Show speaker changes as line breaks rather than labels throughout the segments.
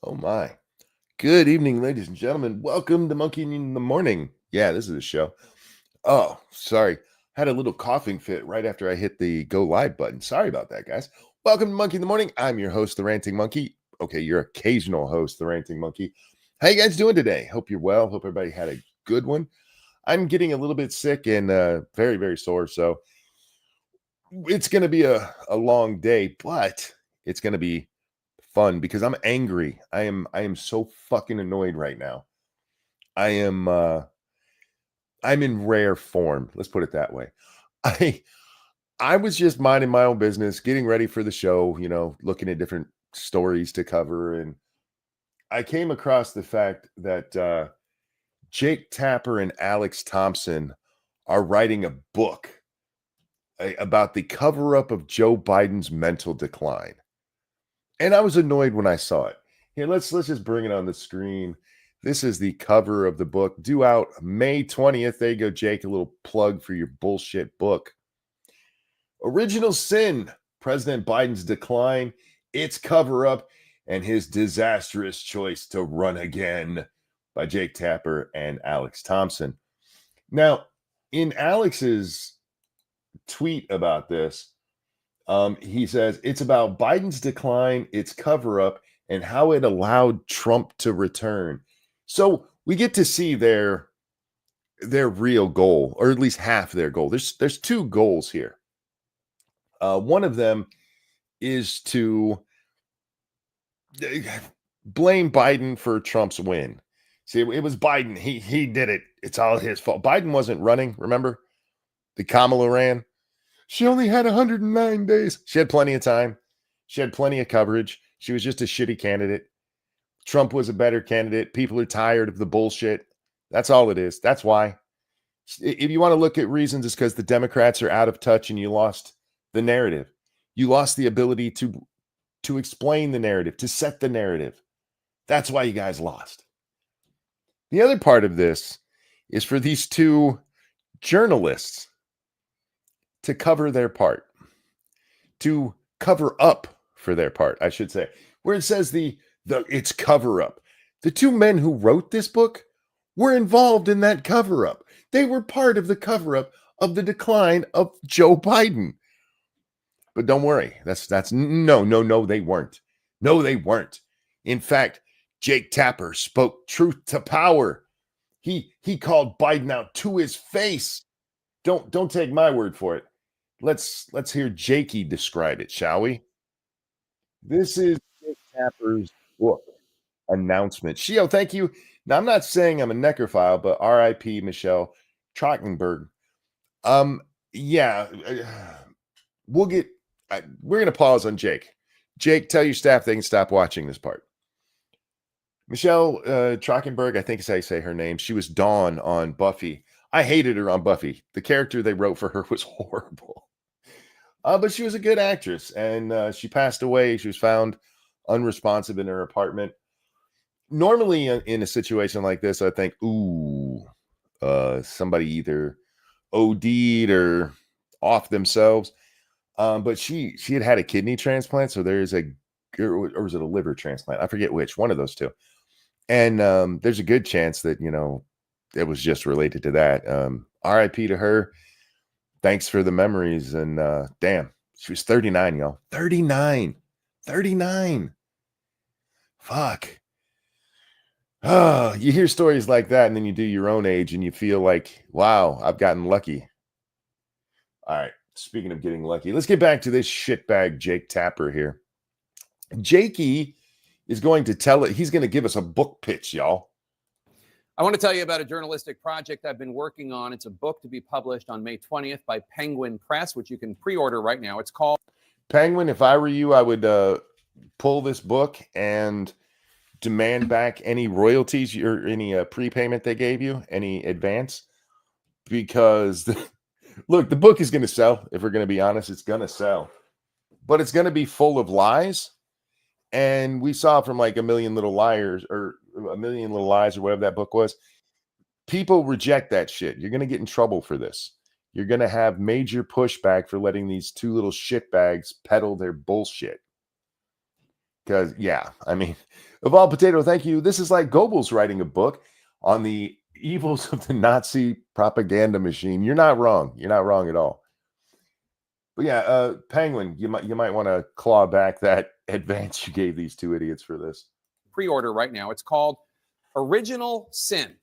Oh my. Good evening, ladies and gentlemen. Welcome to Monkey in the Morning. Yeah, this is a show. Oh, sorry. Had a little coughing fit right after I hit the go live button. Sorry about that, guys. Welcome to Monkey in the Morning. I'm your host, the Ranting Monkey. Okay, your occasional host, the Ranting Monkey. How you guys doing today? Hope you're well. Hope everybody had a good one. I'm getting a little bit sick and very, very sore. So it's going to be a long day, but it's going to be fun because I'm angry. I am so fucking annoyed right now. I am I'm in rare form. Let's put it that way. I I was just minding my own business, getting ready for the show, looking at different stories to cover, and I came across the fact that Jake Tapper and Alex Thompson are writing a book about the cover up of Joe Biden's mental decline. And I was annoyed when I saw it. Here, let's just bring it on the screen. This is the cover of the book, due out May 20th. There you go, Jake. A little plug for your bullshit book. Original Sin: President Biden's Decline, Its Cover Up, and His Disastrous Choice to Run Again by Jake Tapper and Alex Thompson. Now, in Alex's tweet about this, he says it's about Biden's decline, its cover up, and how it allowed Trump to return. So we get to see their real goal, or at least half their goal. There's two goals here. One of them is to blame Biden for Trump's win. See, it was Biden. He did it. It's all his fault. Biden wasn't running. Remember, the Kamala ran. She only had 109 days. She had plenty of time. She had plenty of coverage. She was just a shitty candidate. Trump was a better candidate. People are tired of the bullshit. That's all it is. That's why. If you want to look at reasons, it's because the Democrats are out of touch and you lost the narrative. You lost the ability to explain the narrative, to set the narrative. That's why you guys lost. The other part of this is for these two journalists to cover their part, to cover up for their part, I should say, where it says it's cover up. The two men who wrote this book were involved in that cover up. They were part of the cover up of the decline of Joe Biden. But don't worry, that's no, they weren't. No, they weren't. In fact, Jake Tapper spoke truth to power. He called Biden out to his face. Don't take my word for it. Let's hear Jakey describe it, shall we? This is Jake Tapper's book announcement. Shio, thank you. Now, I'm not saying I'm a necrophile, but R.I.P. Michelle Trachtenberg. Yeah, we'll get. We're gonna pause on Jake. Jake, tell your staff they can stop watching this part. Michelle Trachtenberg, I think is how you say her name. She was Dawn on Buffy. I hated her on Buffy. The character they wrote for her was horrible. But she was a good actress, and she passed away. She was found unresponsive in her apartment. Normally, in a situation like this, I think, ooh, somebody either OD'd or off themselves. But she had a kidney transplant, so there's or was it a liver transplant? I forget which, one of those two. And there's a good chance that it was just related to that. RIP to her. Thanks for the memories. And damn, she was 39, y'all. 39. Fuck. Oh, you hear stories like that, and then you do your own age, and you feel like, wow, I've gotten lucky. All right. Speaking of getting lucky, let's get back to this shitbag Jake Tapper here. Jakey is going to tell it. He's going to give us a book pitch, y'all.
I want to tell you about a journalistic project I've been working on. It's a book to be published on May 20th by Penguin Press, which you can pre-order right now. It's called
Penguin. If I were you, I would pull this book and demand back any royalties or any prepayment they gave you, any advance, because look, the book is going to sell. If we're going to be honest, it's going to sell, but it's going to be full of lies. And we saw from like A Million Little Liars or A Million Little Lies or whatever that book was. People reject that shit. You're going to get in trouble for this. You're going to have major pushback for letting these two little shitbags peddle their bullshit. Because, yeah, I mean, Evolved Potato, thank you. This is like Goebbels writing a book on the evils of the Nazi propaganda machine. You're not wrong. You're not wrong at all. But yeah, Penguin, you might want to claw back that advance you gave these two idiots for this.
Pre-order right now. It's called Original Sin: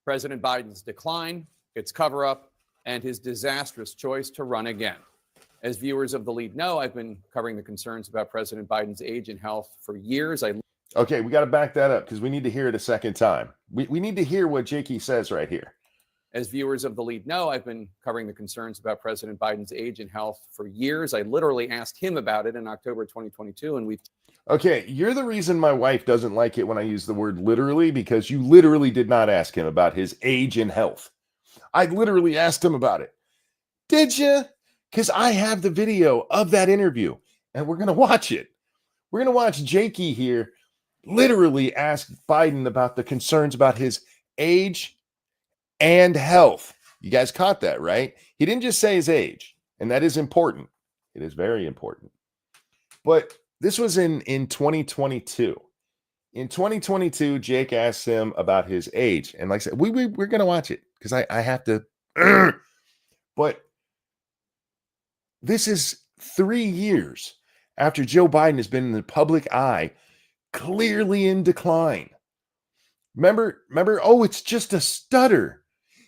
President Biden's Decline, Its Cover-Up, and His Disastrous Choice to Run Again. As viewers of The Lead know, I've been covering the concerns about President Biden's age and health for years.
Okay, we got to back that up because we need to hear it a second time. We need to hear what Jakey says right here.
As viewers of The Lead know, I've been covering the concerns about President Biden's age and health for years. I literally asked him about it in October 2022, and we've...
Okay, you're the reason my wife doesn't like it when I use the word literally, because you literally did not ask him about his age and health. I literally asked him about it. Did you? Because I have the video of that interview, and we're going to watch it. We're going to watch Jakey here literally ask Biden about the concerns about his age and health. You guys caught that, right? He didn't just say his age, and that is important. It is very important. But this was in 2022. In 2022, Jake asked him about his age. And like I said, we're going to watch it because I have to. But this is 3 years after Joe Biden has been in the public eye, clearly in decline. Remember, oh, it's just a stutter.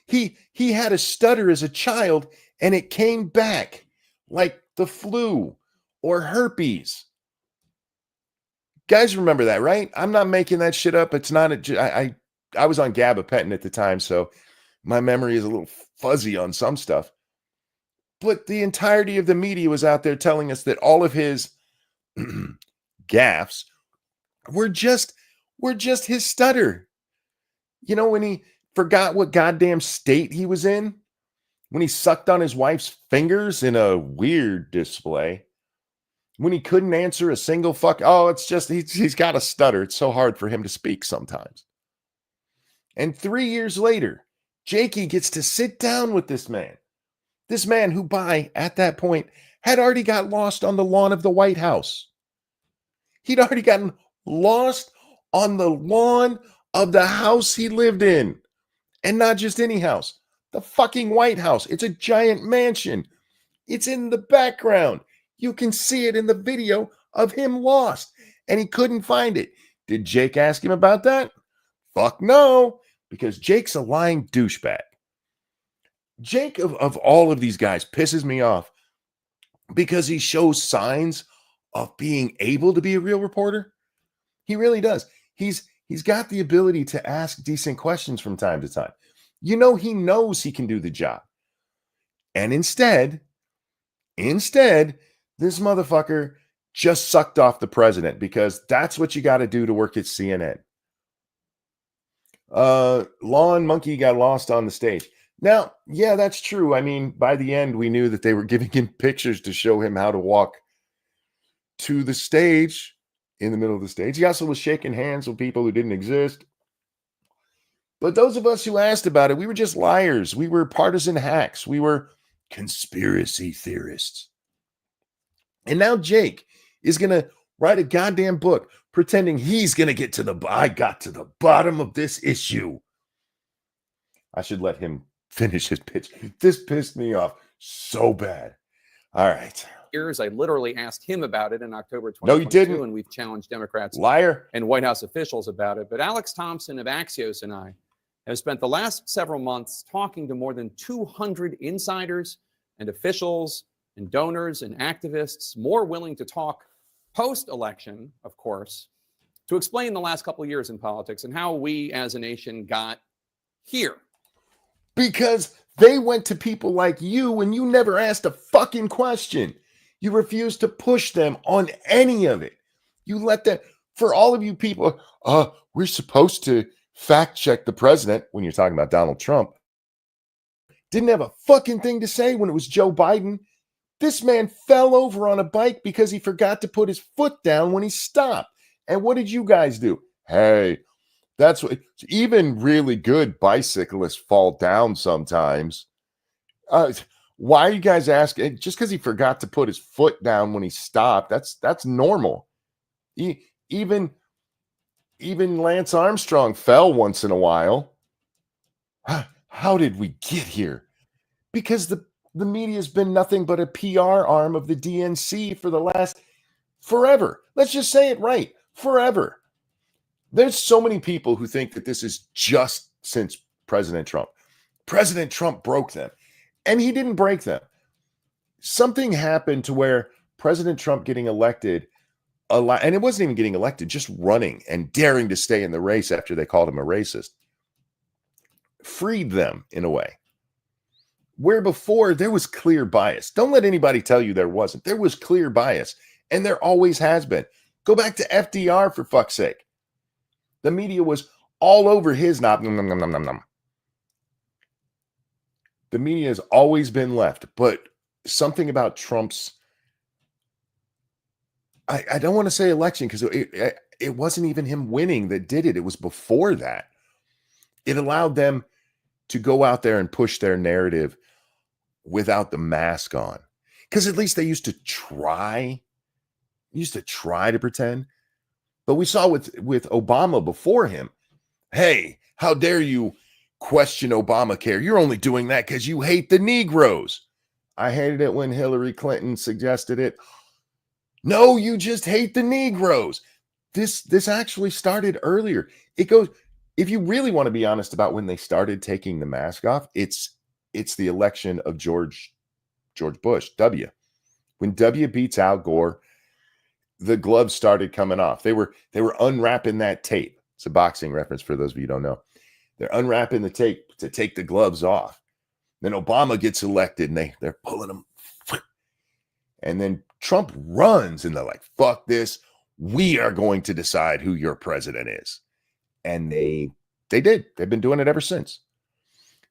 He had a stutter as a child, and it came back like the flu or herpes. Guys, remember that, right? I'm not making that shit up. It's not I was on gabapentin at the time, so my memory is a little fuzzy on some stuff. But the entirety of the media was out there telling us that all of his gaffes were just his stutter. You know, when he forgot what goddamn state he was in, when he sucked on his wife's fingers in a weird display, when he couldn't answer a single it's just he's got a stutter. It's so hard for him to speak sometimes. And 3 years later, Jakey gets to sit down with this man who at that point had already got lost on the lawn of the White House. He'd already gotten lost on the lawn of the house he lived in. And not just any house, the fucking White House. It's a giant mansion. It's in the background. You can see it in the video of him lost, and he couldn't find it. Did Jake ask him about that? Fuck no, because Jake's a lying douchebag. Jake, of all of these guys, pisses me off because he shows signs of being able to be a real reporter. He really does. He's got the ability to ask decent questions from time to time. You know, he knows he can do the job. And instead, this motherfucker just sucked off the president because that's what you got to do to work at CNN. Lawn Monkey got lost on the stage. Now, yeah, that's true. I mean, by the end, we knew that they were giving him pictures to show him how to walk to the stage, in the middle of the stage. He also was shaking hands with people who didn't exist. But those of us who asked about it, we were just liars. We were partisan hacks. We were conspiracy theorists. And now Jake is going to write a goddamn book pretending he's going to get to I got to the bottom of this issue. I should let him finish his pitch. This pissed me off so bad. All right.
I literally asked him about it in October 2022.
No, you didn't.
And we've challenged Democrats
liar
and White House officials about it. But Alex Thompson of Axios and I have spent the last several months talking to more than 200 insiders and officials and donors and activists, more willing to talk post-election, of course, to explain the last couple of years in politics and how we as a nation got here.
Because they went to people like you and you never asked a fucking question. You refused to push them on any of it. You let them, for all of you people, we're supposed to fact check the president when you're talking about Donald Trump. Didn't have a fucking thing to say when it was Joe Biden. This man fell over on a bike because he forgot to put his foot down when he stopped. And what did you guys do? Hey, that's what, even really good bicyclists fall down sometimes. Why are you guys asking? Just because he forgot to put his foot down when he stopped, that's normal. Even Lance Armstrong fell once in a while. How did we get here? Because the media has been nothing but a PR arm of the DNC for the last forever. Let's just say it right. Forever. There's so many people who think that this is just since President Trump. President Trump broke them, and he didn't break them. Something happened to where President Trump getting elected, and it wasn't even getting elected, just running and daring to stay in the race after they called him a racist, freed them in a way. Where before there was clear bias. Don't let anybody tell you there wasn't. There was clear bias, and there always has been. Go back to FDR, for fuck's sake. The media was all over his knob. The media has always been left, but something about Trump's, I don't want to say election, because it wasn't even him winning that did it. It was before that. It allowed them to go out there and push their narrative without the mask on. Because at least they used to try to pretend. But we saw with Obama before him, hey, how dare you question Obamacare? You're only doing that because you hate the Negroes. I hated it when Hillary Clinton suggested it. No, you just hate the Negroes. This actually started earlier. It goes, if you really want to be honest about when they started taking the mask off, it's the election of George Bush, W. When W beats Al Gore, the gloves started coming off. They were unwrapping that tape. It's a boxing reference for those of you who don't know. They're unwrapping the tape to take the gloves off. Then Obama gets elected and they're pulling them. And then Trump runs and they're like, fuck this. We are going to decide who your president is. And they did. They've been doing it ever since.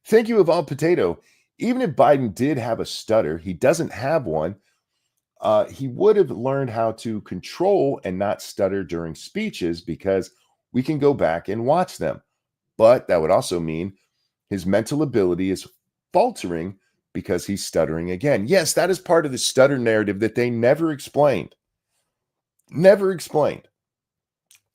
Thank you, Evolved Potato. Even if Biden did have a stutter, he doesn't have one. He would have learned how to control and not stutter during speeches, because we can go back and watch them. But that would also mean his mental ability is faltering because he's stuttering again. Yes, that is part of the stutter narrative that they never explained. Never explained.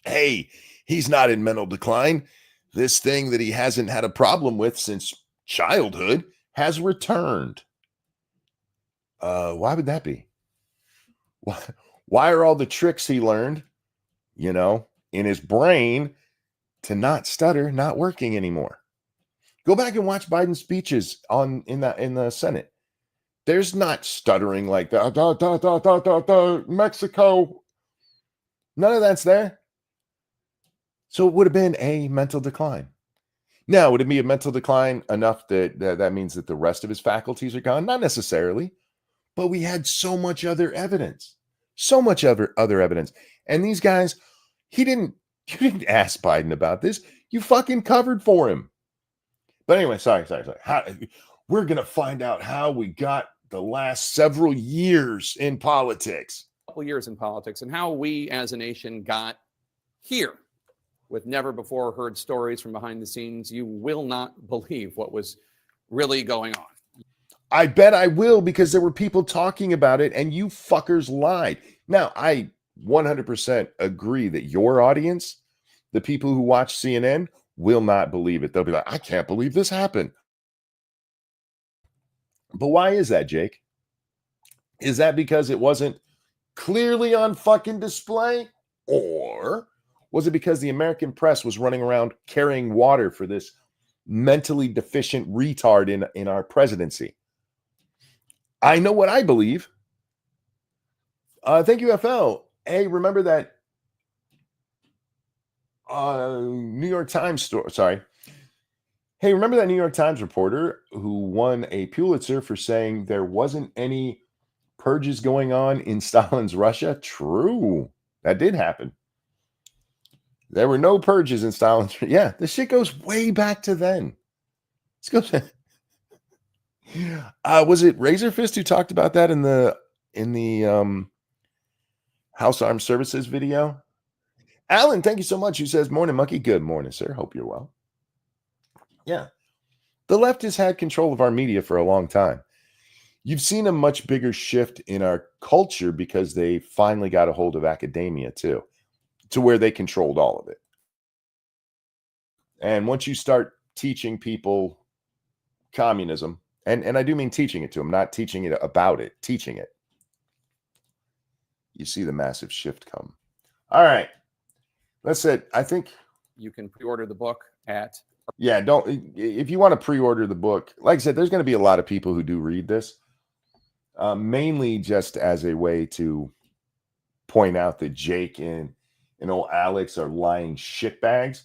Hey, he's not in mental decline. This thing that he hasn't had a problem with since childhood has returned. Why would that be? Why are all the tricks he learned, in his brain to not stutter not working anymore? Go back and watch Biden's speeches in the Senate. There's not stuttering like that. Mexico. None of that's there. So it would have been a mental decline. Now, would it be a mental decline enough that means that the rest of his faculties are gone? Not necessarily. But we had so much other evidence. So much other evidence. And these guys, you didn't ask Biden about this. You fucking covered for him. But anyway, sorry. We're going to find out how we got the last several years in politics.
Couple years in politics, and how we as a nation got here with never before heard stories from behind the scenes. You will not believe what was really going on.
I bet I will, because there were people talking about it and you fuckers lied. Now, I 100% agree that your audience, the people who watch CNN, will not believe it. They'll be like, I can't believe this happened. But why is that, Jake? Is that because it wasn't clearly on fucking display? Or was it because the American press was running around carrying water for this mentally deficient retard in our presidency? I know what I believe. Thank you, FL. Hey, remember that New York Times story? Sorry. Hey, remember that New York Times reporter who won a Pulitzer for saying there wasn't any purges going on in Stalin's Russia? True. That did happen. There were no purges in Stalin's. Yeah, this shit goes way back to then. Let's go. Was it Razor Fist who talked about that in the House Armed Services video? Alan, thank you so much. Who says, morning, monkey. Good morning, sir. Hope you're well. Yeah. The left has had control of our media for a long time. You've seen a much bigger shift in our culture because they finally got a hold of academia too. to where they controlled all of it. And once you start teaching people communism, and I do mean teaching it to them, not teaching it about it, teaching it, you see the massive shift come. All right. That's it. I think
You can pre-order the book at.
Yeah, don't, if you want to pre-order the book, like I said, there's going to be a lot of people who do read this, mainly just as a way to point out that Jake and old Alex are lying shitbags.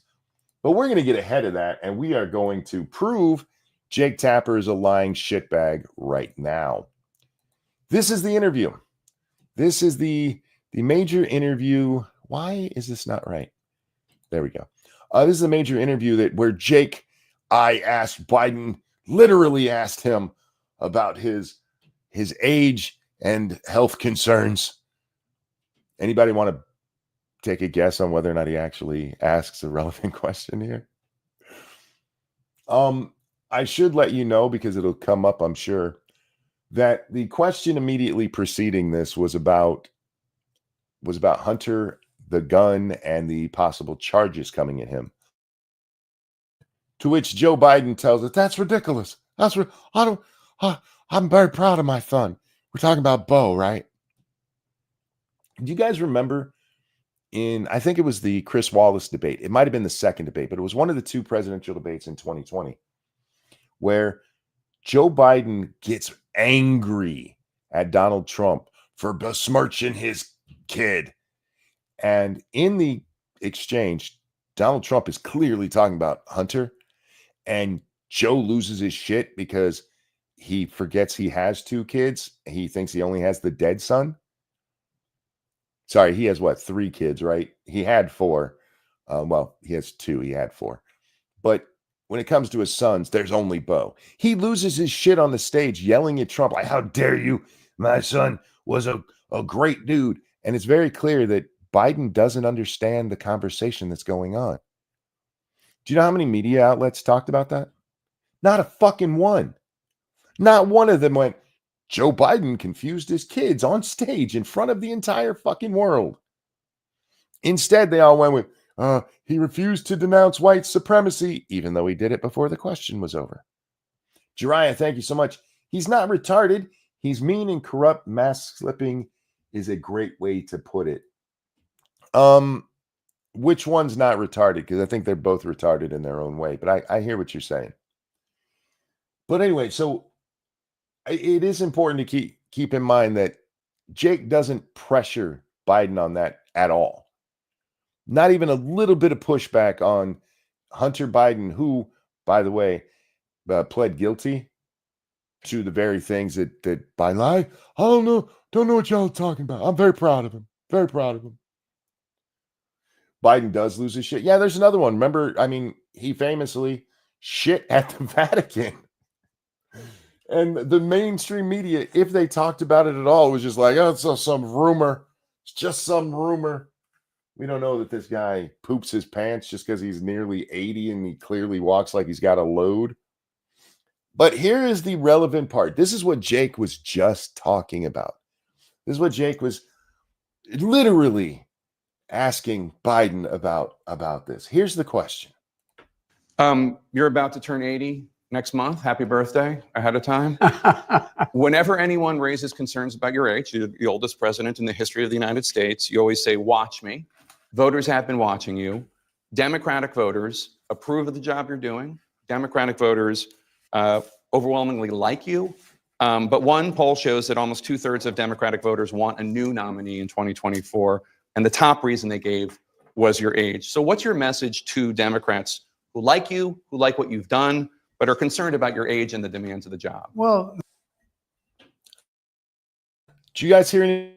But we're going to get ahead of that, and we are going to prove Jake Tapper is a lying shitbag right now. This is the interview. This is the major interview. Why is this not right? There we go. This is a major interview where Jake, I asked Biden, literally asked him about his age and health concerns. Anybody want to take a guess on whether or not he actually asks a relevant question here? I should let you know, because it'll come up, I'm sure, that the question immediately preceding this was about Hunter, the gun, and the possible charges coming at him. To which Joe Biden tells us, that's ridiculous. I'm very proud of my son. We're talking about Bo, right? Do you guys remember I think it was the Chris Wallace debate. It might have been the second debate, but it was one of the two presidential debates in 2020 where Joe Biden gets angry at Donald Trump for besmirching his kid. And in the exchange, Donald Trump is clearly talking about Hunter, and Joe loses his shit because he forgets he has two kids. He thinks he only has the dead son. Sorry, he has what, 3 kids, right? He had 4. Well, he has 2. He had 4. But when it comes to his sons, there's only Bo. He loses his shit on the stage, yelling at Trump, like, how dare you? My son was a great dude. And it's very clear that Biden doesn't understand the conversation that's going on. Do you know how many media outlets talked about that? Not a fucking one. Not one of them went, Joe Biden confused his kids on stage in front of the entire fucking world. Instead, they all went with, he refused to denounce white supremacy, even though he did it before the question was over. Jariah, thank you so much. He's not retarded. He's mean and corrupt. Mask slipping is a great way to put it. Which one's not retarded? Because I think they're both retarded in their own way. But I hear what you're saying. But anyway, so it is important to keep in mind that Jake doesn't pressure Biden on that at all. Not even a little bit of pushback on Hunter Biden, who, by the way, pled guilty to the very things that Biden, I don't know what y'all are talking about. I'm very proud of him. Very proud of him. Biden does lose his shit. Yeah, there's another one. Remember, I mean, he famously shit at the Vatican. And the mainstream media, if they talked about it at all, was just like, oh, it's some rumor. It's just some rumor. We don't know that this guy poops his pants just because he's nearly 80 and he clearly walks like he's got a load. But here is the relevant part. This is what Jake was just talking about. This is what Jake was literally asking Biden about this. Here's the question.
You're about to turn 80 next month. Happy birthday ahead of time. Whenever anyone raises concerns about your age, you're the oldest president in the history of the United States, you always say, watch me. Voters have been watching you. Democratic voters approve of the job you're doing. Democratic voters overwhelmingly like you. But one poll shows that almost 2/3 of Democratic voters want a new nominee in 2024. And the top reason they gave was your age. So what's your message to Democrats who like you, who like what you've done, but are concerned about your age and the demands of the job?
Well,
do you guys hear any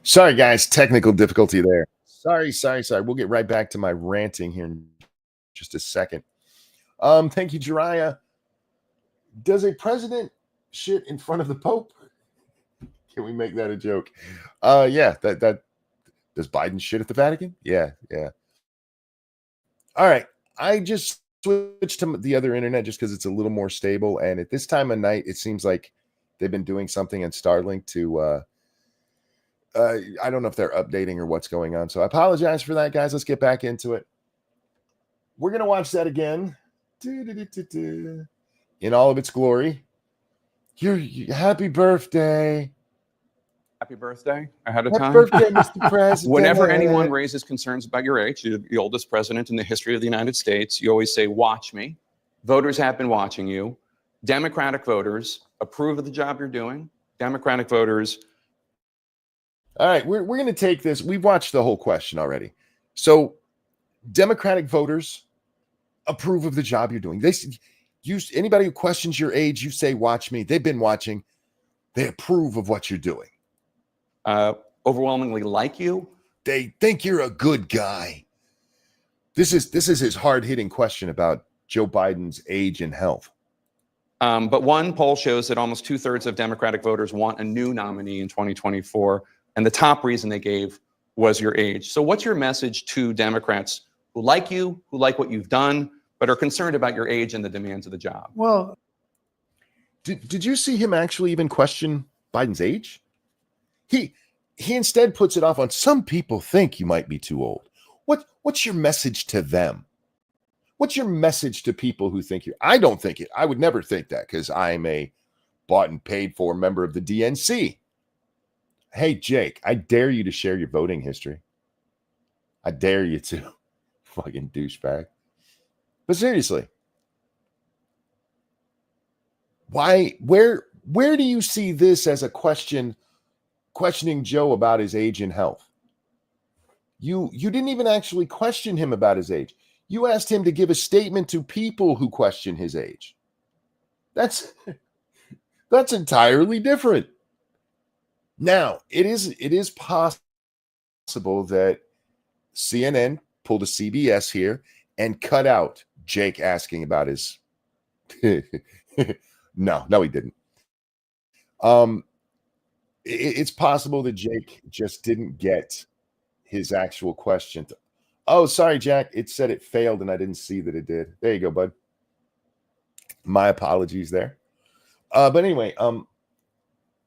Sorry, guys. Technical difficulty there. Sorry. We'll get right back to my ranting here in just a second. Thank you, Jiraiya. Does a president shit in front of the Pope? Can we make that a joke? Yeah, that does Biden shit at the Vatican? Yeah. All right. I just switched to the other internet just because it's a little more stable. And at this time of night, it seems like they've been doing something in Starlink to I don't know if they're updating or what's going on. So I apologize for that, guys. Let's get back into it. We're going to watch that again in all of its glory. Happy birthday.
Happy birthday ahead of
Happy
time.
birthday, Mr. President.
Whenever anyone raises concerns about your age, you're the oldest president in the history of the United States, you always say, watch me. Voters have been watching you. Democratic voters approve of the job you're doing. Democratic voters.
All right, we're going to take this. We've watched the whole question already. So Democratic voters approve of the job you're doing. Anybody who questions your age, you say, watch me. They've been watching. They approve of what you're doing.
Overwhelmingly like you.
They think you're a good guy. This is his hard-hitting question about Joe Biden's age and health.
But one poll shows that almost 2/3 of Democratic voters want a new nominee in 2024. And the top reason they gave was your age. So what's your message to Democrats who like you, who like what you've done, but are concerned about your age and the demands of the job?
Well,
did you see him actually even question Biden's age? He instead puts it off on some people think you might be too old. What's your message to them? What's your message to people who think you? I don't think it. I would never think that because I'm a bought and paid for member of the DNC. Hey, Jake, I dare you to share your voting history. I dare you to. Fucking douchebag. But seriously, where do you see this as a questioning Joe about his age and health? You didn't even actually question him about his age. You asked him to give a statement to people who question his age. That's entirely different. Now, it is possible that CNN pulled a CBS here and cut out Jake asking about his No, he didn't. It's possible that Jake just didn't get his actual question. Oh, sorry, Jack. It said it failed and I didn't see that it did. There you go, bud. My apologies there. But anyway,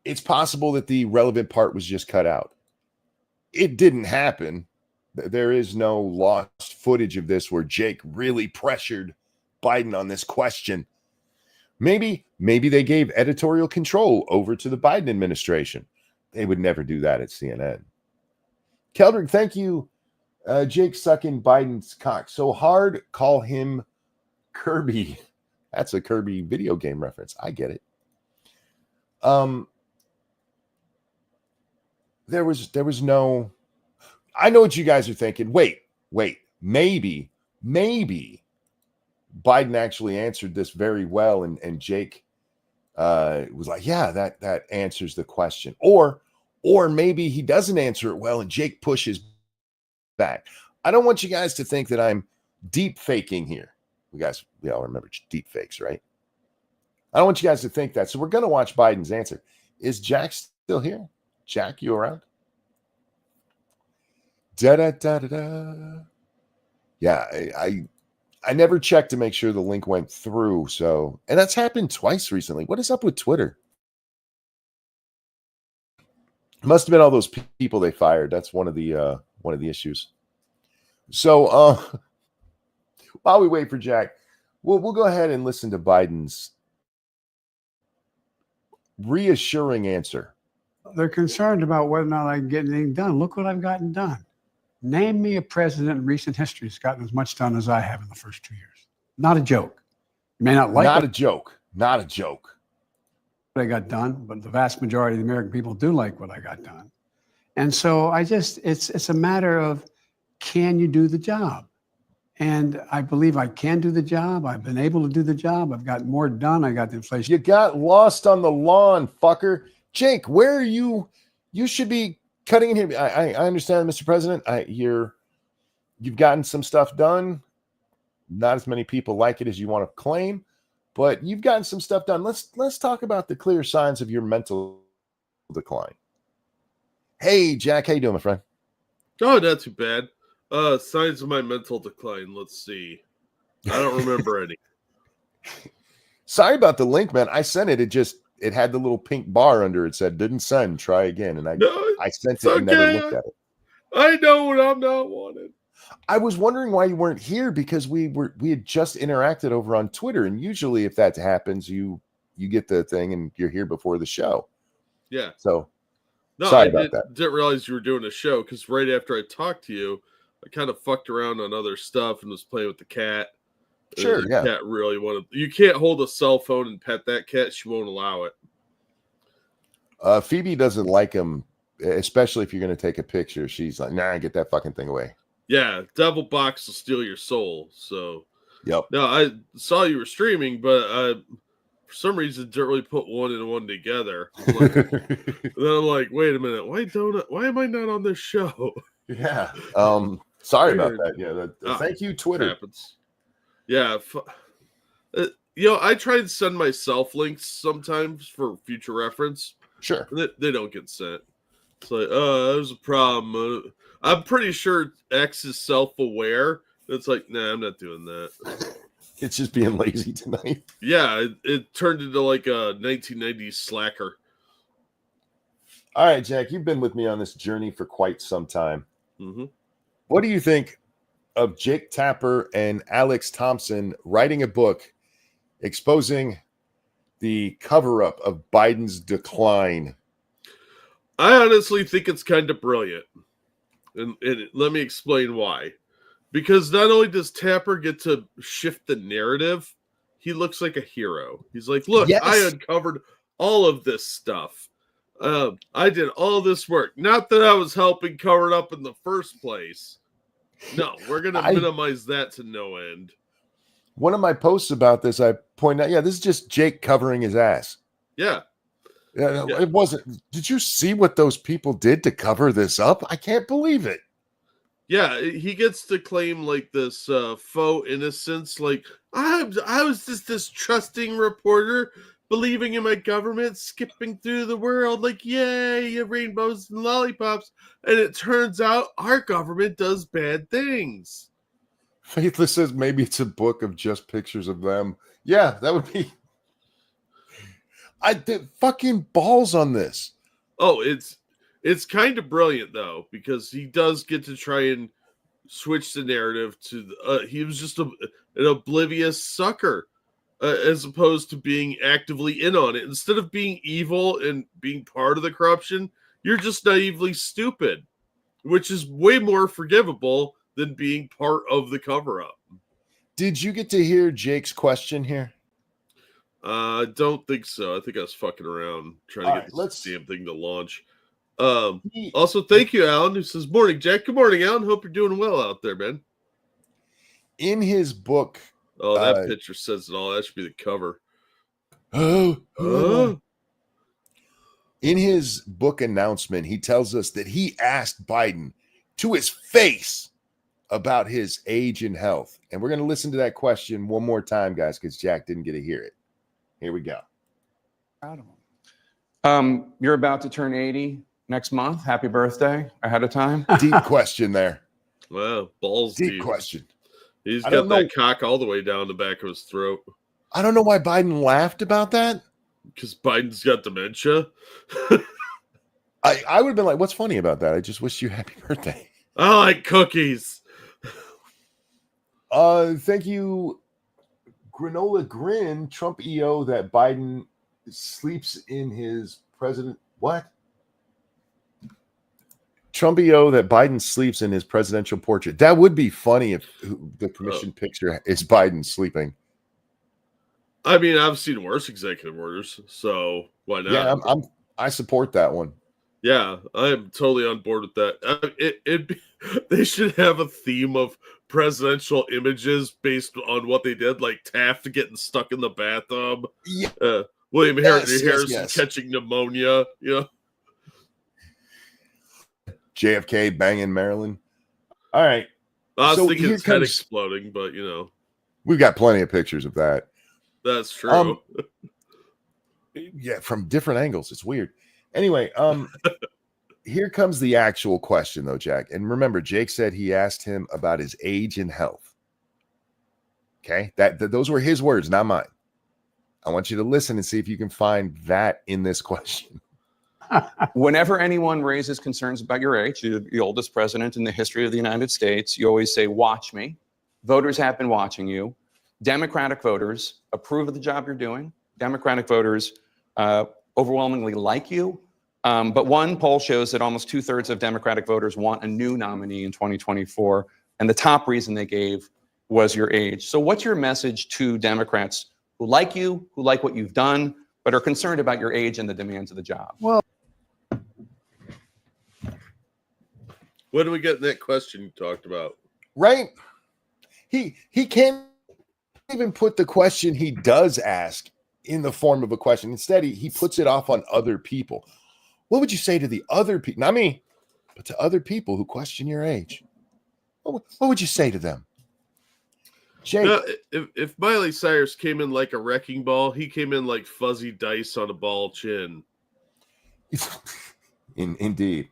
it's possible that the relevant part was just cut out. It didn't happen. There is no lost footage of this where Jake really pressured Biden on this question. Maybe they gave editorial control over to the Biden administration. They would never do that at CNN. Keldrick, thank you. Jake sucking Biden's cock so hard, call him Kirby. That's a Kirby video game reference. I get it. There was no. I know what you guys are thinking. Wait. Maybe Biden actually answered this very well, and Jake was like, yeah, that answers the question. Or maybe he doesn't answer it well, and Jake pushes back. I don't want you guys to think that I'm deep faking here. We all remember deep fakes, right? I don't want you guys to think that. So we're going to watch Biden's answer. Is Jack still here? Jack, you around? Yeah, I never checked to make sure the link went through. So, and that's happened twice recently. What is up with Twitter? Must have been all those people they fired. That's one of the issues. So, while we wait for Jack, we'll go ahead and listen to Biden's reassuring answer.
they're concerned about whether or not I can get anything done. Look what I've gotten done. Name me a president in recent history who's gotten as much done as I have in the first 2 years. Not a joke. You may not like
Not a joke.
what I got done, but the vast majority of the American people do like what I got done. And so it's a matter of, can you do the job? And I believe I can do the job. I've been able to do the job. I've got more done. I got the inflation.
You got lost on the lawn, fucker. Jake, where are you? You should be cutting in here. I understand, Mr. President. You've gotten some stuff done. Not as many people like it as you want to claim, but you've gotten some stuff done. Let's talk about the clear signs of your mental decline. Hey, Jack, how you doing, my friend?
Oh, not too bad. Signs of my mental decline. Let's see. I don't remember any.
Sorry about the link, man. I sent it. It had the little pink bar under it. Said didn't send. Try again. And I sent it and never looked at it.
I know when I'm not wanted.
I was wondering why you weren't here because we had just interacted over on Twitter, and usually if that happens, you get the thing and you're here before the show.
Yeah.
So
no,
sorry
I
about that.
Didn't realize you were doing a show because right after I talked to you, I kind of fucked around on other stuff and was playing with the cat.
Sure, yeah.
Cat really wanted. You can't hold a cell phone and pet that cat. She won't allow it.
Phoebe doesn't like him, especially if you're going to take a picture. She's like, nah, get that fucking thing away.
Yeah, Devil Box will steal your soul. So,
yep.
No, I saw you were streaming, but for some reason didn't really put one and one together. Then I'm like, wait a minute, why am I not on this show?
Yeah. Sorry about that. Yeah. Thank you, Twitter.
Happens. Yeah. I try and send myself links sometimes for future reference.
Sure.
They don't get sent. It's like, there's a problem. I'm pretty sure X is self-aware. It's like, nah, I'm not doing that.
It's just being lazy tonight.
Yeah, it turned into like a 1990s slacker.
All right, Jack, you've been with me on this journey for quite some time.
Mm-hmm.
What do you think of Jake Tapper and Alex Thompson writing a book exposing the cover-up of Biden's decline?
I honestly think it's kind of brilliant. And let me explain why. Because not only does Tapper get to shift the narrative, he looks like a hero. He's like, look, yes. I uncovered all of this stuff. I did all this work. Not that I was helping cover it up in the first place. No, we're going to minimize that to no end.
One of my posts about this, I point out, this is just Jake covering his ass.
Yeah.
It wasn't. Did you see what those people did to cover this up? I can't believe it.
Yeah, he gets to claim like this faux innocence. Like, I was just this trusting reporter believing in my government, skipping through the world like, yay, rainbows and lollipops. And it turns out our government does bad things.
Faithless says maybe it's a book of just pictures of them. Yeah, that would be. I did fucking balls on this.
Oh, it's kind of brilliant though, because he does get to try and switch the narrative to he was just an oblivious sucker, as opposed to being actively in on it. Instead of being evil and being part of the corruption, you're just naively stupid, which is way more forgivable than being part of the cover-up.
Did you get to hear Jake's question here?
I don't think so. I think I was fucking around trying to get this damn thing to launch. Also, thank you, Alan, who says, morning, Jack. Good morning, Alan. Hope you're doing well out there, man.
In his book...
Oh, that picture says it all. That should be the cover.
In his book announcement, he tells us that he asked Biden to his face about his age and health. And we're going to listen to that question one more time, guys, because Jack didn't get to hear it. Here we go.
Proud of him.
You're about to turn 80 next month. Happy birthday ahead of time.
Deep question there.
Wow, balls
deep question.
He's got that cock all the way down the back of his throat.
I don't know why Biden laughed about that.
Because Biden's got dementia.
I would have been like, what's funny about that? I just wish you happy birthday.
I like cookies.
Thank you, Granola Grin, Trump EO, that Biden sleeps in his president. What? Trump EO that Biden sleeps in his presidential portrait. That would be funny if the commission picture is Biden sleeping.
I mean, I've seen worse executive orders, so why not?
Yeah, I support that one.
Yeah, I'm totally on board with that. They should have a theme of presidential images based on what they did, like Taft getting stuck in the bathtub, William Harrison
yes.
catching pneumonia. You know,
JFK banging Marilyn. All right.
I was
So
thinking
here
his head
comes-
exploding, but you know,
We've got plenty of pictures of that.
that's true.
Yeah, from different angles. It's weird. Anyway, here comes the actual question though, Jack. And remember, Jake said he asked him about his age and health. Okay, those were his words, not mine. I want you to listen and see if you can find that in this question.
Whenever anyone raises concerns about your age, you're the oldest president in the history of the United States, you always say, watch me. Voters have been watching you. Democratic voters approve of the job you're doing. Democratic voters overwhelmingly like you. But one poll shows that almost 2/3 of Democratic voters want a new nominee in 2024. And the top reason they gave was your age. So what's your message to Democrats who like you, who like what you've done, but are concerned about your age and the demands of the job?
Well,
When do we get in that question you talked about?
Right? He can't even put the question he does ask in the form of a question. Instead, he puts it off on other people. What would you say to the other people? Not me, but to other people who question your age. What would you say to them? Jake,
No, if Miley Cyrus came in like a wrecking ball, he came in like fuzzy dice on a ball chin.
Indeed.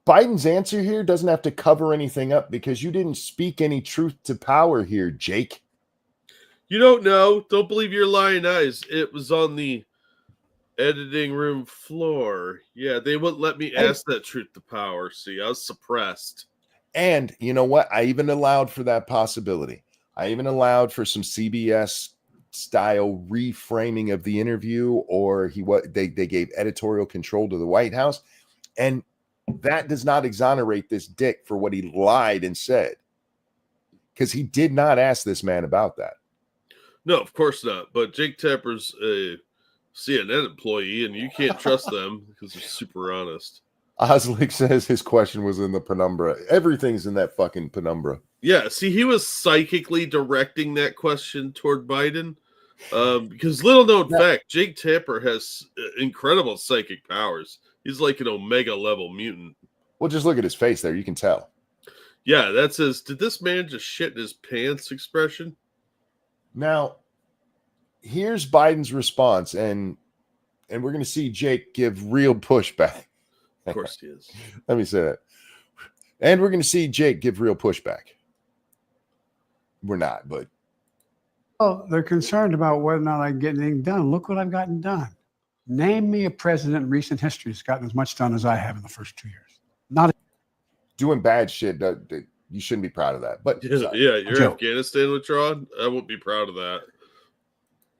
Biden's answer here doesn't have to cover anything up because you didn't speak any truth to power here, Jake.
You don't know. Don't believe your lying eyes. It was on the editing room floor. Yeah, they wouldn't let me ask that truth to power. See, I was suppressed.
And you know what? I even allowed for that possibility. I even allowed for some CBS style reframing of the interview, or they gave editorial control to the White House. And that does not exonerate this dick for what he lied and said. Because he did not ask this man about that.
No, of course not. But Jake Tapper's a CNN employee, and you can't trust them because they're super honest.
Oslick says his question was in the penumbra. Everything's in that fucking penumbra.
Yeah, see, he was psychically directing that question toward Biden. Because little known fact, Jake Tapper has incredible psychic powers. He's like an Omega level mutant.
Well, just look at his face there. You can tell.
Yeah, that's his. Did this man just shit in his pants expression?
Now, here's Biden's response, and we're going to see Jake give real pushback.
Of course he is.
Let me say that. And we're going to see Jake give real pushback. We're not, but.
well, they're concerned about whether or not I get anything done. Look what I've gotten done. Name me a president in recent history that's gotten as much done as I have in the first 2 years. Not
doing bad shit. You shouldn't be proud of that. But
Yeah, your
Joe.
Afghanistan withdrawal, I won't be proud of that.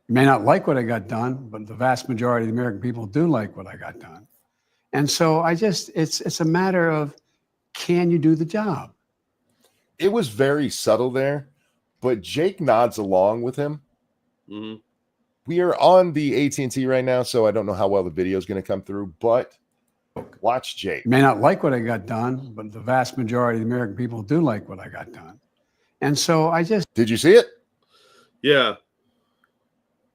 You may not like what I got done, but the vast majority of the American people do like what I got done. And so it's a matter of, can you do the job?
it was very subtle there, but Jake nods along with him.
Mm-hmm.
We are on the AT&T right now, so I don't know how well the video is going to come through, but watch Jake.
You may not like what I got done, but the vast majority of the American people do like what I got done. And so
Did you see it?
Yeah.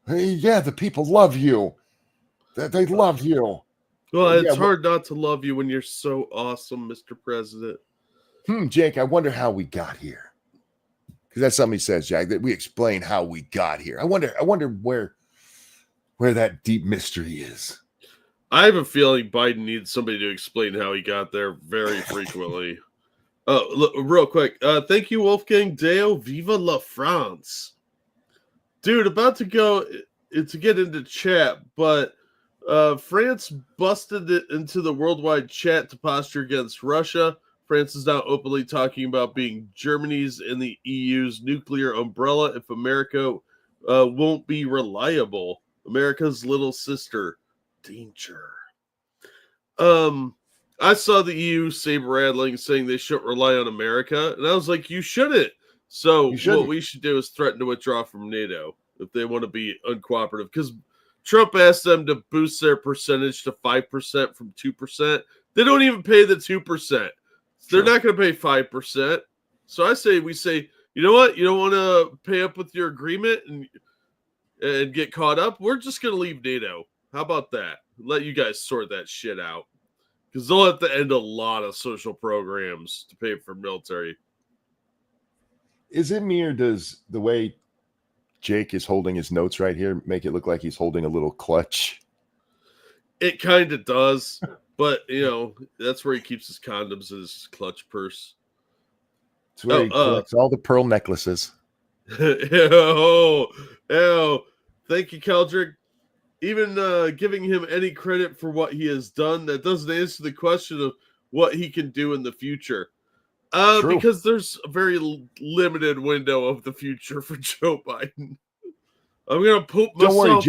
Hey, yeah, the people love you. They love you.
Well, it's
Yeah,
hard not to love you when you're so awesome, Mr. President.
Jake, I wonder how we got here. Because that's something he says, Jack, that we explain how we got here. I wonder where that deep mystery is.
I have a feeling Biden needs somebody to explain how he got there very frequently. Oh, look, real quick. Thank you, Wolfgang Deo. Viva la France. Dude, about to go to get into chat, but France busted it into the worldwide chat to posture against Russia. France is now openly talking about being Germany's and the EU's nuclear umbrella if America won't be reliable. America's little sister. Danger. I saw the EU saber-rattling saying they shouldn't rely on America, and I was like, you shouldn't. So what we should do is threaten to withdraw from NATO if they want to be uncooperative, because Trump asked them to boost their percentage to 5% from 2%. They don't even pay the 2%. They're not going to pay 5%. So I say, you know what? You don't want to pay up with your agreement and get caught up? We're just going to leave NATO. How about that? Let you guys sort that shit out. Because they'll have to end a lot of social programs to pay for military.
Is it me, or does the way Jake is holding his notes right here make it look like he's holding a little clutch?
It kind of does, but that's where he keeps his condoms in his clutch purse.
It's where he collects all the pearl necklaces.
Thank you, Keldrick. Even giving him any credit for what he has done, that doesn't answer the question of what he can do in the future. Because there's a very limited window of the future for Joe Biden. I'm gonna poop myself.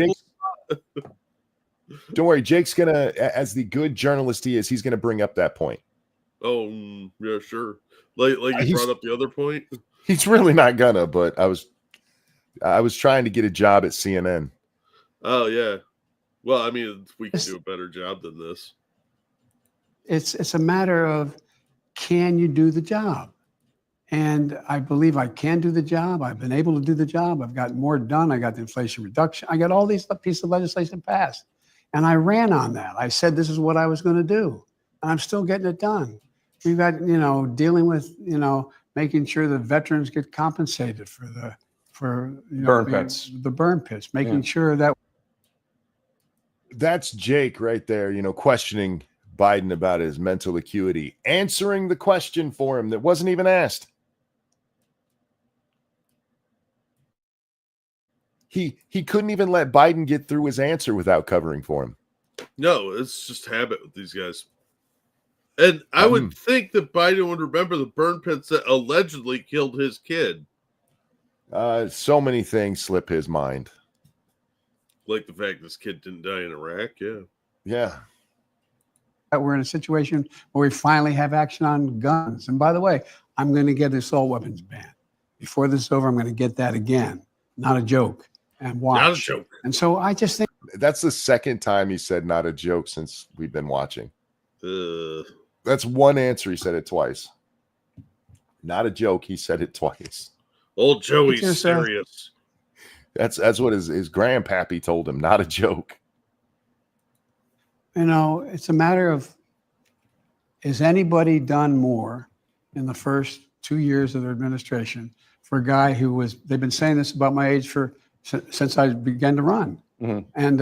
Don't worry, Jake's gonna, as the good journalist he is, he's gonna bring up that point.
Oh yeah, sure. Like you brought up the other point.
He's really not gonna, but I was trying to get a job at CNN.
Oh yeah. Well, I mean, we can do a better job than this.
It's a matter of, can you do the job? And I believe I can do the job. I've been able to do the job. I've gotten more done. I got the Inflation Reduction. I got all these pieces of legislation passed. And I ran on that. I said this is what I was going to do. And I'm still getting it done. We've got, dealing with, making sure that veterans get compensated for the
burn pits.
The burn pits, making sure that.
That's Jake right there, questioning Biden about his mental acuity, answering the question for him that wasn't even asked. He couldn't even let Biden get through his answer without covering for him.
No, it's just habit with these guys. And I would think that Biden would remember the burn pits that allegedly killed his kid.
So many things slip his mind.
Like the fact this kid didn't die in Iraq,
Yeah.
We're in a situation where we finally have action on guns. And by the way, I'm going to get assault weapons banned. Before this is over, I'm going to get that again. Not a joke. And watch.
Not a joke.
And so I just think
that's the second time he said not a joke since we've been watching. That's one answer. He said it twice. Not a joke. He said it twice.
Old Joey's serious.
That's what his grandpappy told him. Not a joke.
It's a matter of, has anybody done more in the first 2 years of their administration for a guy who was, they've been saying this about my age since I began to run.
Mm-hmm.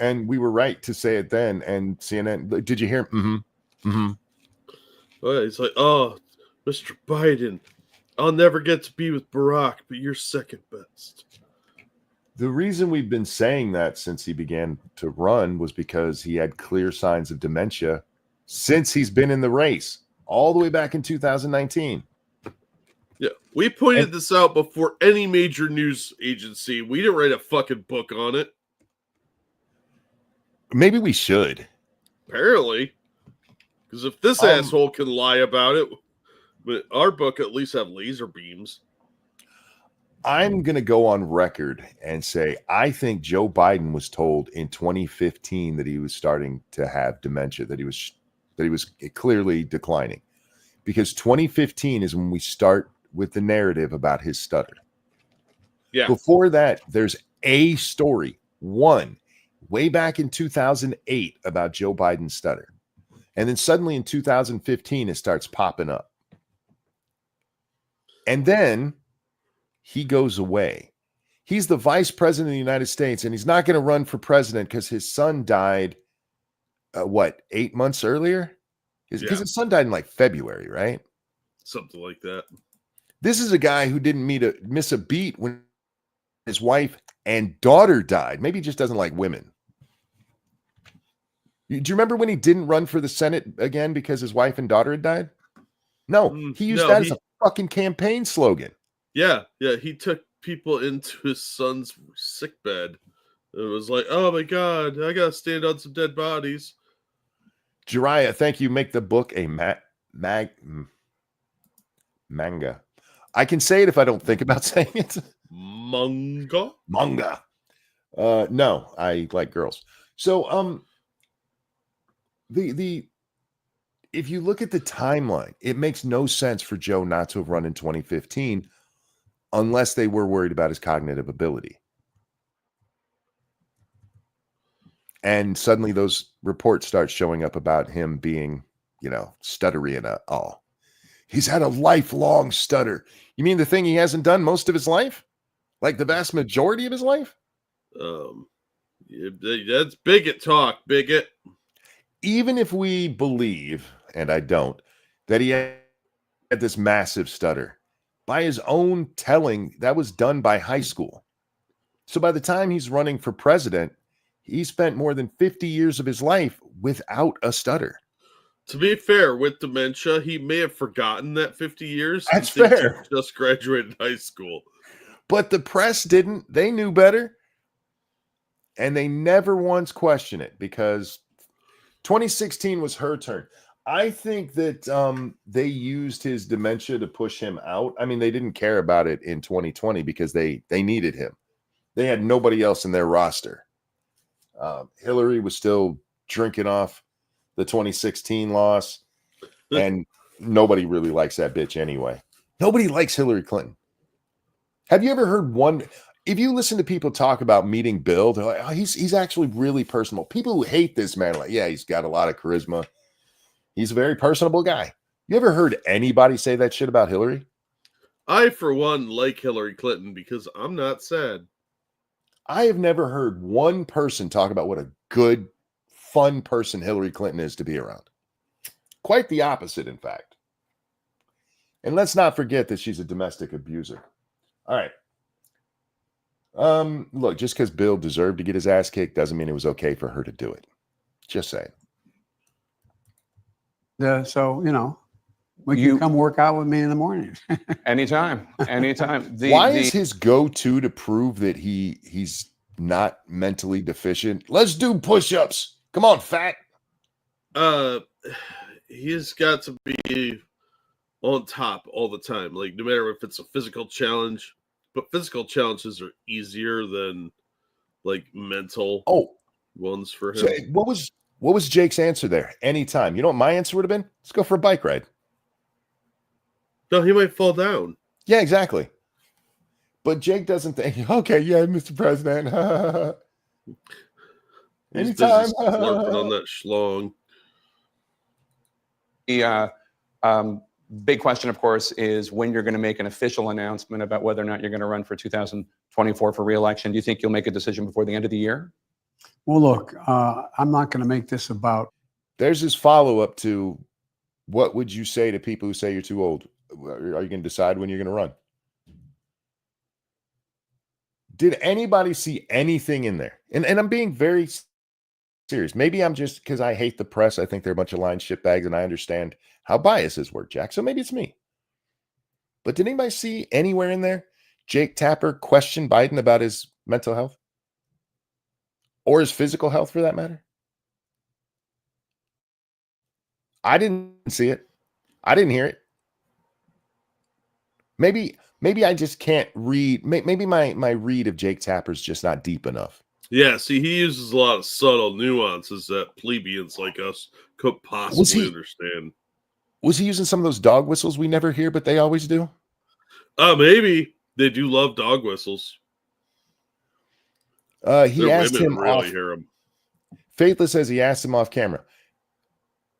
And we were right to say it then. And CNN, did you hear?
Well, he's like, oh, Mr. Biden, I'll never get to be with Barack, but you're second best.
The reason we've been saying that since he began to run was because he had clear signs of dementia since he's been in the race, all the way back in 2019.
Yeah, we pointed this out before any major news agency. We didn't write a fucking book on it.
Maybe we should.
Apparently. Because if this asshole can lie about it, but our book at least have laser beams.
I'm going to go on record and say I think Joe Biden was told in 2015 that he was starting to have dementia, that he was clearly declining, because 2015 is when we start with the narrative about his stutter.
Yeah.
Before that, there's a story, one, way back in 2008 about Joe Biden's stutter. And then suddenly in 2015, it starts popping up. And then he goes away. He's the vice president of the United States, and he's not going to run for president because his son died, 8 months earlier? Because his son died in like February, right?
Something like that. This
is a guy who didn't miss a beat when his wife and daughter died. Maybe he just doesn't like women. Do you remember when he didn't run for the Senate again because his wife and daughter had died? No, he used that as a fucking campaign slogan.
Yeah, he took people into his son's sickbed. It was like, oh my God, I gotta stand on some dead bodies.
Jiraiya, thank you. Make the book a manga. I can say it if I don't think about saying it.
Manga.
No, I like girls. So, if you look at the timeline, it makes no sense for Joe not to have run in 2015 unless they were worried about his cognitive ability. And suddenly those reports start showing up about him being, stuttery and all. He's had a lifelong stutter. You mean the thing he hasn't done most of his life? Like the vast majority of his life?
Yeah, that's bigot talk, bigot.
Even if we believe, and I don't, that he had this massive stutter, by his own telling, that was done by high school. So by the time he's running for president, he spent more than 50 years of his life without a stutter.
To be fair, with dementia, he may have forgotten that 50 years.
That's
since
fair.
He just graduated high school.
But the press didn't. They knew better. And they never once questioned it because 2016 was her turn. I think that they used his dementia to push him out. I mean, they didn't care about it in 2020 because they needed him. They had nobody else in their roster. Hillary was still drinking off the 2016 loss, and nobody really likes that bitch anyway. Nobody likes Hillary Clinton. Have you ever heard one? If you listen to people talk about meeting Bill, they're like, oh, he's actually really personable. People who hate this man are like, yeah, he's got a lot of charisma. He's a very personable guy. You ever heard anybody say that shit about Hillary?
I, for one, like Hillary Clinton because I'm not sad.
I have never heard one person talk about what a good, fun person Hillary Clinton is to be around. Quite the opposite, in fact. And let's not forget that she's a domestic abuser. All right. Look, just because Bill deserved to get his ass kicked doesn't mean it was okay for her to do it. Just saying.
So, you come work out with me in the morning.
Anytime.
Why is his go-to to prove that he's not mentally deficient? Let's do push-ups. Come on, fat.
He's got to be on top all the time. Like, no matter if it's a physical challenge, but physical challenges are easier than like mental ones for him.
So what was Jake's answer there? Anytime. You know what my answer would have been? Let's go for a bike ride.
No, he might fall down.
Yeah, exactly. But Jake doesn't think, okay, yeah, Mr. President.
He's
Anytime.
busy slurping on that schlong.
The big question, of course, is when you're going to make an official announcement about whether or not you're going to run for 2024 for re-election. Do you think you'll make a decision before the end of the year?
Well, look, I'm not going to make this about.
There's his follow-up to what would you say to people who say you're too old? Are you going to decide when you're going to run? Did anybody see anything in there? And I'm being very serious. Maybe I'm just because I hate the press. I think they're a bunch of lying shitbags, and I understand how biases work, Jack. So maybe it's me. But did anybody see anywhere in there Jake Tapper question Biden about his mental health? Or his physical health, for that matter? I didn't see it. I didn't hear it. Maybe I just can't read. Maybe my read of Jake Tapper is just not deep enough.
Yeah, see, he uses a lot of subtle nuances that plebeians like us could possibly understand.
Was he using some of those dog whistles we never hear, but they always do?
Maybe. They do love dog whistles.
He asked him
really
off.
Hear him.
Faithless says he asked him off camera.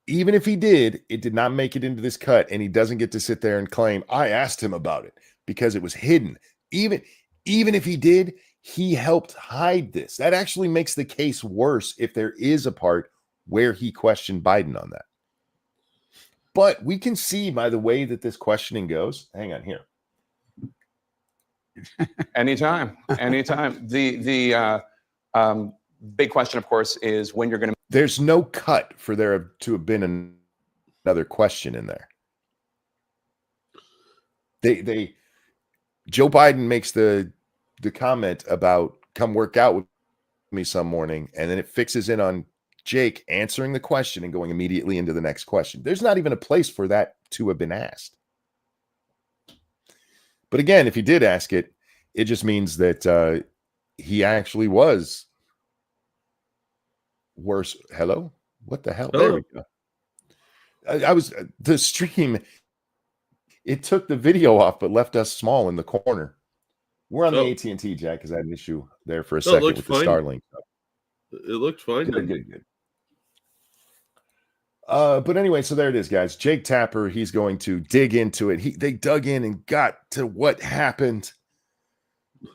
Even if he did, it did not make it into this cut, and he doesn't get to sit there and claim, I asked him about it, because it was hidden. Even if he did, he helped hide this. That actually makes the case worse if there is a part where he questioned Biden on that. But we can see by the way that this questioning goes. Hang on here.
Anytime. The big question, of course, is when you're going to.
There's no cut for there to have been another question in there. Joe Biden makes the comment about come work out with me some morning, and then it fixes in on Jake answering the question and going immediately into the next question. There's not even a place for that to have been asked. But again, if he did ask it, it just means that he actually was worse. Hello? What the hell?
Hello.
There we go. I was the stream. It took the video off, but left us small in the corner. We're on the AT&T, Jack, because I had an issue there for a second with the
fine.
Starlink.
It looked fine to me.
Good. But anyway, so there it is, guys. Jake Tapper, he's going to dig into it. They dug in and got to what happened.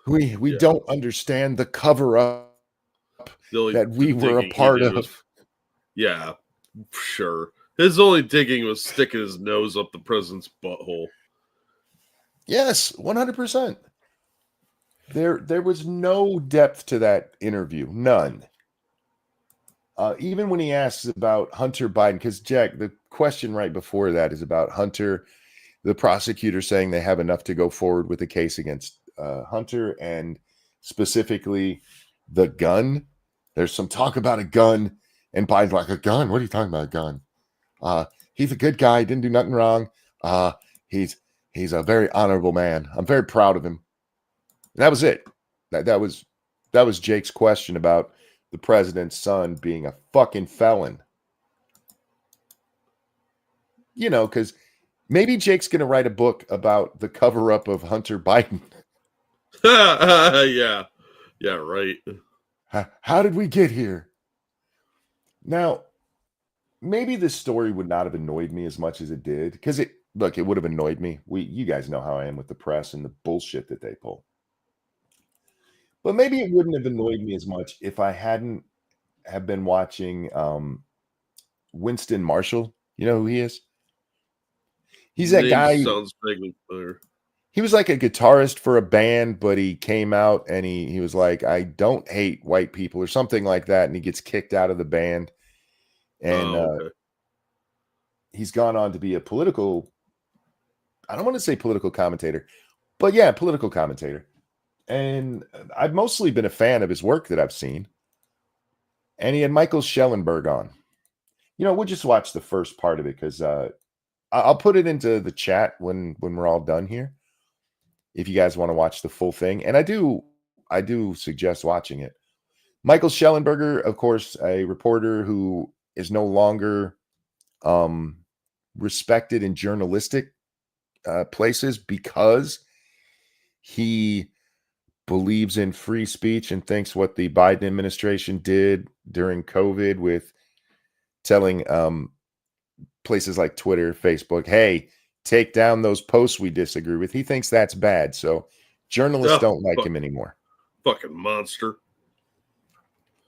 We don't understand the cover up that we were a part of.
Yeah, sure. His only digging was sticking his nose up the president's butthole.
Yes, 100%. There was no depth to that interview, none. Even when he asks about Hunter Biden, because Jack, the question right before that is about Hunter, the prosecutor saying they have enough to go forward with the case against Hunter, and specifically the gun. There's some talk about a gun, and Biden's like, a gun? What are you talking about, a gun? He's a good guy, didn't do nothing wrong. He's a very honorable man. I'm very proud of him. And that was it. That was Jake's question about the president's son being a fucking felon. You know, because maybe Jake's going to write a book about the cover-up of Hunter Biden.
Yeah, right.
How did we get here? Now, maybe this story would not have annoyed me as much as it did, because it would have annoyed me. You guys know how I am with the press and the bullshit that they pull. But maybe it wouldn't have annoyed me as much if I hadn't have been watching Winston Marshall. You know who he is? He's that guy.
Sounds vaguely familiar.
He was like a guitarist for a band, but he came out and he was like, I don't hate white people or something like that. And he gets kicked out of the band. And he's gone on to be a political, I don't want to say political commentator, but yeah, political commentator. And I've mostly been a fan of his work that I've seen. And he had Michael Schellenberg on. You know, we'll just watch the first part of it because I'll put it into the chat when we're all done here, if you guys want to watch the full thing. And I do suggest watching it. Michael Schellenberger, of course, a reporter who is no longer respected in journalistic places because he believes in free speech and thinks what the Biden administration did during COVID with telling places like Twitter, Facebook, hey, take down those posts we disagree with. He thinks that's bad. So journalists don't like him anymore.
Fucking monster.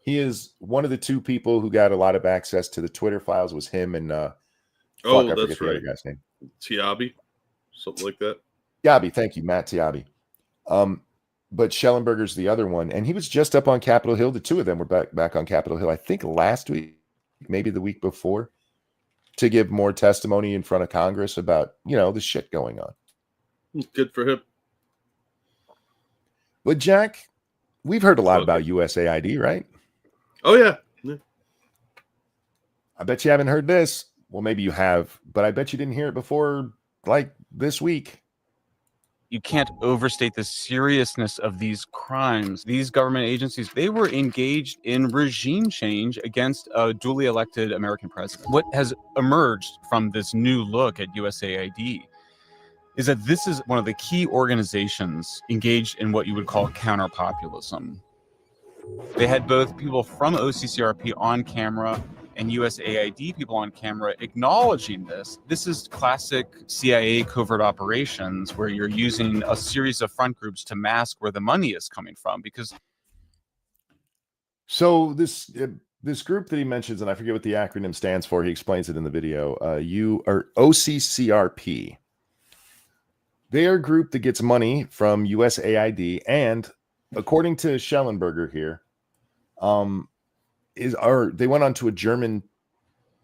He is one of the two people who got a lot of access to the Twitter files. Was him and I
that's
forget the
right.
other guy's name.
Tiabi, something like that.
Tiabi, thank you, Matt Tiabi. But Schellenberger's the other one, and he was just up on Capitol Hill. The two of them were back on Capitol Hill, I think last week, maybe the week before, to give more testimony in front of Congress about, you know, the shit going on.
Good for him.
But Jack, we've heard a lot about USAID, right?
Oh, yeah.
I bet you haven't heard this. Well, maybe you have, but I bet you didn't hear it before, like this week.
You can't overstate the seriousness of these crimes. These government agencies, they were engaged in regime change against a duly elected American president. What has emerged from this new look at USAID is that this is one of the key organizations engaged in what you would call counterpopulism. They had both people from OCCRP on camera and USAID people on camera acknowledging this. This is classic CIA covert operations where you're using a series of front groups to mask where the money is coming from. Because
so this group that he mentions, and I forget what the acronym stands for, he explains it in the video, OCCRP. They are a group that gets money from USAID, and according to Schellenberger here, they went on to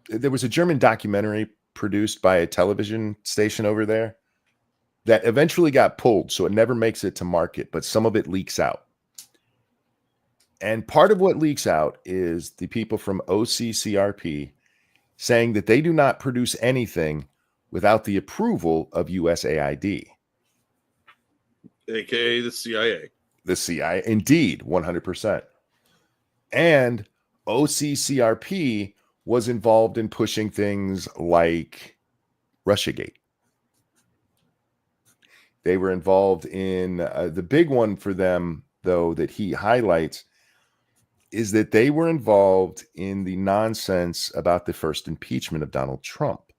there was a German documentary produced by a television station over there that eventually got pulled, so it never makes it to market, but some of it leaks out. And part of what leaks out is the people from OCCRP saying that they do not produce anything without the approval of USAID.
AKA the CIA.
The CIA, indeed, 100%. And OCCRP was involved in pushing things like Russiagate. They were involved in the big one for them, though, that he highlights is that they were involved in the nonsense about the first impeachment of Donald Trump,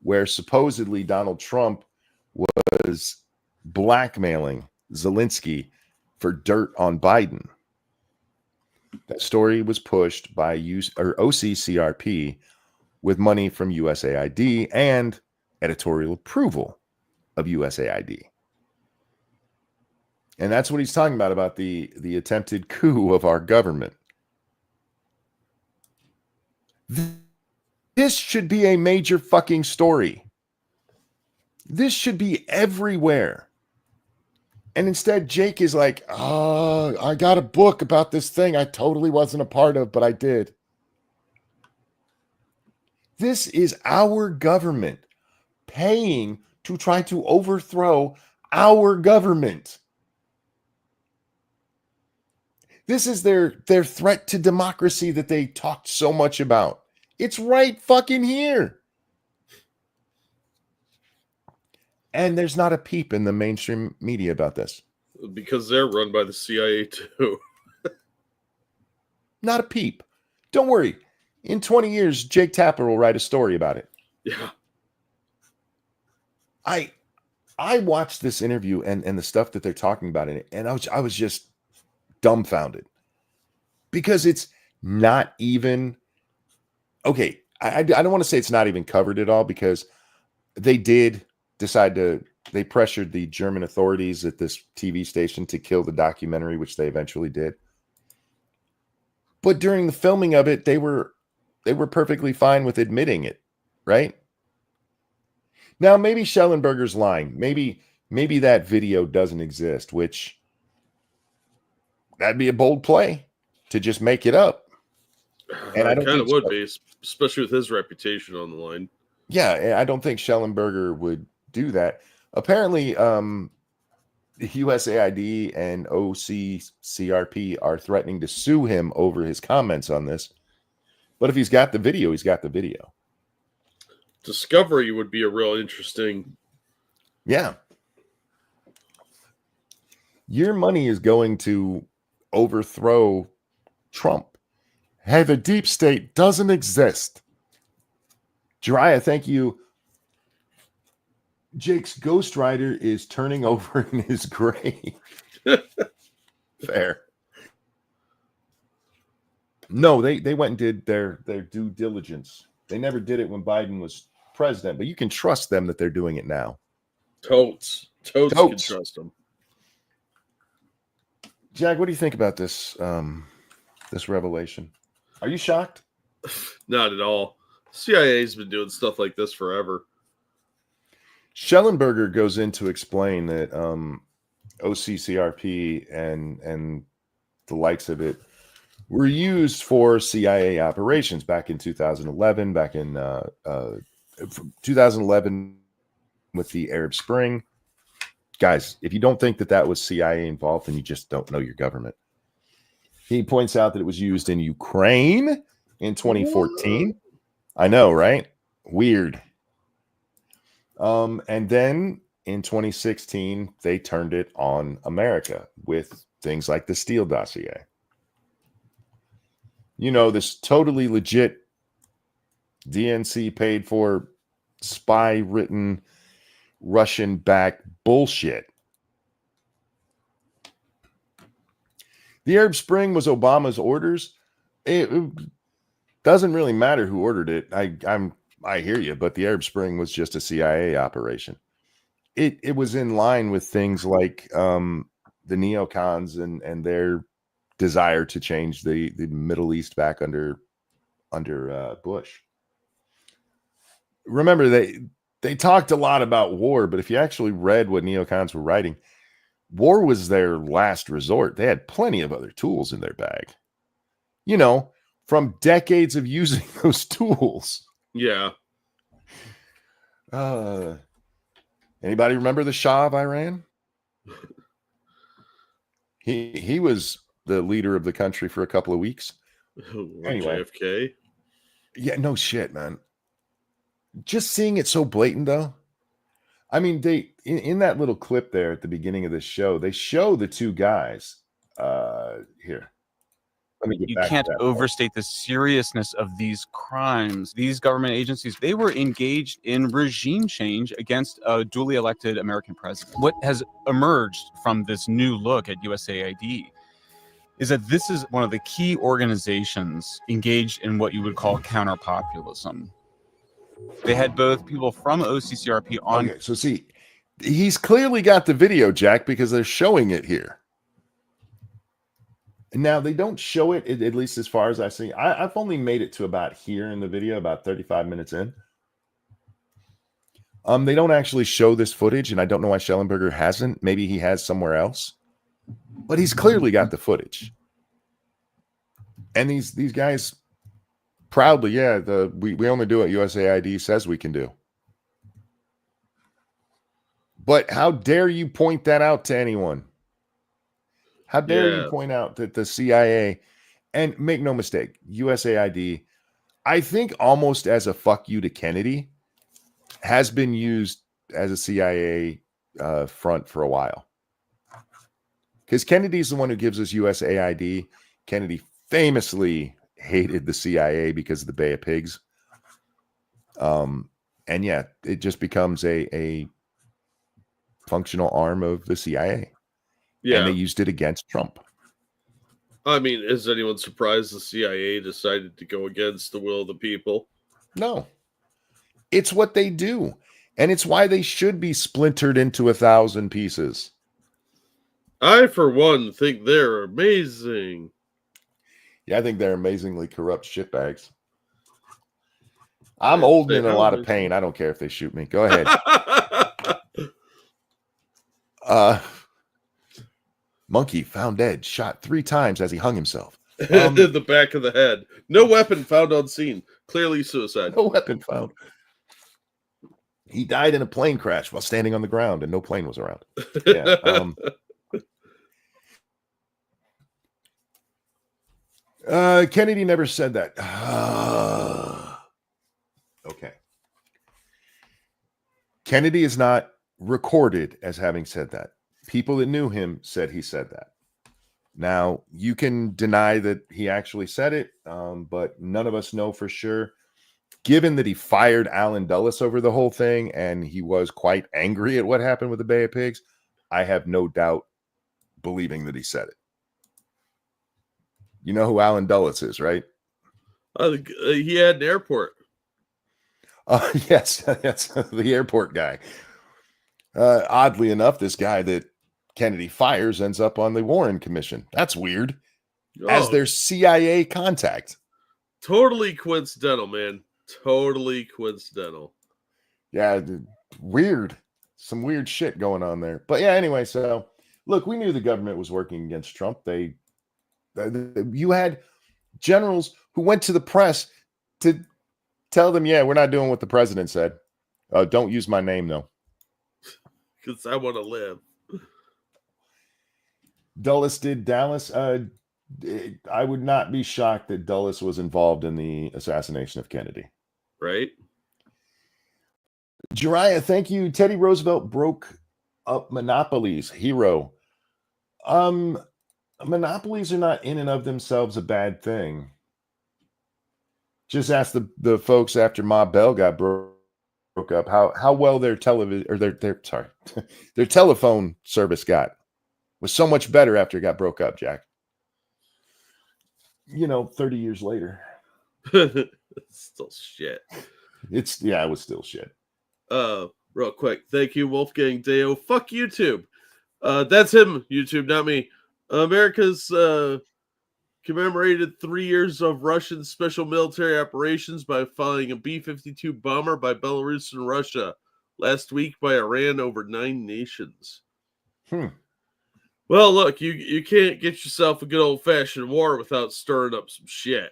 where supposedly Donald Trump was blackmailing Zelensky for dirt on Biden. That story was pushed by OCCRP with money from USAID and editorial approval of USAID. And that's what he's talking about the attempted coup of our government. This should be a major fucking story. This should be everywhere. And instead, Jake is like, I got a book about this thing I totally wasn't a part of, but I did. This is our government paying to try to overthrow our government. This is their threat to democracy that they talked so much about. It's right fucking here. And there's not a peep in the mainstream media about this.
Because they're run by the CIA too.
Not a peep. Don't worry. In 20 years, Jake Tapper will write a story about it.
Yeah.
I watched this interview and the stuff that they're talking about in it, and I was just dumbfounded. Because it's not even... Okay, I don't want to say it's not even covered at all, because they did decide they pressured the German authorities at this TV station to kill the documentary, which they eventually did. But during the filming of it, they were perfectly fine with admitting it, right? Now, maybe Schellenberger's lying. Maybe that video doesn't exist, which that'd be a bold play to just make it up. And I don't
kind
think
of would be, especially with his reputation on the line.
Yeah, I don't think Schellenberger would do that. Apparently, USAID and OCCRP are threatening to sue him over his comments on this. But if he's got the video, he's got the video.
Discovery would be a real interesting.
Yeah. Your money is going to overthrow Trump. Hey, the deep state doesn't exist. Jiraiya, thank you. Jake's ghostwriter is turning over in his grave. Fair. No, they went and did their due diligence. They never did it when Biden was president, but you can trust them that they're doing it now.
Totes can trust them.
Jack, what do you think about this this revelation? Are you shocked?
Not at all. CIA's been doing stuff like this forever.
Schellenberger goes in to explain that OCCRP and the likes of it were used for CIA operations back in 2011, back in 2011 with the Arab Spring. Guys, if you don't think that was CIA involved, then you just don't know your government. He points out that it was used in Ukraine in 2014. I know, right? Weird. And then in 2016, they turned it on America with things like the Steele dossier. You know, this totally legit DNC paid for spy written Russian backed bullshit. The Arab Spring was Obama's orders. It doesn't really matter who ordered it. I hear you, but the Arab Spring was just a CIA operation. It was in line with things like the neocons and their desire to change the Middle East back under Bush. Remember, they talked a lot about war, but if you actually read what neocons were writing, war was their last resort. They had plenty of other tools in their bag. You know, from decades of using those tools.
Yeah.
Anybody remember the Shah of Iran? He was the leader of the country for a couple of weeks. Anyway.
JFK.
Yeah, no shit, man. Just seeing it so blatant, though. I mean, they in that little clip there at the beginning of the show, they show the two guys here. me get
You
back to
can't
that.
overstate the seriousness of these crimes. These government agencies, they were engaged in regime change against a duly elected American president. What has emerged from this new look at USAID is that this is one of the key organizations engaged in what you would call counterpopulism. They had both people from OCCRP on.
Okay, so see, he's clearly got the video, Jack, because they're showing it here. Now, they don't show it, at least as far as I see. I've only made it to about here in the video, about 35 minutes in. They don't actually show this footage, and I don't know why Schellenberger hasn't. Maybe he has somewhere else. But he's clearly got the footage. And these guys proudly, yeah, we only do what USAID says we can do. But how dare you point that out to anyone? How dare you point out that the CIA, and make no mistake, USAID, I think almost as a fuck you to Kennedy, has been used as a CIA front for a while. Because Kennedy's the one who gives us USAID. Kennedy famously hated the CIA because of the Bay of Pigs. And yeah, it just becomes a functional arm of the CIA.
Yeah.
And they used it against Trump.
I mean, is anyone surprised the CIA decided to go against the will of the people?
No. It's what they do. And it's why they should be splintered into 1,000 pieces.
I, for one, think they're amazing.
Yeah, I think they're amazingly corrupt shitbags. I'm old and in a lot of pain. I don't care if they shoot me. Go ahead. Monkey found dead, shot 3 times as he hung himself.
In the back of the head. No weapon found on scene. Clearly suicide.
No weapon found. He died in a plane crash while standing on the ground and no plane was around. Yeah. Kennedy never said that. Okay. Kennedy is not recorded as having said that. People that knew him said he said that. Now, you can deny that he actually said it, but none of us know for sure. Given that he fired Alan Dulles over the whole thing and he was quite angry at what happened with the Bay of Pigs, I have no doubt believing that he said it. You know who Alan Dulles is, right?
He had an airport.
Yes, that's the airport guy. Oddly enough, this guy that Kennedy fires ends up on the Warren Commission. That's weird. As their CIA contact.
Totally coincidental, man. Totally coincidental.
Yeah, weird. Some weird shit going on there. But yeah, anyway, so look, we knew the government was working against Trump. You had generals who went to the press to tell them, yeah, we're not doing what the president said. Don't use my name, though.
Because I want to live.
Dulles did Dallas. I would not be shocked that Dulles was involved in the assassination of Kennedy.
Right?
Jariah, thank you. Teddy Roosevelt broke up monopolies. Hero. Monopolies are not in and of themselves a bad thing. Just ask the folks after Ma Bell got broke up how well their television or their telephone service got. Was so much better after it got broke up, Jack. 30 years later.
Still shit.
It was still shit.
Real quick. Thank you, Wolfgang Deo. Fuck YouTube. That's him, YouTube, not me. America's commemorated 3 years of Russian special military operations by flying a B-52 bomber by Belarus and Russia. Last week by Iran over 9 nations. Well, look, you can't get yourself a good old-fashioned war without stirring up some shit.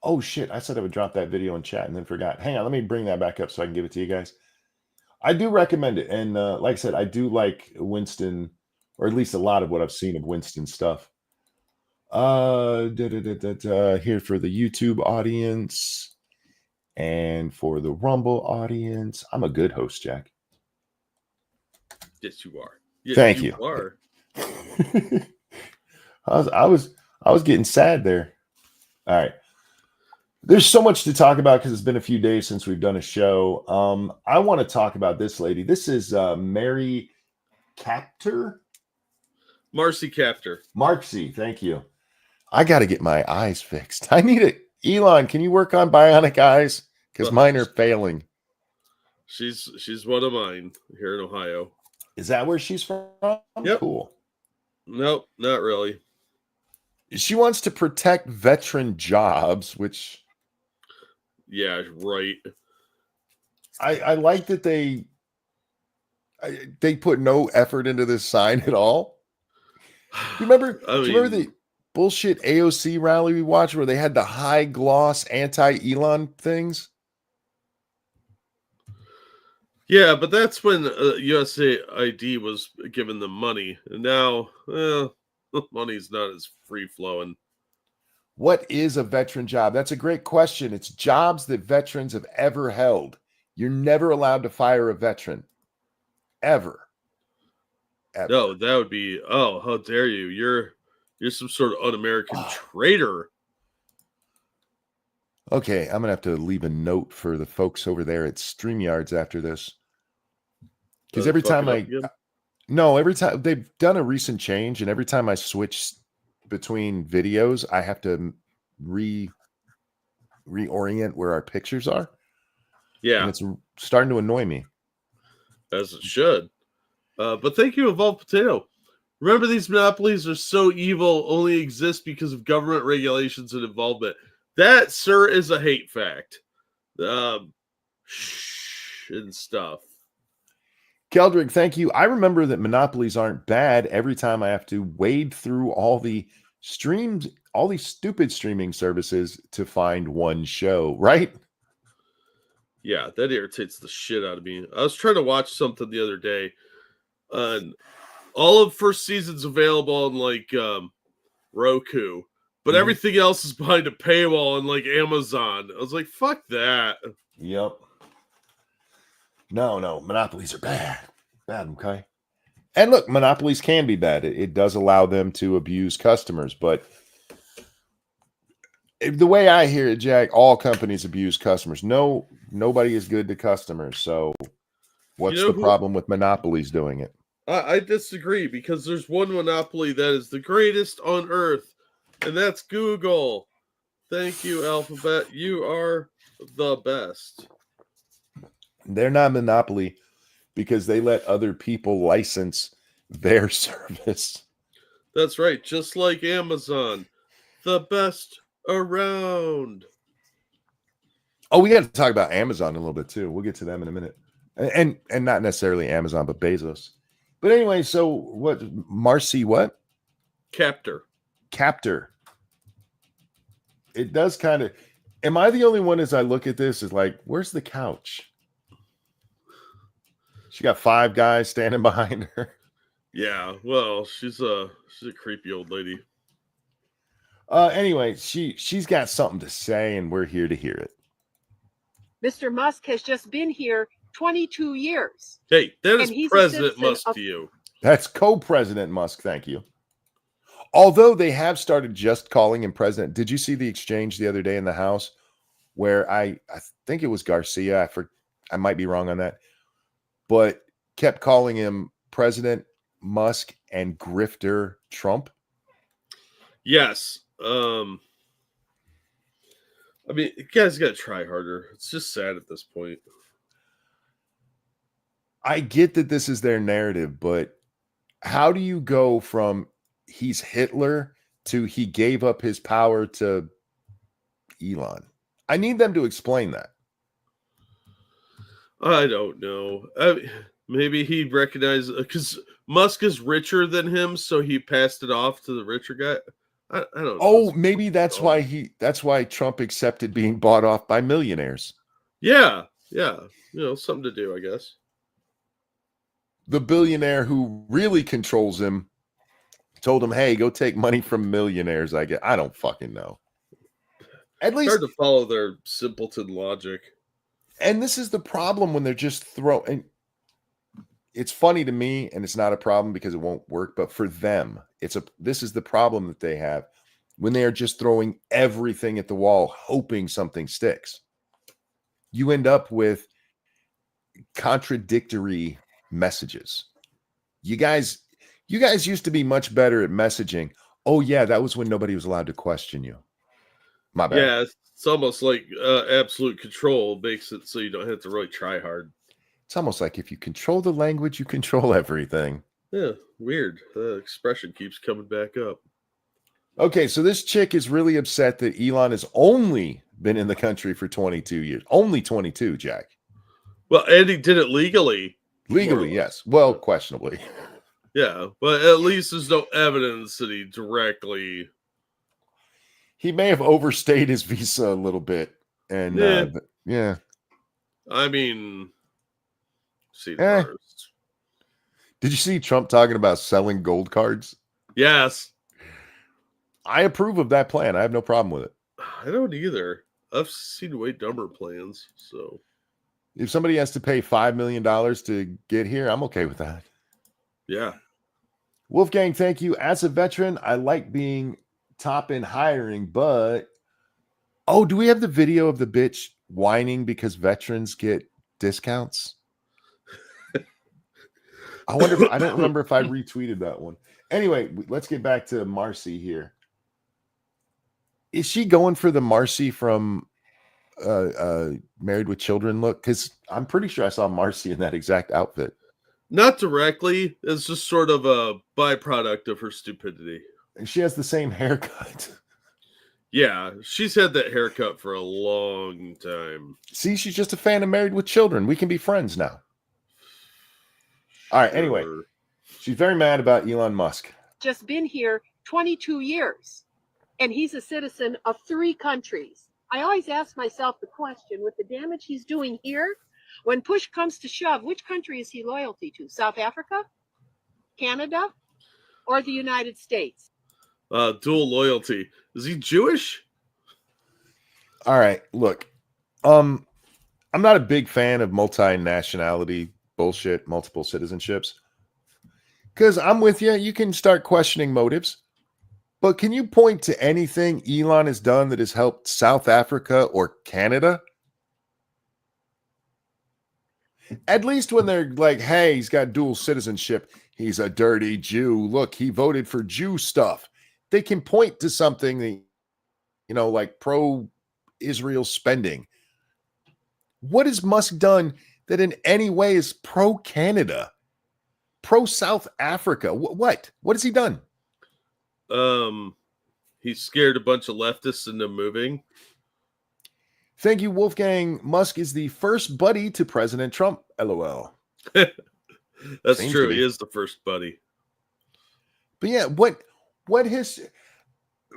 Oh, shit. I said I would drop that video in chat and then forgot. Hang on. Let me bring that back up so I can give it to you guys. I do recommend it. And like I said, I do like Winston, or at least a lot of what I've seen of Winston's stuff. Here for the YouTube audience and for the Rumble audience. I'm a good host, Jack. Yes,
you are. Yes,
Thank you.
Are.
I I was getting sad there. All right. There's so much to talk about because it's been a few days since we've done a show. I want to talk about this lady. This is Mary Captor.
Marcy Captor.
Marcy, thank you. I got to get my eyes fixed. I need it. Elon, can you work on bionic eyes? Because mine are failing.
She's one of mine here in Ohio.
Is that where she's from?
Yep.
Cool.
Nope, not really.
She wants to protect veteran jobs, which...
Yeah, right.
I like that they put no effort into this sign at all. Do you remember the bullshit AOC rally we watched where they had the high gloss anti-Elon things?
Yeah, but that's when USAID was giving them money. And now, money's not as free-flowing.
What is a veteran job? That's a great question. It's jobs that veterans have ever held. You're never allowed to fire a veteran. Ever.
No, that would be, how dare you? You're some sort of un-American traitor.
Okay, I'm going to have to leave a note for the folks over there at StreamYards after this. Because every time they've done a recent change, and every time I switch between videos, I have to reorient where our pictures are.
Yeah.
And it's starting to annoy me.
As it should. But thank you, Evolved Potato. Remember, these monopolies are so evil, only exist because of government regulations and involvement. That, sir, is a hate fact. And stuff.
Keldrick, thank you. I remember that monopolies aren't bad every time I have to wade through all the streams, all these stupid streaming services to find one show, right?
Yeah, that irritates the shit out of me. I was trying to watch something the other day, and all of first season's available on like Roku, but everything else is behind a paywall on like Amazon. I was like, fuck that.
Yep. No, monopolies are bad. Bad, okay? And look, monopolies can be bad. It does allow them to abuse customers, but the way I hear it, Jack, all companies abuse customers. Nobody is good to customers. So what's the problem with monopolies doing it?
I disagree, because there's one monopoly that is the greatest on earth, and that's Google. Thank you, Alphabet. You are the best.
They're not monopoly because they let other people license their service.
That's right. Just like Amazon, the best around.
Oh, we got to talk about Amazon a little bit too. We'll get to them in a minute. And not necessarily Amazon, but Bezos. But anyway, so what? Marcy what?
Captor.
It does kind of... Am I the only one as I look at this is like, where's the couch? She got 5 guys standing behind her.
Yeah, well, she's a creepy old lady.
Anyway, she's got something to say, and we're here to hear it.
Mr. Musk has just been here 22 years.
Hey, that is President Musk to you.
That's co-president Musk, thank you. Although they have started just calling him president. Did you see the exchange the other day in the House where I think it was Garcia, I might be wrong on that, but kept calling him President Musk and grifter Trump?
Yes. I mean, you guys got to try harder. It's just sad at this point.
I get that this is their narrative, but how do you go from he's Hitler to he gave up his power to Elon? I need them to explain that.
I don't know. Maybe he recognized, because Musk is richer than him, so he passed it off to the richer guy. I don't know.
Oh, maybe that's why Trump accepted being bought off by millionaires.
Yeah. Something to do, I guess.
The billionaire who really controls him told him, "Hey, go take money from millionaires." I don't fucking know. At least
hard to follow their simpleton logic.
And this is the problem when they're just throwing. It's funny to me, and it's not a problem because it won't work. But for them, this is the problem that they have. when they are just throwing everything at the wall, hoping something sticks. You end up with contradictory messages. You guys used to be much better at messaging. Oh yeah, that was when nobody was allowed to question you. My bad.
Yeah, it's almost like absolute control makes it so you don't have to really try hard.
It's almost like if you control the language, you control everything.
Yeah, weird. The expression keeps coming back up.
Okay, so this chick is really upset that Elon has only been in the country for 22 years. Only 22, Jack.
Well, and he did it legally.
Legally, yes. Well, questionably.
Yeah, but at least there's no evidence that he directly...
He may have overstayed his visa a little bit. And yeah.
I mean, see the first.
Did you see Trump talking about selling gold cards?
Yes.
I approve of that plan. I have no problem with it.
I don't either. I've seen way dumber plans. So
if somebody has to pay $5 million to get here, I'm okay with that.
Yeah.
Wolfgang, thank you. As a veteran, I like being top in hiring, but do we have the video of the bitch whining because veterans get discounts? I wonder I don't remember if I retweeted that one. Anyway, let's get back to Marcy here. Is she going for the Marcy from Married with Children look? Because I'm pretty sure I saw Marcy in that exact outfit.
Not directly. It's just sort of a byproduct of her stupidity.
And she has the same haircut.
Yeah, she's had that haircut for a long time.
See, she's just a fan of Married with Children. We can be friends now. All right, anyway. She's very mad about Elon Musk.
Just been here 22 years, and he's a citizen of 3 countries. I always ask myself the question, with the damage he's doing here, when push comes to shove, which country is he loyalty to? South Africa, Canada, or the United States?
Dual loyalty. Is he Jewish?
All right, look. I'm not a big fan of multinationality bullshit, multiple citizenships. Because I'm with you. You can start questioning motives. But can you point to anything Elon has done that has helped South Africa or Canada? At least when they're like, hey, he's got dual citizenship. He's a dirty Jew. Look, he voted for Jew stuff. They can point to something that, like pro-Israel spending. What has Musk done that in any way is pro-Canada? Pro-South Africa? What? What has he done?
He scared a bunch of leftists into moving.
Thank you, Wolfgang. Musk is the first buddy to President Trump. LOL.
That's
Seems
true. He is the first buddy.
But yeah, what his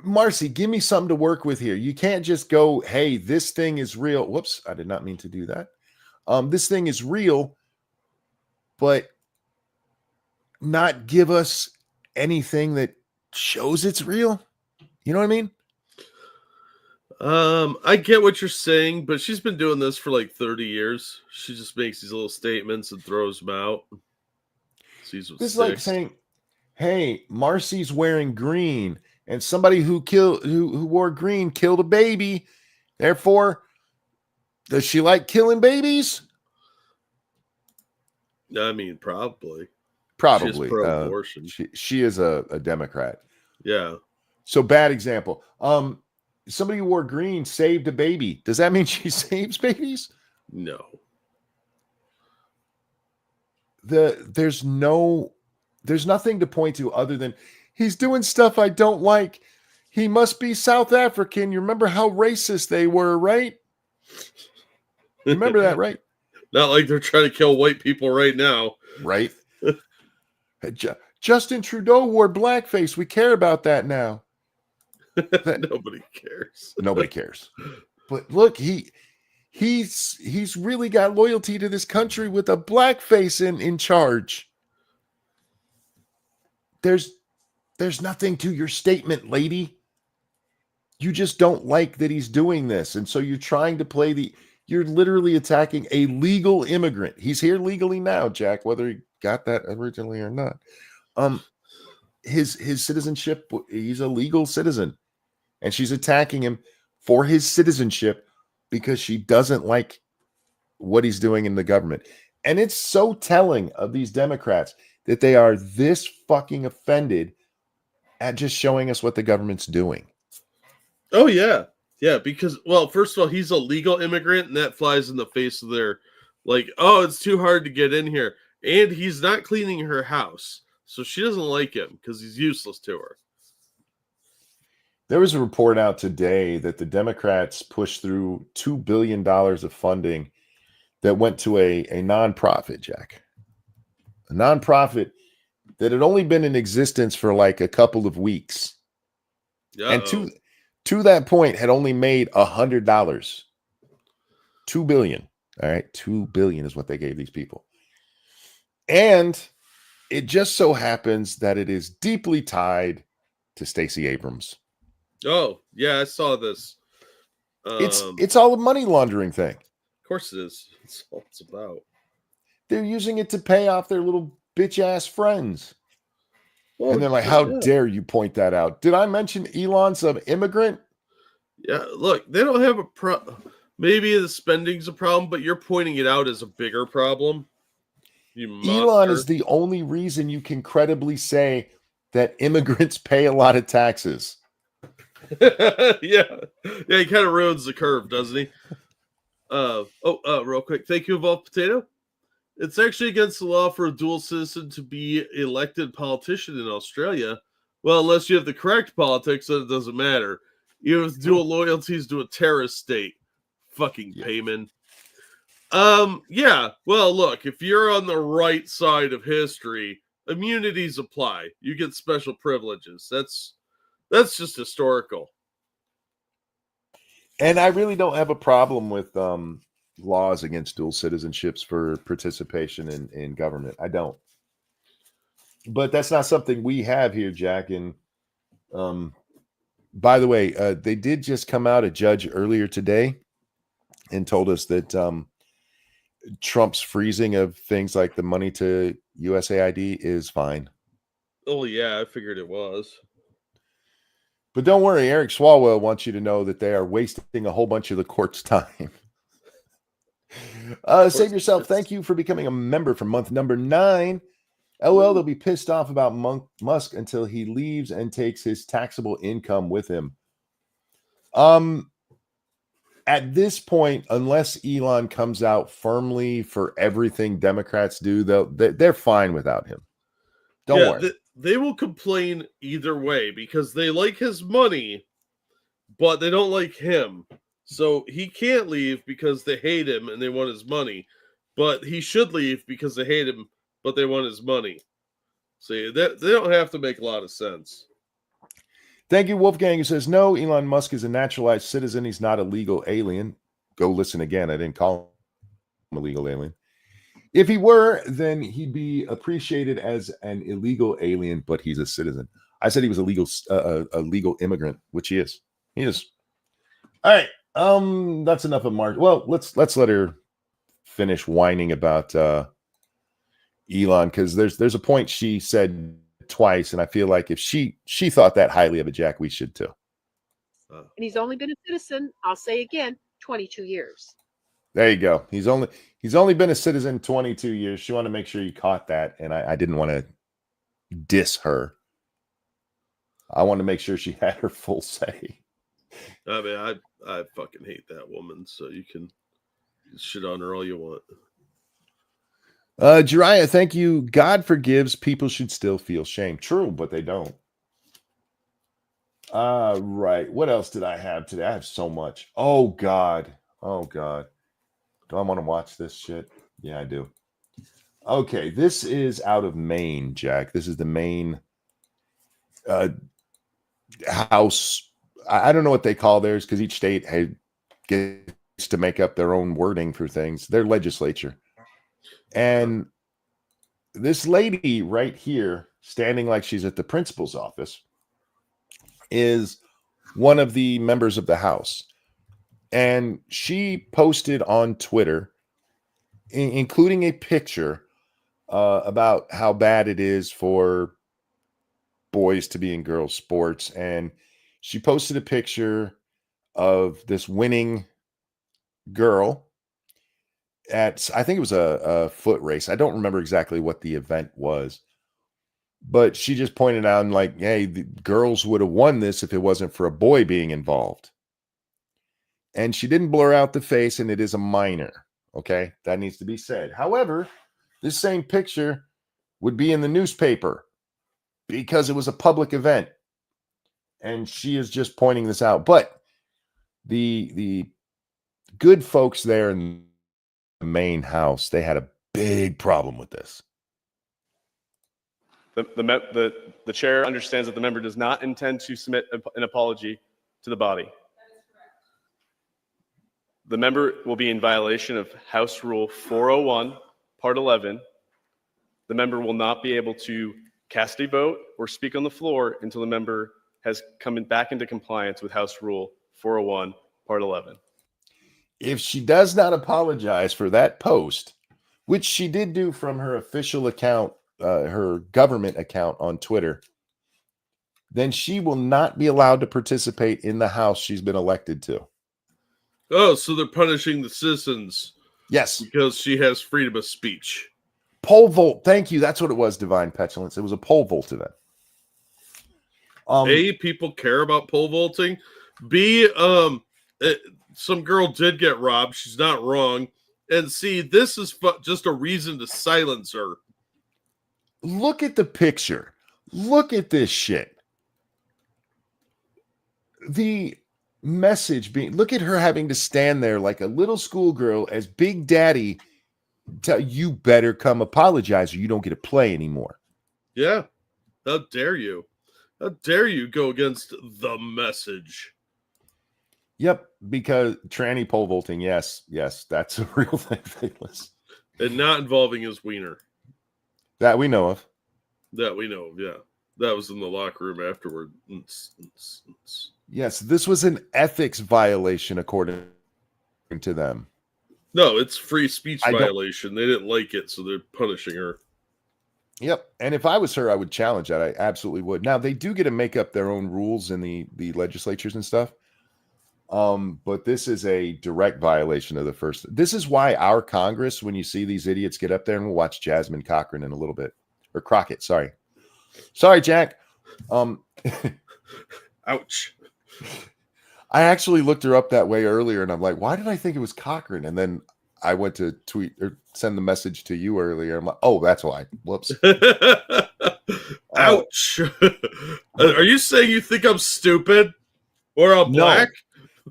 Marcy, give me something to work with here. You can't just go, hey, this thing is real. Whoops, I did not mean to do that. This thing is real, but not give us anything that shows it's real. You know what I mean?
I get what you're saying, but she's been doing this for like 30 years. She just makes these little statements and throws them out. This is like
saying, hey, Marcy's wearing green, and somebody who wore green killed a baby. Therefore, does she like killing babies?
I mean, probably.
Probably.
She's pro-abortion.
She is a Democrat.
Yeah.
So bad example. Somebody who wore green saved a baby. Does that mean she saves babies?
No.
There's nothing to point to other than he's doing stuff I don't like. He must be South African. You remember how racist they were, right? Remember that, right?
Not like they're trying to kill white people right now.
Right. Justin Trudeau wore blackface. We care about that now.
Nobody cares.
Nobody cares. But look, he's really got loyalty to this country with a blackface in charge. There's nothing to your statement, lady. You just don't like that he's doing this. And so you're trying to you're literally attacking a legal immigrant. He's here legally now, Jack, whether he got that originally or not. His citizenship, he's a legal citizen. And she's attacking him for his citizenship because she doesn't like what he's doing in the government. And it's so telling of these Democrats that they are this fucking offended at just showing us what the government's doing.
Oh, yeah. Yeah, because, well, first of all, he's a legal immigrant, and that flies in the face of their, like, oh, it's too hard to get in here. And he's not cleaning her house. So she doesn't like him because he's useless to her.
There was a report out today that the Democrats pushed through $2 billion of funding that went to a nonprofit, Jack. A nonprofit that had only been in existence for like a couple of weeks. And to that point had only made $100. $2 billion. All right. $2 billion is what they gave these people. And it just so happens that it is deeply tied to Stacey Abrams.
Oh, yeah, I saw this.
It's all a money laundering thing.
Of course it is. That's all it's about.
They're using it to pay off their little bitch ass friends.
Well,
And they're like, how dare you point that out? Did I mention Elon's an immigrant?
Yeah, look, they don't have a problem. Maybe the spending's a problem, but you're pointing it out as a bigger problem.
Elon is the only reason you can credibly say that immigrants pay a lot of taxes.
Yeah, he kind of ruins the curve, doesn't he? Real quick, thank you, Evolved Potato. It's actually against the law for a dual citizen to be elected politician in Australia. Well, unless you have the correct politics, then it doesn't matter. Even with dual loyalties to a terrorist state. Fucking payment. Yeah. Well, look, if you're on the right side of history, immunities apply. You get special privileges. That's just historical.
And I really don't have a problem with laws against dual citizenships for participation in government. I don't. But that's not something we have here, Jack. And by the way, they did just come out, a judge earlier today, and told us that Trump's freezing of things like the money to USAID is fine.
Oh, yeah, I figured it was.
But don't worry, Eric Swalwell wants you to know that they are wasting a whole bunch of the court's time. Save yourself. Thank you for becoming a member for month number 9. LOL, they'll be pissed off about Musk until he leaves and takes his taxable income with him. At this point, unless Elon comes out firmly for everything Democrats do, they're fine without him. Don't worry.
They will complain either way because they like his money, but they don't like him. So he can't leave because they hate him and they want his money. But he should leave because they hate him, but they want his money. See, they don't have to make a lot of sense.
Thank you, Wolfgang, who says, no, Elon Musk is a naturalized citizen. He's not a legal alien. Go listen again. I didn't call him a legal alien. If he were, then he'd be appreciated as an illegal alien, but he's a citizen. I said he was a legal immigrant, which he is. He is. All right. That's enough of Mark. Well, let's let her finish whining about Elon, because there's a point she said twice, and I feel like if she thought that highly of it, Jack, we should too.
And he's only been a citizen, I'll say again, 22 years.
There you go. He's only been a citizen 22 years. She wanted to make sure you caught that, and I didn't want to diss her. I wanted to make sure she had her full say.
I mean, I fucking hate that woman, so you can shit on her all you want.
Jiraiya, thank you. God forgives. People should still feel shame. True, but they don't. Right. What else did I have today? I have so much. Oh, God. Do I want to watch this shit? Yeah, I do. Okay, this is out of Maine, Jack. This is the Maine House. I don't know what they call theirs because each state gets to make up their own wording for things. Their legislature. And this lady right here, standing like she's at the principal's office, is one of the members of the House. And she posted on Twitter, including a picture about how bad it is for boys to be in girls' sports. And She posted a picture of this winning girl at, I think it was a foot race. I don't remember exactly what the event was, but she just pointed out and like, hey, the girls would have won this if it wasn't for a boy being involved. And she didn't blur out the face, and it is a minor. Okay, that needs to be said. However, this same picture would be in the newspaper because it was a public event. And she is just pointing this out. But the good folks there in the main house, they had a big problem with this.
The chair understands that the member does not intend to submit an apology to the body. The member will be in violation of House Rule 401, Part 11. The member will not be able to cast a vote or speak on the floor until the member has come back into compliance with House Rule 401, Part 11.
If she does not apologize for that post, which she did do from her official account, her government account on Twitter, then she will not be allowed to participate in the House she's been elected to.
Oh, so they're punishing the citizens.
Yes.
Because she has freedom of speech.
Pole vault. Thank you. That's what it was, Divine Petulance. It was a pole vault event.
A, people care about pole vaulting. B, some girl did get robbed. She's not wrong. And C, this is just a reason to silence her.
Look at the picture. Look at this shit. The message being, look at her having to stand there like a little schoolgirl as Big Daddy tell you better come apologize or you don't get to play anymore.
Yeah. How dare you? How dare you go against the message?
Yep, because tranny pole vaulting, yes, that's a real thing, Faithless.
And not involving his wiener.
That we know of.
That we know of, yeah. That was in the locker room afterward.
Yes, this was an ethics violation according to them.
No, it's free speech violation. They didn't like it, so they're punishing her.
Yep, and if I was her, I would challenge that. I absolutely would. Now, they do get to make up their own rules in the legislatures and stuff. But this is a direct violation of the first. This is why our Congress, when you see these idiots get up there, and we'll watch Jasmine Cochran in a little bit, or Crockett, sorry, Jack.
Ouch.
I actually looked her up that way earlier, and I'm like, why did I think it was Cochran? And then I went to tweet or send the message to you earlier. I'm like, oh, that's why. Whoops.
Ouch. Are you saying you think I'm stupid or I'm black?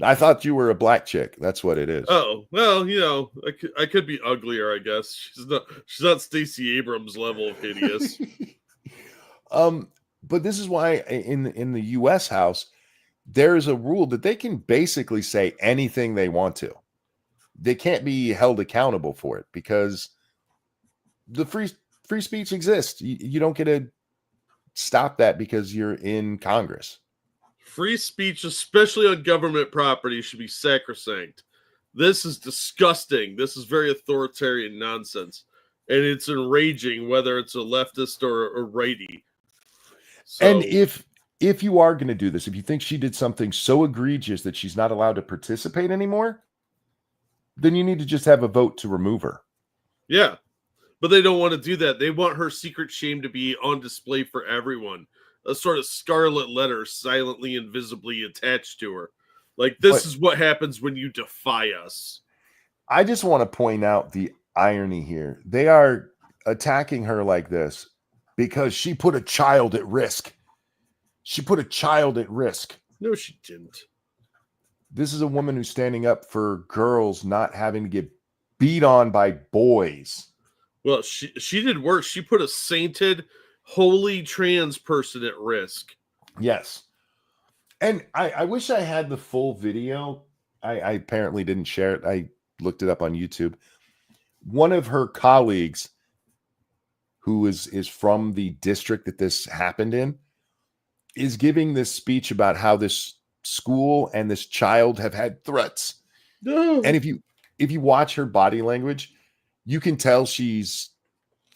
I thought you were a black chick. That's what it is.
Oh, well, you know, I could be uglier, I guess. She's not Stacey Abrams level of hideous.
But this is why in the US House, there is a rule that they can basically say anything they want to. They can't be held accountable for it because the free speech exists. You don't get to stop that because you're in Congress.
Free speech, especially on government property, should be sacrosanct. This is disgusting. This is very authoritarian nonsense. And it's enraging, whether it's a leftist or a righty. So,
and if you are going to do this, if you think she did something so egregious that she's not allowed to participate anymore, then you need to just have a vote to remove her.
Yeah, but they don't want to do that. They want her secret shame to be on display for everyone. A sort of scarlet letter silently and visibly attached to her. Like, this is what happens when you defy us.
I just want to point out the irony here. They are attacking her like this because she put a child at risk. She put a child at risk.
No, she didn't.
This is a woman who's standing up for girls not having to get beat on by boys.
Well, she did worse. She put a sainted, holy trans person at risk.
Yes. And I wish I had the full video. I apparently didn't share it. I looked it up on YouTube. One of her colleagues who is from the district that this happened in is giving this speech about how this school and this child have had threats.
No.
And if you watch her body language, you can tell she's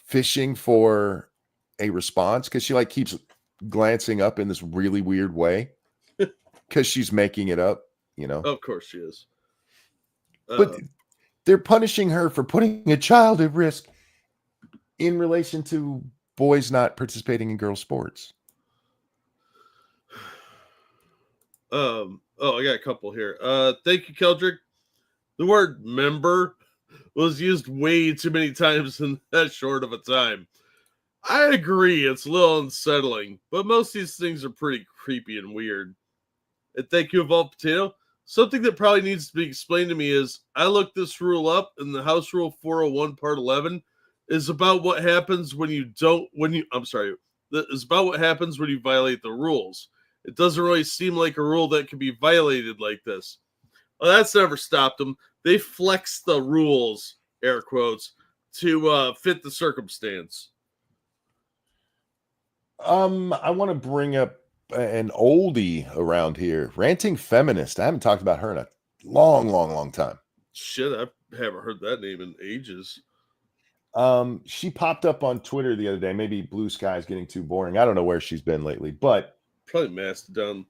fishing for a response because she like keeps glancing up in this really weird way. because she's making it up, you know.
Of course she is.
But they're punishing her for putting a child at risk in relation to boys not participating in girls' sports.
I got a couple here. Thank you, Keldrick. The word member was used way too many times in that short of a time. I agree, it's a little unsettling, but most of these things are pretty creepy and weird. And thank you, Evolved Potato. Something that probably needs to be explained to me is I looked this rule up, and the House Rule 401, Part 11 is about what happens when you is about what happens when you violate the rules. It doesn't really seem like a rule that can be violated like this. Well, that's never stopped them. They flex the rules, air quotes, to fit the circumstance.
I want to bring up an oldie around here, Ranting Feminist. I haven't talked about her in a long time.
Shit, I haven't heard that name in ages.
She popped up on Twitter the other day. Maybe Blue Sky is getting too boring. I don't know where she's been lately, but
Probably Mastodon.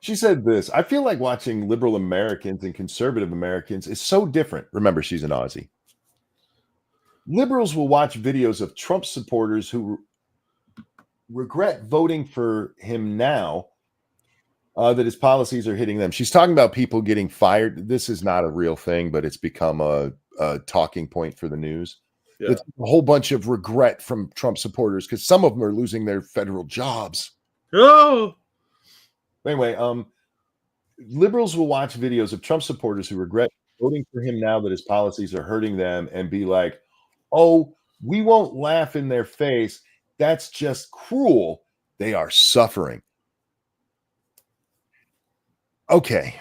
she said this: I feel like watching liberal Americans and conservative Americans is so different. Remember, she's an Aussie. Liberals will watch videos of Trump supporters who regret voting for him now that his policies are hitting them. She's talking about people getting fired. This is not a real thing, but it's become a talking point for the news.
Yeah.
It's a whole bunch of regret from Trump supporters because some of them are losing their federal jobs.
Oh,
Anyway, liberals will watch videos of Trump supporters who regret voting for him now that his policies are hurting them and be like, oh, we won't laugh in their face. That's just cruel. They are suffering. Okay.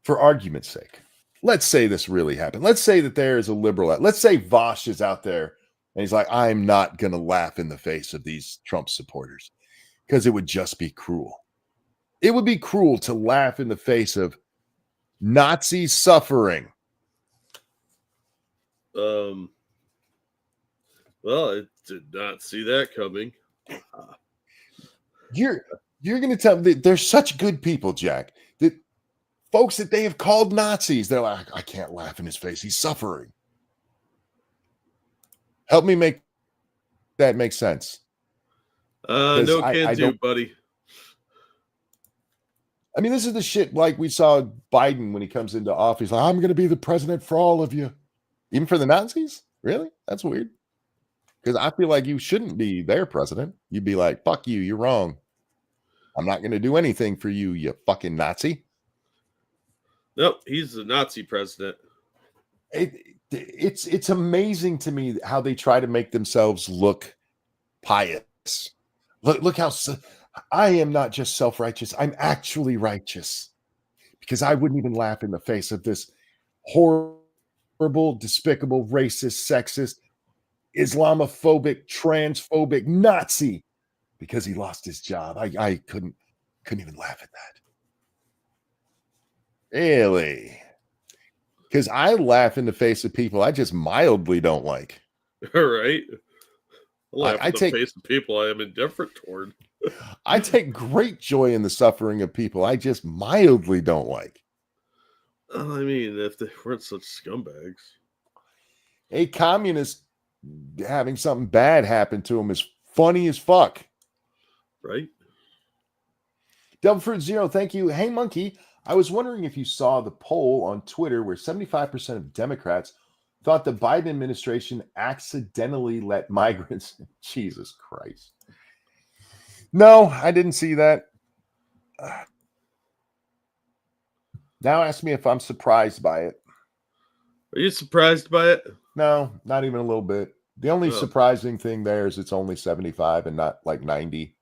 For argument's sake, let's say this really happened. Let's say that there is a liberal. Let's say Vosh is out there and he's like, I'm not going to laugh in the face of these Trump supporters because it would just be cruel. It would be cruel to laugh in the face of Nazi suffering.
Well, I did not see that coming.
You're going to tell me they're such good people, Jack, that folks that they have called Nazis, they're like, I can't laugh in his face. He's suffering. Help me make that make sense.
No
I
can do,
don't-
buddy.
I mean, this is the shit like we saw Biden when he comes into office. Like, I'm going to be the president for all of you. Even for the Nazis? Really? That's weird. Because I feel like you shouldn't be their president. You'd be like, fuck you, you're wrong. I'm not going to do anything for you, you fucking Nazi.
Nope, he's the Nazi president.
It's amazing to me how they try to make themselves look pious. Look how I am not just self-righteous. I'm actually righteous because I wouldn't even laugh in the face of this horrible, despicable, racist, sexist, Islamophobic, transphobic Nazi because he lost his job. I couldn't even laugh at that. Really? Because I laugh in the face of people I just mildly don't like.
All right. I laugh
I
in the
take-
face of people I am indifferent toward.
I take great joy in the suffering of people I just mildly don't like.
I mean, if they weren't such scumbags.
A communist having something bad happen to him is funny as fuck.
Right?
Devil Fruit Zero, thank you. Hey, Monkey, I was wondering if you saw the poll on Twitter where 75% of Democrats thought the Biden administration accidentally let migrants. Jesus Christ. No, I didn't see that. Now ask me if I'm surprised by it.
Are you surprised by it?
No, not even a little bit. The only
Oh.
surprising thing there is it's only 75 and not like 90.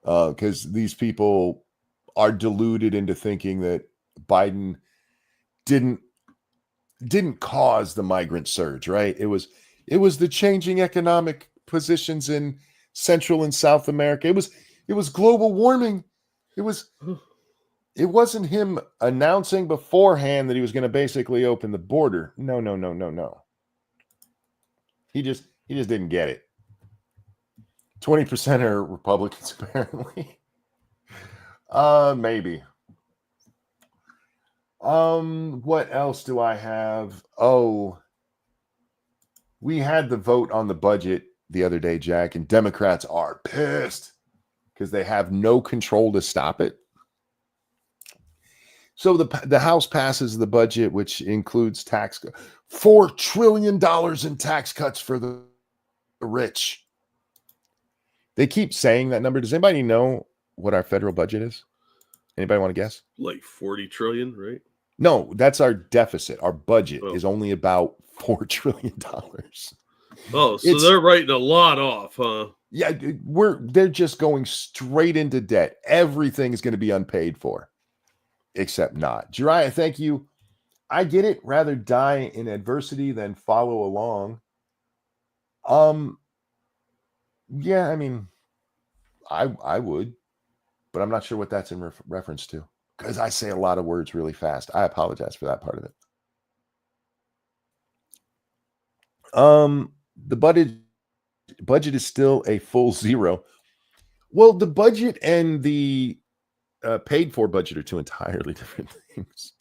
Because these people are deluded into thinking that Biden didn't cause the migrant surge, right? It was the changing economic positions in Central and South America. It was global warming. It wasn't him announcing beforehand that he was going to basically open the border. No. He just didn't get it. 20% are Republicans, apparently. Maybe. What else do I have? Oh, we had the vote on the budget the other day, Jack, and Democrats are pissed because they have no control to stop it. So the House passes the budget, which includes $4 trillion in tax cuts for the rich. They keep saying that number. Does anybody know what our federal budget is? Anybody want to guess?
Like 40 trillion, right?
No, that's our deficit. Our budget is only about $4 trillion.
Oh, so they're writing a lot off, huh?
Yeah, they're just going straight into debt. Everything is going to be unpaid for, except not. Jariah, thank you. I get it. Rather die in adversity than follow along. Yeah, I mean, I would, but I'm not sure what that's in reference to because I say a lot of words really fast. I apologize for that part of it. The budget is still a full zero. Well, the budget and the paid for budget are two entirely different things.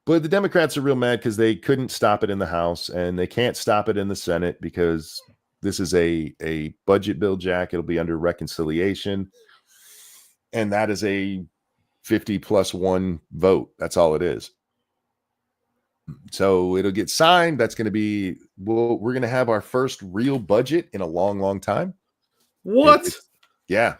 But the Democrats are real mad because they couldn't stop it in the House and they can't stop it in the Senate because this is a budget bill, Jack. It'll be under reconciliation. And that is a 50+1 vote. That's all it is. So it'll get signed. That's going to be, we're going to have our first real budget in a long, long time.
What?
Yeah.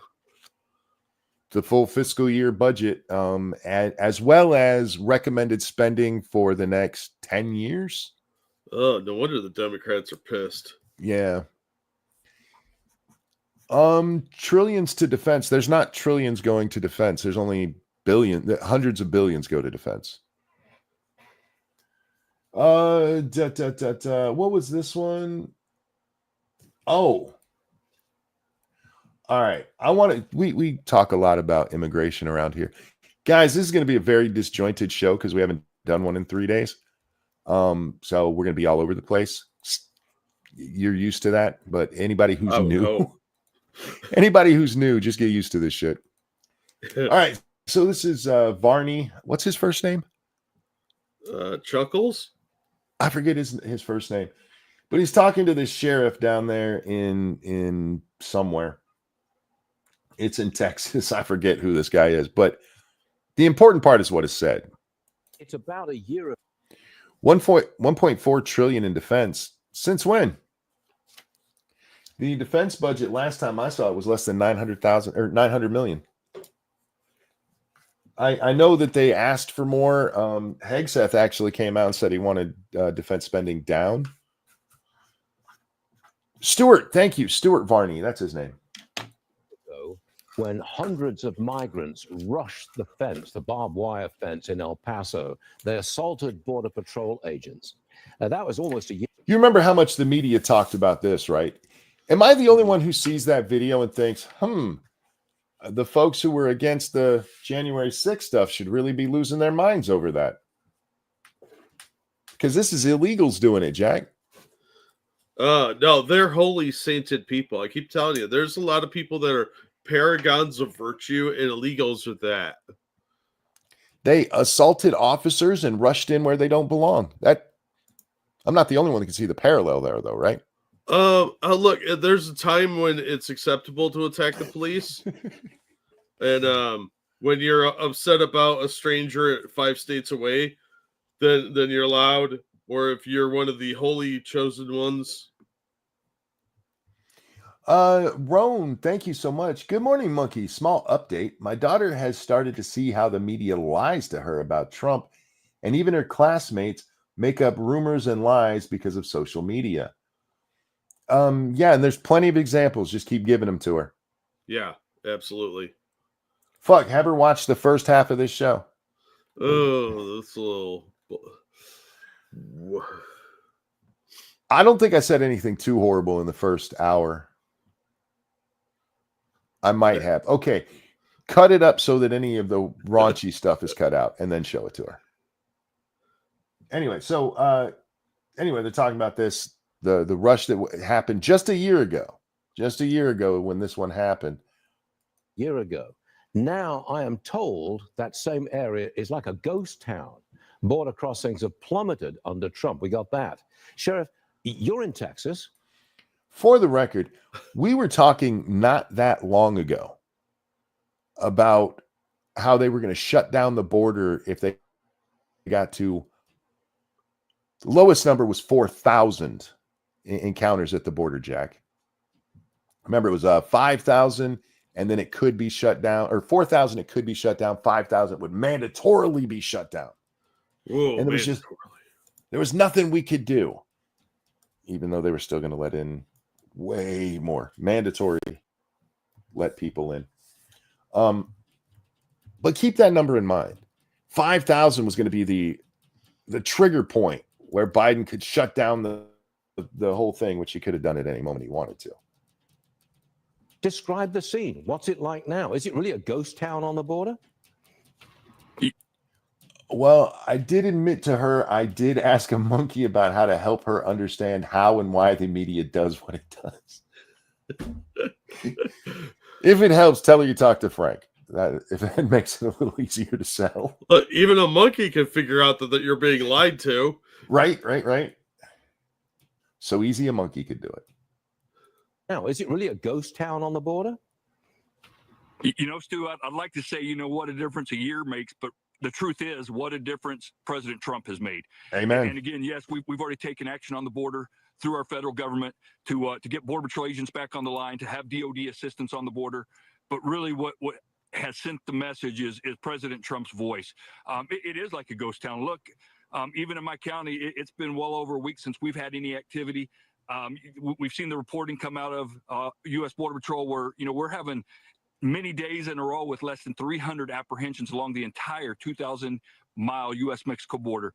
The full fiscal year budget, as well as recommended spending for the next 10 years.
Oh, no wonder the Democrats are pissed.
Yeah. Trillions to defense. There's not trillions going to defense. There's only hundreds of billions go to defense. What was this one? Oh. All right. We talk a lot about immigration around here. Guys, this is going to be a very disjointed show because we haven't done one in 3 days. So we're going to be all over the place. You're used to that, but anybody who's anybody who's new, just get used to this shit. All right. So this is Varney. What's his first name?
Chuckles?
I forget his first name. But he's talking to this sheriff down there in somewhere. It's in Texas. I forget who this guy is, but the important part is what is said.
It's about a year.
1.4 trillion in defense. Since when? The defense budget last time I saw it was less than 900,000 or 900 million. I know that they asked for more. Hegseth actually came out and said he wanted defense spending down. Stewart, thank you. Stewart Varney, that's his name.
When hundreds of migrants rushed the fence, the barbed wire fence in El Paso, they assaulted Border Patrol agents. That was almost a year.
You remember how much the media talked about this, right? Am I the only one who sees that video and thinks, the folks who were against the January 6th stuff should really be losing their minds over that? Because this is illegals doing it, Jack.
No, they're holy sainted people. I keep telling you, there's a lot of people that are paragons of virtue and illegals with that.
They assaulted officers and rushed in where they don't belong. I'm not the only one that can see the parallel there, though, right?
Look, there's a time when it's acceptable to attack the police. And when you're upset about a stranger 5 states away, then you're allowed. Or if you're one of the holy chosen ones.
Roan, thank you so much. Good morning, Monkey. Small update. My daughter has started to see how the media lies to her about Trump, and even her classmates make up rumors and lies because of social media. Yeah, and there's plenty of examples. Just keep giving them to her.
Yeah, absolutely.
Fuck, have her watch the first half of this show.
Oh, that's a little...
I don't think I said anything too horrible in the first hour. I might have. Okay. Cut it up so that any of the raunchy stuff is cut out and then show it to her. Anyway, so they're talking about this, the rush that happened just a year ago. just a year ago when this one happened.
Year ago. Now I am told that same area is like a ghost town. Border crossings have plummeted under Trump. We got that. Sheriff, you're in Texas.
For the record, we were talking not that long ago about how they were going to shut down the border if they got to, the lowest number was 4,000 encounters at the border, Jack. Remember, it was 5,000, and then it could be shut down, or 4,000, it could be shut down. 5,000 would mandatorily be shut down.
Whoa,
And there was nothing we could do, even though they were still going to let in way more. Mandatory, let people in. But keep that number in mind. 5,000 was going to be the trigger point where Biden could shut down the whole thing, which he could have done at any moment he wanted to.
Describe the scene. What's it like now? Is it really a ghost town on the border?
Well, I did admit to her, I did ask a monkey about how to help her understand how and why the media does what it does. If it helps, tell her you talked to Frank. If that makes it a little easier to sell.
Even a monkey can figure out that you're being lied to.
Right. So easy a monkey could do it.
Now, is it really a ghost town on the border?
You know, Stu, I'd like to say, what a difference a year makes, but the truth is, what a difference President Trump has made.
Amen.
And again, yes, we've already taken action on the border through our federal government to get Border Patrol agents back on the line, to have DOD assistance on the border. But really, what has sent the message is President Trump's voice. It is like a ghost town. Look, even in my county, it's been well over a week since we've had any activity. We've seen the reporting come out of U.S. Border Patrol where, we're having many days in a row with less than 300 apprehensions along the entire 2,000-mile U.S.-Mexico border.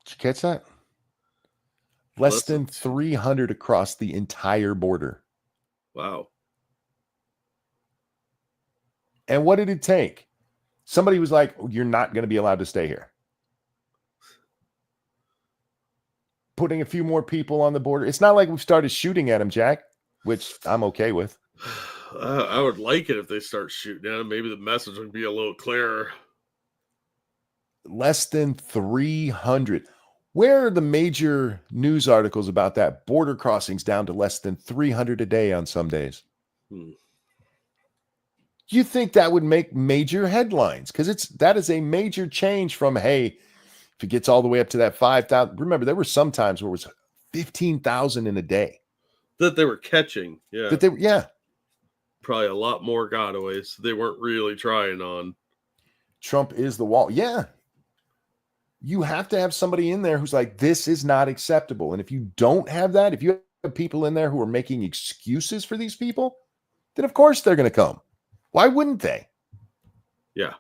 Did you catch that? Less than 300 across the entire border.
Wow.
And what did it take? Somebody was like, you're not going to be allowed to stay here. Putting a few more people on the border. It's not like we've started shooting at them, Jack, which I'm okay with.
I would like it if they start shooting at them. Maybe the message would be a little clearer.
Less than 300. Where are the major news articles about that? Border crossings down to less than 300 a day on some days. You think that would make major headlines? Because that is a major change from, hey, if it gets all the way up to that 5,000. Remember, there were some times where it was 15,000 in a day.
That they were catching. Yeah.
Yeah.
Probably a lot more gotaways they weren't really trying on.
Trump is the wall. Yeah. You have to have somebody in there who's like, this is not acceptable. And if you don't have that, if you have people in there who are making excuses for these people, then of course they're going to come. Why wouldn't they?
Yeah.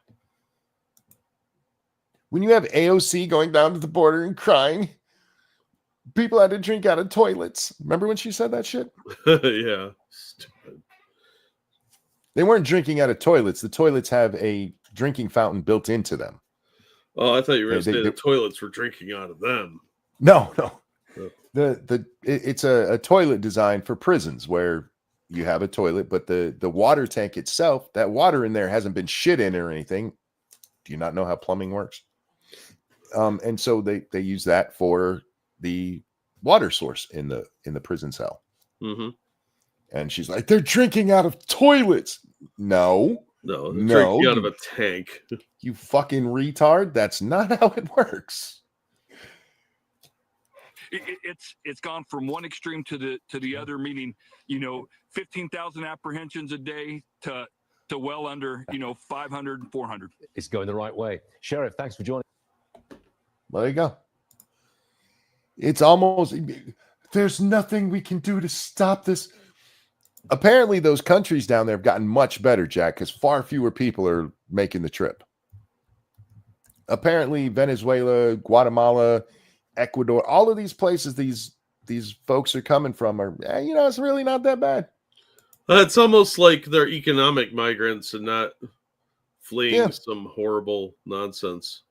When you have AOC going down to the border and crying, people had to drink out of toilets. Remember when she said that shit?
Yeah. Stupid.
They weren't drinking out of toilets. The toilets have a drinking fountain built into them.
Oh, I thought you were going to say the toilets were drinking out of them.
No.
Oh.
It's a toilet designed for prisons where you have a toilet, but the water tank itself, that water in there hasn't been shit in or anything. Do you not know how plumbing works? And so they use that for the water source in the prison cell.
Mm-hmm.
And she's like, they're drinking out of toilets. No,
drinking out of a tank.
You fucking retard. That's not how it works.
It's gone from one extreme to the other, meaning 15,000 apprehensions a day to well under 500 and 400.
It's going the right way. Sheriff, thanks for joining.
Well, there you go. It's almost, there's nothing we can do to stop this. Apparently, those countries down there have gotten much better, Jack, because far fewer people are making the trip. Apparently, Venezuela, Guatemala, Ecuador, all of these places these folks are coming from are, it's really not that bad.
It's almost like they're economic migrants and not fleeing some horrible nonsense.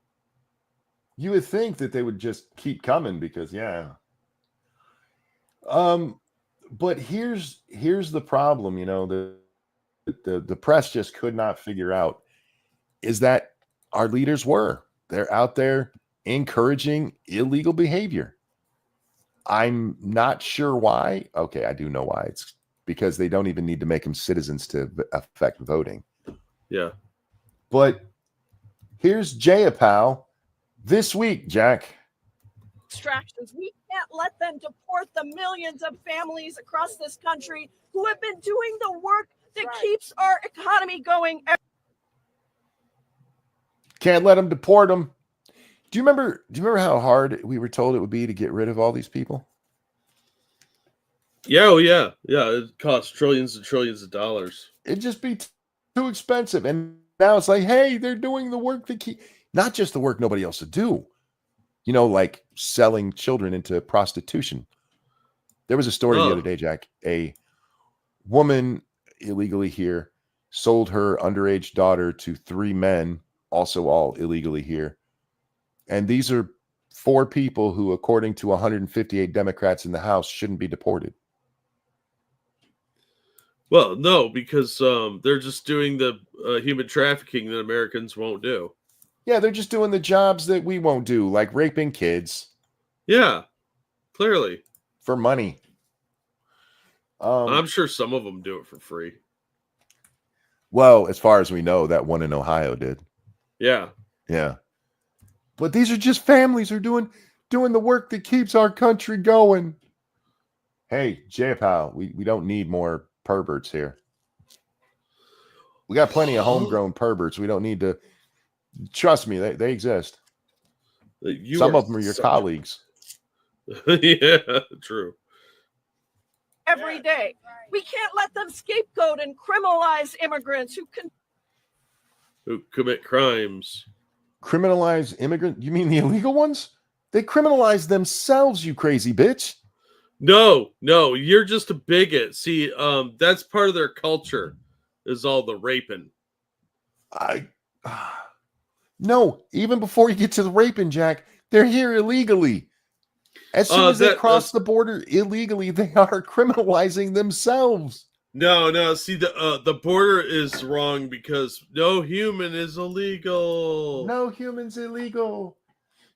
You would think that they would just keep coming because, But here's the problem, the press just could not figure out is that our leaders they're out there encouraging illegal behavior. I'm not sure why. Okay, I do know why. It's because they don't even need to make them citizens to affect voting.
Yeah.
But here's Jayapal this week, Jack.
Extractions. We can't let them deport the millions of families across this country who have been doing the work that keeps our economy going.
Can't let them deport them. Do you remember how hard we were told it would be to get rid of all these people?
Yeah, oh yeah. Yeah, it costs trillions and trillions of dollars.
It'd just be too expensive. And now it's like, hey, they're doing the work that not just the work nobody else would do. Like selling children into prostitution. There was a story the other day, Jack. A woman illegally here sold her underage daughter to 3 men, also all illegally here. And these are 4 people who, according to 158 Democrats in the House, shouldn't be deported.
Well, no, because they're just doing the human trafficking that Americans won't do.
Yeah, they're just doing the jobs that we won't do, like raping kids.
Yeah, clearly.
For money.
I'm sure some of them do it for free.
Well, as far as we know, that one in Ohio did.
Yeah.
Yeah. But these are just families who are doing the work that keeps our country going. Hey, Jayapal, we don't need more perverts here. We got plenty of homegrown perverts. We don't need to. Trust me, they exist. Some of them are your colleagues.
Yeah, true.
Every day. We can't let them scapegoat and criminalize immigrants who
commit crimes.
Criminalize immigrants? You mean the illegal ones? They criminalize themselves, you crazy bitch.
No, you're just a bigot. See, that's part of their culture, is all the raping.
No, even before you get to the raping, Jack, they're here illegally. As soon as they cross the border illegally, they are criminalizing themselves.
No. See, the border is wrong because no human is illegal.
No human's illegal.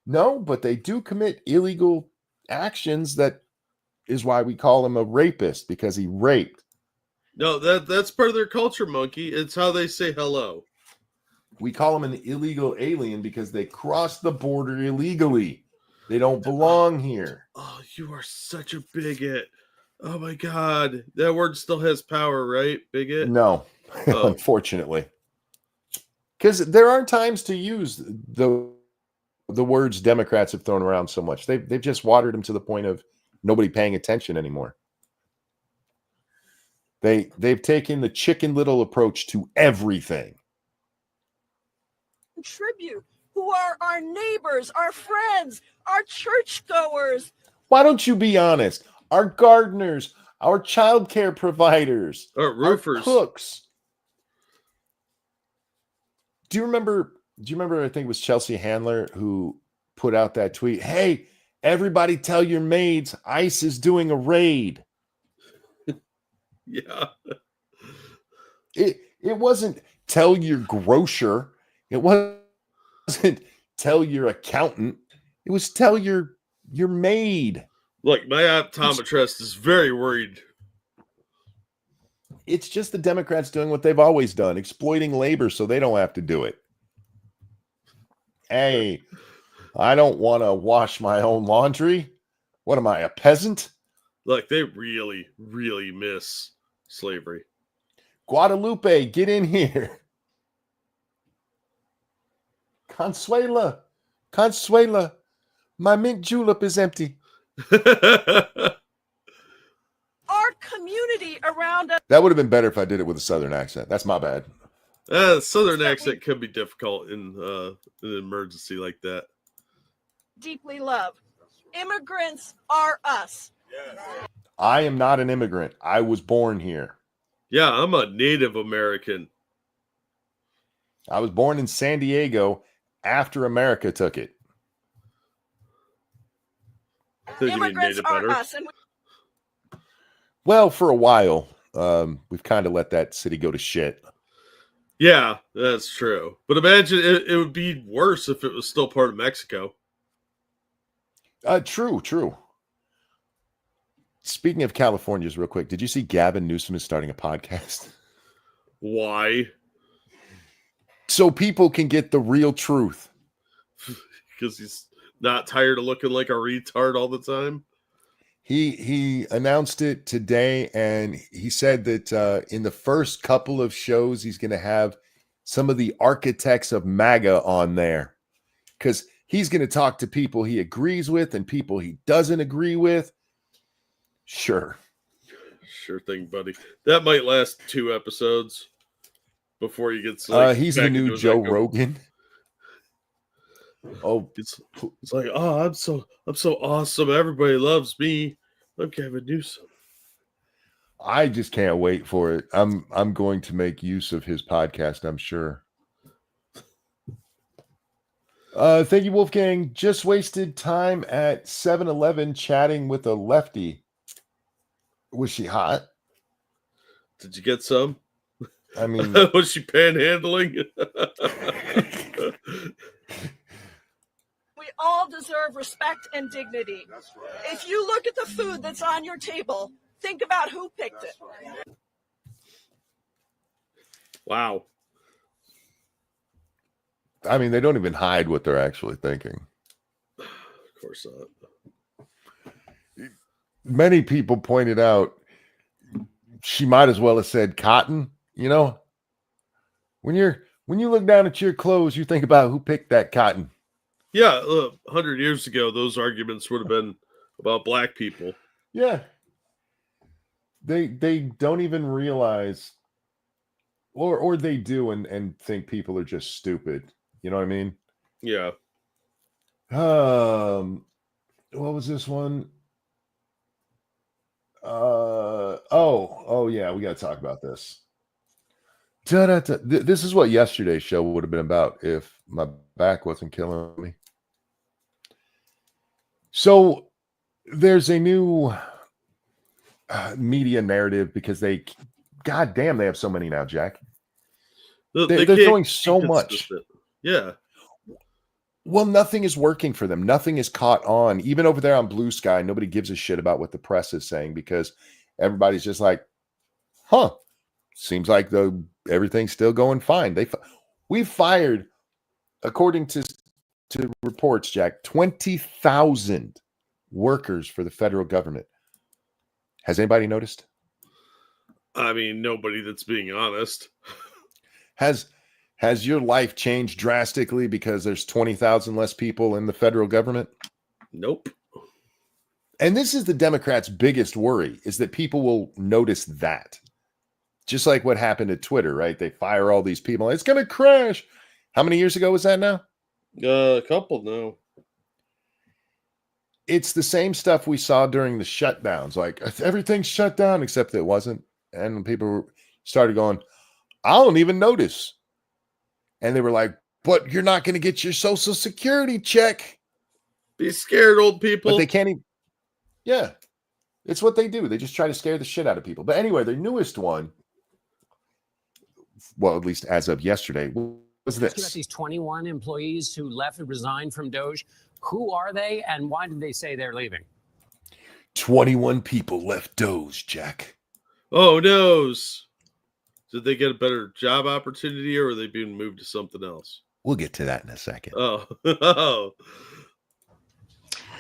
No, but they do commit illegal actions. That is why we call him a rapist, because he raped.
No, that's part of their culture, monkey. It's how they say hello.
We call them an illegal alien because they crossed the border illegally. They don't belong here.
Oh, you are such a bigot. Oh my God. That word still has power, right? Bigot?
No, unfortunately. Because there are times to use the words Democrats have thrown around so much. They've just watered them to the point of nobody paying attention anymore. They've taken the Chicken Little approach to everything.
contribute, who are our neighbors, our friends, our churchgoers.
Why don't you be honest? Our gardeners, our childcare providers,
our roofers,
our cooks. Do you remember? I think it was Chelsea Handler who put out that tweet. Hey, everybody, tell your maids ICE is doing a raid.
Yeah.
It wasn't tell your grocer. It wasn't tell your accountant. It was tell your maid.
Look, my optometrist is very worried.
It's just the Democrats doing what they've always done, exploiting labor so they don't have to do it. Hey, I don't want to wash my own laundry. What am I, a peasant?
Look, they really, really miss slavery.
Guadalupe, get in here. Consuela, my mint julep is empty.
Our community around us.
That would have been better if I did it with a Southern accent. That's my bad.
Southern accent could be difficult in an emergency like that.
Deeply love. Immigrants are us.
I am not an immigrant. I was born here.
Yeah, I'm a Native American.
I was born in San Diego after America took it.
Immigrants are us. And
Well, for a while, we've kind of let that city go to shit.
Yeah, that's true. But imagine it would be worse if it was still part of Mexico.
True. Speaking of California's real quick, did you see Gavin Newsom is starting a podcast?
Why?
So people can get the real truth.
Because he's not tired of looking like a retard all the time.
He announced it today, and he said that in the first couple of shows, he's going to have some of the architects of MAGA on there, because he's going to talk to people he agrees with and people he doesn't agree with. Sure
thing, buddy. That might last 2 episodes before he gets
he's the new Joe Rogan. Oh,
it's like, oh, I'm so awesome. Everybody loves me. I'm Gavin Newsom.
I just can't wait for it. I'm going to make use of his podcast, I'm sure. Thank you, Wolfgang. Just wasted time at 7-Eleven chatting with a lefty. Was she hot?
Did you get some?
I mean,
was she panhandling?
We all deserve respect and dignity. That's right. If you look at the food that's on your table, think about who picked it.
Wow.
I mean, they don't even hide what they're actually thinking.
Of course not.
Many people pointed out she might as well have said cotton. You know, when you look down at your clothes, you think about who picked that cotton.
Yeah, 100 years ago, those arguments would have been about black people.
Yeah. They don't even realize, or they do and think people are just stupid. You know what I mean?
Yeah.
What was this one? Oh yeah, we got to talk about this. This is what yesterday's show would have been about if my back wasn't killing me. So there's a new media narrative because they have so many now, Jack. They're throwing so much.
Yeah.
Well, nothing is working for them. Nothing is caught on. Even over there on Blue Sky, nobody gives a shit about what the press is saying because everybody's just like, seems like everything's still going fine. We fired, according to reports, Jack, 20,000 workers for the federal government. Has anybody noticed?
I mean, nobody that's being honest.
Has your life changed drastically because there's 20,000 less people in the federal government?
Nope.
And this is the Democrats' biggest worry, is that people will notice that. Just like what happened at Twitter, right? They fire all these people. It's going to crash. How many years ago was that now?
A couple now.
It's the same stuff we saw during the shutdowns. Like, everything's shut down, except it wasn't. And people started going, I don't even notice. And they were like, but you're not going to get your Social Security check.
Be scared, old people.
But they can't even. Yeah. It's what they do. They just try to scare the shit out of people. But anyway, their newest one, well, at least as of yesterday, was this.
About these 21 employees who left and resigned from DOGE. Who are they and why did they say they're leaving?
21 people left DOGE, Jack.
Oh, noes. Did they get a better job opportunity or are they being moved to something else?
We'll get to that in a second.
Oh.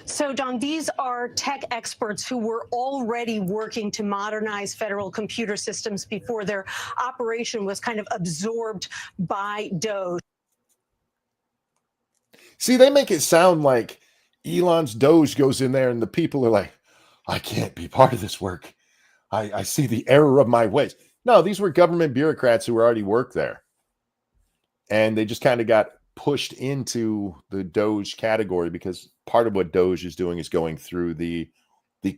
So, Don, these are tech experts who were already working to modernize federal computer systems before their operation was kind of absorbed by DOGE.
See, they make it sound like Elon's DOGE goes in there and the people are like, I can't be part of this work. I see the error of my ways. No, these were government bureaucrats who already worked there. And they just kind of got pushed into the DOGE category because part of what DOGE is doing is going through the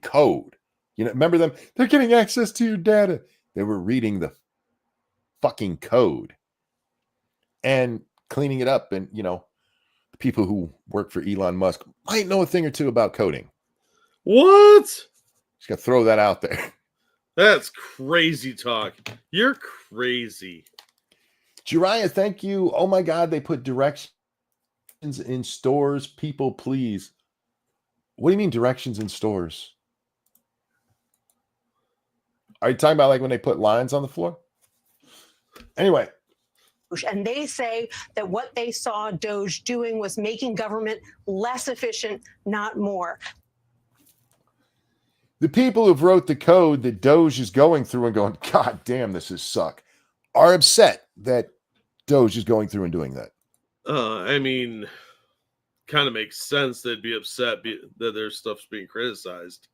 code. You know, remember them? They're getting access to your data. They were reading the fucking code and cleaning it up. And, you know, the people who work for Elon Musk might know a thing or two about coding.
What?
Just got to throw that out there.
That's crazy talk. You're crazy.
Jiraiya, thank you. Oh my God, they put directions in stores. People, please. What do you mean directions in stores? Are you talking about like when they put lines on the floor? Anyway.
And they say that what they saw DOGE doing was making government less efficient, not more.
The people who wrote the code that DOGE is going through and going, God damn, this is suck, are upset that DOGE is going through and doing that.
I mean, kind of makes sense they'd be upset that their stuff's being criticized.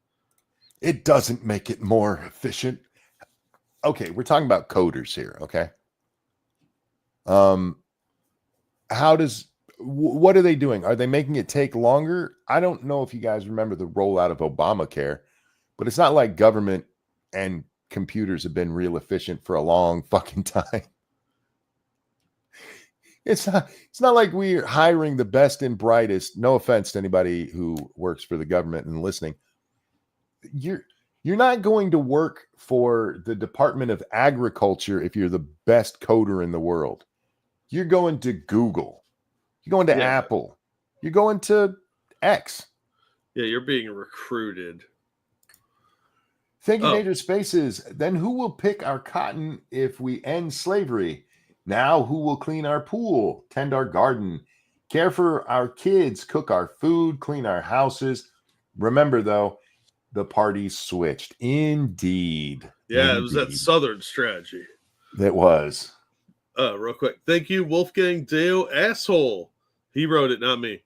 It doesn't make it more efficient. Okay, we're talking about coders here, okay? What are they doing? Are they making it take longer? I don't know if you guys remember the rollout of Obamacare, but it's not like government and computers have been real efficient for a long fucking time. It's not like we're hiring the best and brightest. No offense to anybody who works for the government and listening. You're not going to work for the Department of Agriculture if you're the best coder in the world. You're going to Google. You're going to Apple. You're going to X.
Yeah, you're being recruited.
Thank you, Major Spaces. Then who will pick our cotton if we end slavery? Now who will clean our pool, tend our garden, care for our kids, cook our food, clean our houses? Remember, though, the parties switched. Indeed.
Yeah, it was that Southern strategy.
That was.
Real quick. Thank you, Wolfgang Deo Asshole. He wrote it, not me.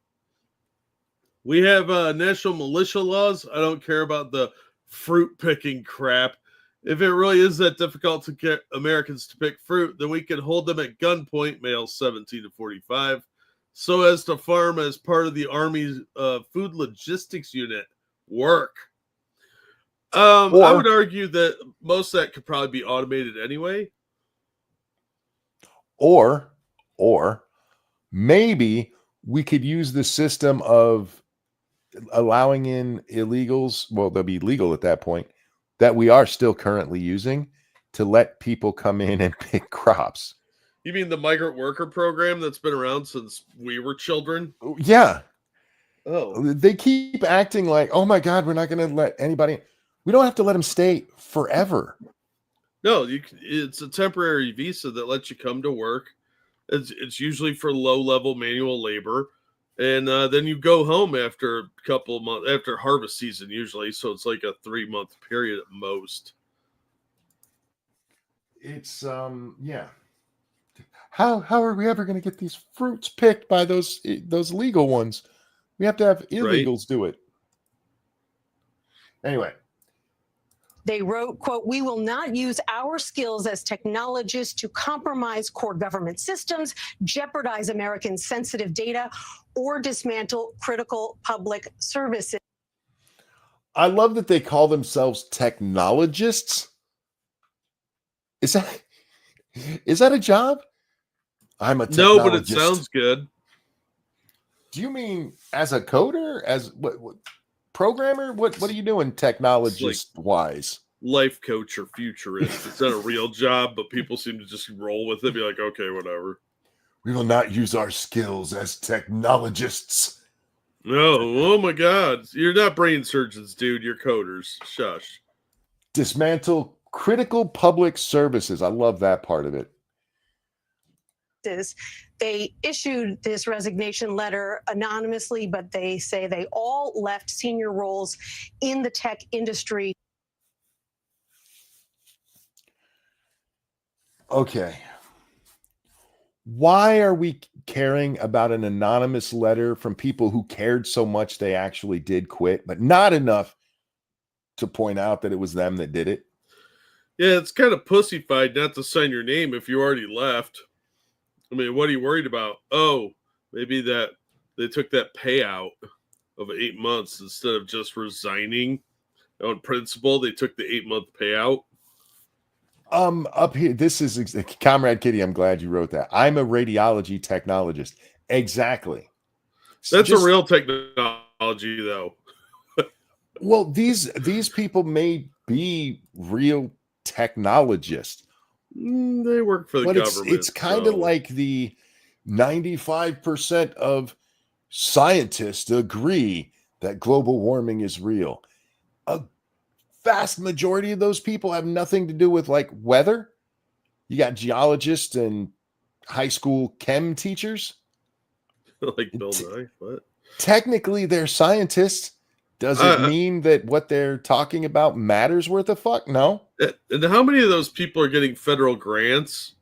We have national militia laws. I don't care about the fruit picking crap. If it really is that difficult to get Americans to pick fruit, then we can hold them at gunpoint, males 17 to 45, so as to farm as part of the Army's food logistics unit. Work. I would argue that most of that could probably be automated anyway.
Or maybe we could use the system of allowing in illegals. Well, they'll be legal at that point, that we are still currently using to let people come in and pick crops.
You mean the migrant worker program that's been around since we were children?
Yeah.
Oh.
They keep acting like, oh my God, we're not going to let anybody. We don't have to let them stay forever.
No, it's a temporary visa that lets you come to work. It's usually for low-level manual labor. And then you go home after a couple of months, after harvest season usually. So it's like a 3-month period at most.
It's, yeah. How are we ever going to get these fruits picked by those legal ones? We have to have illegals do it. Anyway.
They wrote, quote, "We will not use our skills as technologists to compromise core government systems, jeopardize American sensitive data, or dismantle critical public services."
I love that they call themselves technologists. Is that a job? I'm a technologist.
No, but it sounds good.
Do you mean as a coder? As what programmer? What are you doing technologist wise?
Life coach or futurist. It's not a real job, but people seem to just roll with it. Be like, okay, whatever.
We will not use our skills as technologists.
No, oh my God. You're not brain surgeons, dude. You're coders. Shush.
Dismantle critical public services. I love that part of it.
They issued this resignation letter anonymously, but they say they all left senior roles in the tech industry.
Okay. Why are we caring about an anonymous letter from people who cared so much they actually did quit, but not enough to point out that it was them that did it?
Yeah, it's kind of pussyfied not to sign your name if you already left. I mean, what are you worried about? Oh, maybe that they took that payout of 8 months instead of just resigning on principle. They took the 8-month payout.
Up here, this is Comrade Kitty. I'm glad you wrote that. I'm a radiology technologist. Exactly.
That's a real technology, though.
Well, these people made be real technologists.
They work for the
But
government.
it's kind of
so-
like the 95% of scientists agree that global warming is real. A vast majority of those people have nothing to do with like weather. You got geologists and high school chem teachers.
like Bill Nye. What?
Technically, they're scientists. Does it mean that what they're talking about matters worth a fuck? No.
And how many of those people are getting federal grants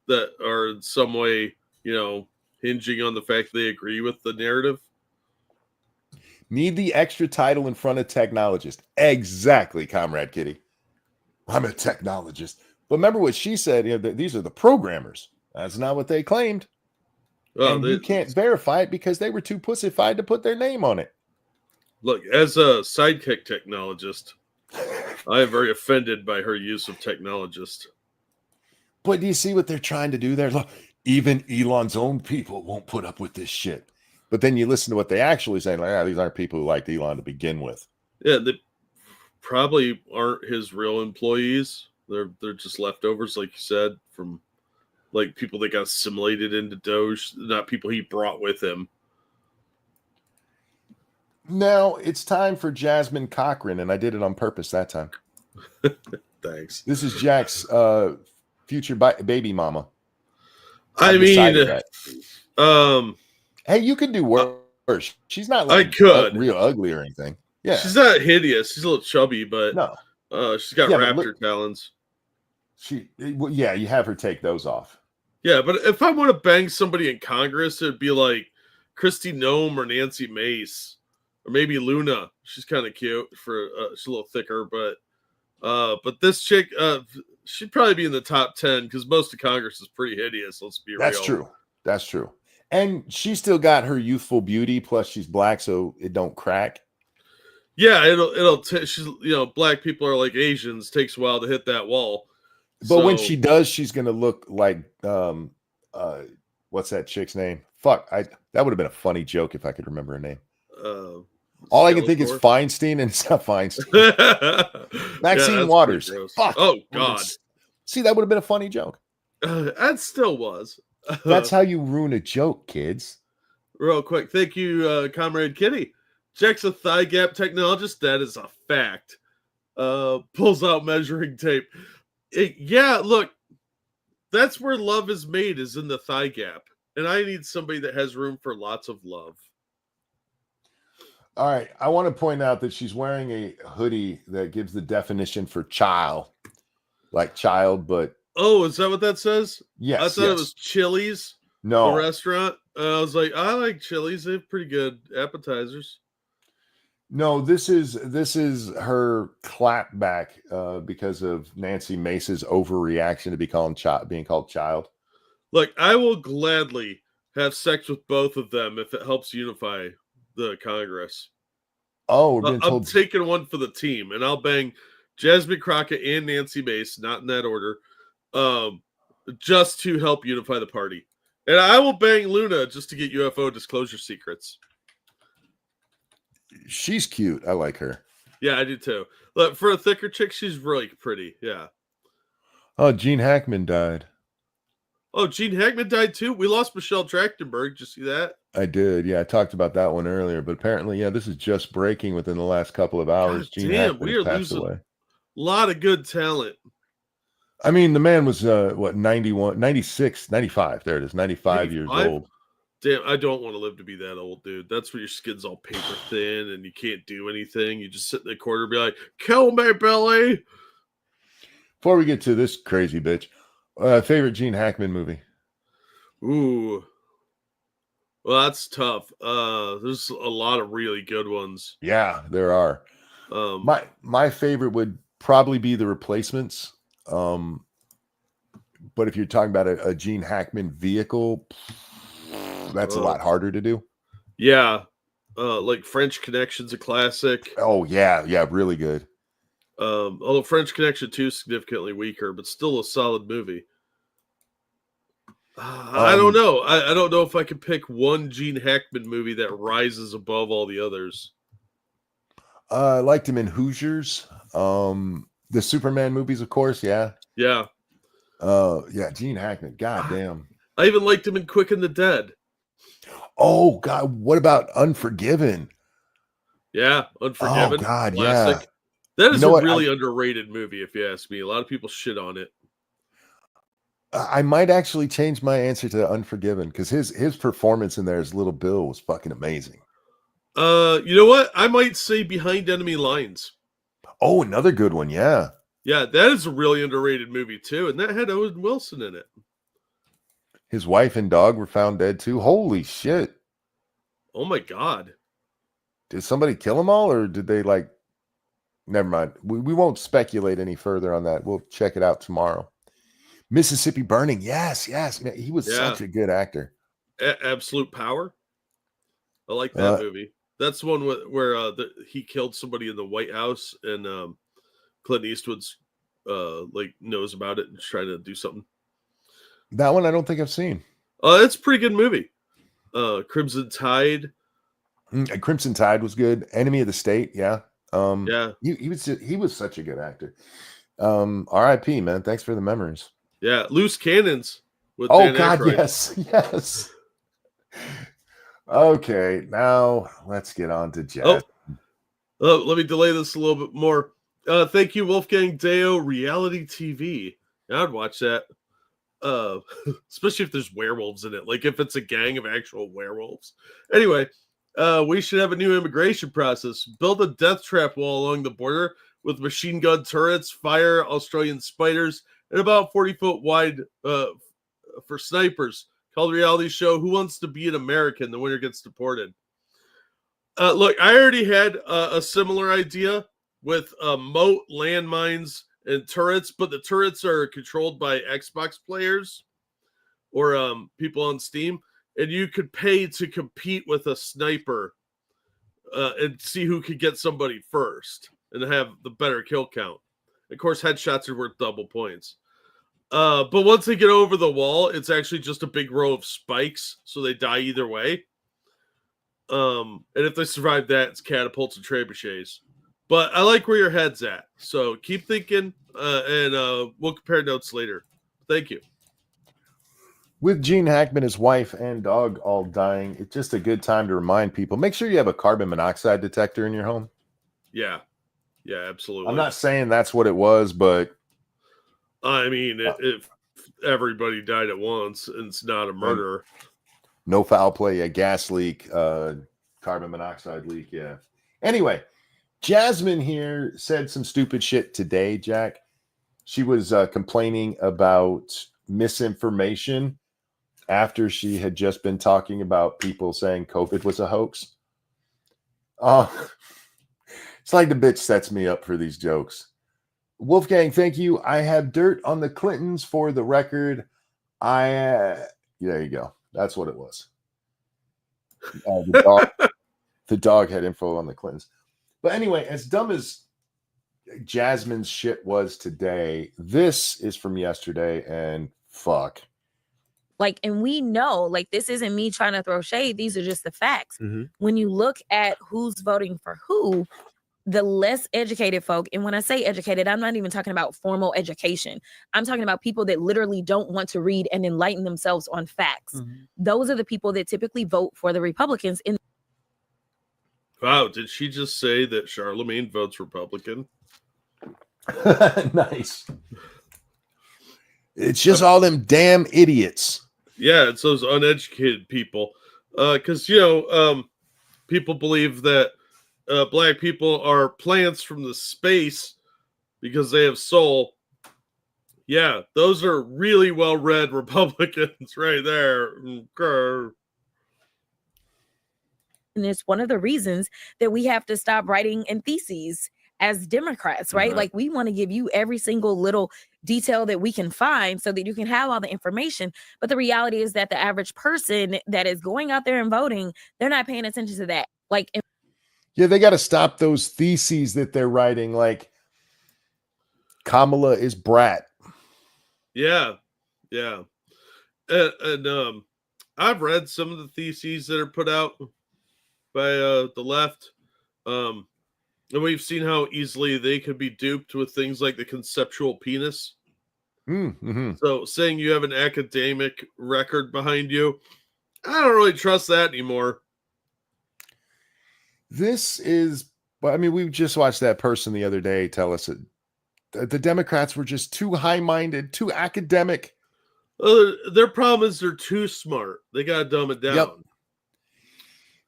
that are in some way, hinging on the fact they agree with the narrative?
Need the extra title in front of technologist. Exactly, Comrade Kitty. I'm a technologist. But remember what she said, these are the programmers. That's not what they claimed. And you can't verify it because they were too pussified to put their name on it.
Look, as a sidekick technologist, I am very offended by her use of technologist.
But do you see what they're trying to do there? Look, even Elon's own people won't put up with this shit. But then you listen to what they actually say, like, these aren't people who liked Elon to begin with.
Yeah, they probably aren't his real employees. They're just leftovers, like you said, from like people that got assimilated into DOGE, not people he brought with him.
Now it's time for Jasmine Cochran, and I did it on purpose that time.
Thanks.
This is Jack's future baby mama.
I mean,
hey, you could do worse. She's not like
I could
real ugly or anything. Yeah,
she's not hideous. She's a little chubby, but
no,
she's got raptor talons.
You have her take those off.
Yeah, but if I want to bang somebody in Congress, it'd be like Kristi Noem or Nancy Mace. Or maybe Luna. She's kind of cute for she's a little thicker, but this chick, she'd probably be in the top 10 because most of Congress is pretty hideous. Let's be real.
That's true. That's true. And she still got her youthful beauty. Plus, she's black, so it don't crack.
Yeah, she's black people are like Asians. Takes a while to hit that wall.
But when she does, she's gonna look like what's that chick's name? Fuck, that would have been a funny joke if I could remember her name. All I can think is Feinstein, and it's not Feinstein. Maxine Waters. Fuck.
Oh God.
See, that would have been a funny joke.
That still was.
That's how you ruin a joke, kids.
Real quick, thank you, Comrade Kitty. Checks a thigh gap technologist. That is a fact. Pulls out measuring tape. Yeah, look, that's where love is made, is in the thigh gap. And I need somebody that has room for lots of love.
All right. I want to point out that she's wearing a hoodie that gives the definition for child. Like child, but...
Oh, is that what that says?
Yes.
I thought it was Chili's.
No.
A restaurant. I was like, I like Chili's. They have pretty good appetizers.
No, this is her clapback because of Nancy Mace's overreaction to being called child.
Look, I will gladly have sex with both of them if it helps unify the Congress.
Oh,
I'm taking one for the team, and I'll bang Jasmine Crockett and Nancy Mace, not in that order, just to help unify the party. And I will bang Luna just to get UFO disclosure secrets.
She's cute. I like her.
Yeah, I do too. Look, for a thicker chick, she's really pretty. Yeah.
Oh, Jean Hackman died.
Oh, Jean Hackman died too? We lost Michelle Trachtenberg. Did you see that?
I did. Yeah, I talked about that one earlier. But apparently, this is just breaking within the last couple of hours.
God
Jean
damn,
Hackman
we are
passed
losing
away.
a lot of good talent.
I mean, the man was, 91, 96, 95. There it is, 95 years old.
Damn, I don't want to live to be that old, dude. That's where your skin's all paper thin and you can't do anything. You just sit in the corner and be like, kill me, Billy.
Before we get to this crazy bitch, favorite Gene Hackman movie?
Ooh. Well, that's tough. There's a lot of really good ones.
Yeah, there are. My favorite would probably be The Replacements. But if you're talking about a Gene Hackman vehicle, that's a lot harder to do.
Yeah. Like French Connection's a classic.
Oh, yeah, really good.
Although French Connection 2 is significantly weaker, but still a solid movie. I don't know. I don't know if I could pick one Gene Hackman movie that rises above all the others.
I liked him in Hoosiers. The Superman movies, of course. Yeah.
Yeah.
Yeah. Gene Hackman. God damn.
I even liked him in Quick and the Dead.
Oh God. What about Unforgiven?
Yeah, Unforgiven.
Oh God.
Classic.
Yeah.
That is
You know
a
what?
really underrated movie, if you ask me. A lot of people shit on it.
I might actually change my answer to Unforgiven because his performance in there as Little Bill was fucking amazing.
You know what? I might say Behind Enemy Lines.
Oh, another good one. Yeah.
Yeah, that is a really underrated movie too, and that had Owen Wilson in it.
His wife and dog were found dead too. Holy shit.
Oh my god.
Did somebody kill them all or did they like never mind. We won't speculate any further on that. We'll check it out tomorrow. Mississippi Burning. Yes, man, he was such a good actor.
Absolute Power. I like that movie. That's the one where he killed somebody in the White House, and Clint Eastwood's like knows about it and is trying to do something.
That one I don't think I've seen.
It's a pretty good movie. Crimson Tide.
Crimson Tide was good. Enemy of the State. Yeah.
Yeah.
He was such a good actor. R.I.P. man. Thanks for the memories.
Yeah. Loose Cannons. With
oh
Dan
God,
Aykroyd.
yes. Okay, now let's get on to Jazz.
Let me delay this a little bit more. Thank you, Wolfgang Deo Reality TV. I'd watch that. Especially if there's werewolves in it. Like if it's a gang of actual werewolves. Anyway, we should have a new immigration process. Build a death trap wall along the border with machine gun turrets, fire Australian spiders, and about 40-foot wide for snipers. Called reality show Who Wants to Be an American? The winner gets deported. Look, I already had a similar idea with moat, landmines, and turrets, but the turrets are controlled by Xbox players or people on Steam, and you could pay to compete with a sniper and see who could get somebody first and have the better kill count. Of course, headshots are worth double points. But once they get over the wall, it's actually just a big row of spikes, so they die either way. And if they survive that, it's catapults and trebuchets. But I like where your head's at, so keep thinking, and we'll compare notes later. Thank you.
With Gene Hackman, his wife, and dog all dying, it's just a good time to remind people, make sure you have a carbon monoxide detector in your home.
Yeah, absolutely.
I'm not saying that's what it was, but
I mean, if everybody died at once, and it's not a murder.
No foul play, a gas leak, carbon monoxide leak, yeah. Anyway, Jasmine here said some stupid shit today, Jack. She was complaining about misinformation after she had just been talking about people saying COVID was a hoax. It's like the bitch sets me up for these jokes. Wolfgang, thank you. I have dirt on the Clintons for the record. There you go. That's what it was. The dog had info on the Clintons. But anyway, as dumb as Jasmine's shit was today, this is from yesterday, and fuck.
Like, and we know, like, this isn't me trying to throw shade. These are just the facts.
Mm-hmm.
When you look at who's voting for who, the less educated folk, and when I say educated, I'm not even talking about formal education. I'm talking about people that literally don't want to read and enlighten themselves on facts.
Mm-hmm.
Those are the people that typically vote for the Republicans.
Wow, did she just say that Charlemagne votes Republican?
Nice. It's just all them damn idiots.
Yeah, it's those uneducated people. Because, people believe that black people are plants from the space because they have soul. Yeah, those are really well-read Republicans right there.
And it's one of the reasons that we have to stop writing in theses as Democrats, right?
Right.
Like, we want to give you every single little detail that we can find so that you can have all the information. But the reality is that the average person that is going out there and voting, they're not paying attention to that. Like,
Yeah, they got to stop those theses that they're writing, like Kamala is brat.
Yeah. And I've read some of the theses that are put out by the left. And we've seen how easily they could be duped with things like the conceptual penis.
Mm-hmm.
So saying you have an academic record behind you, I don't really trust that anymore.
This is, I mean, we just watched that person the other day tell us that the Democrats were just too high-minded, too academic.
Their problem is they're too smart. They gotta dumb it down.
Yep.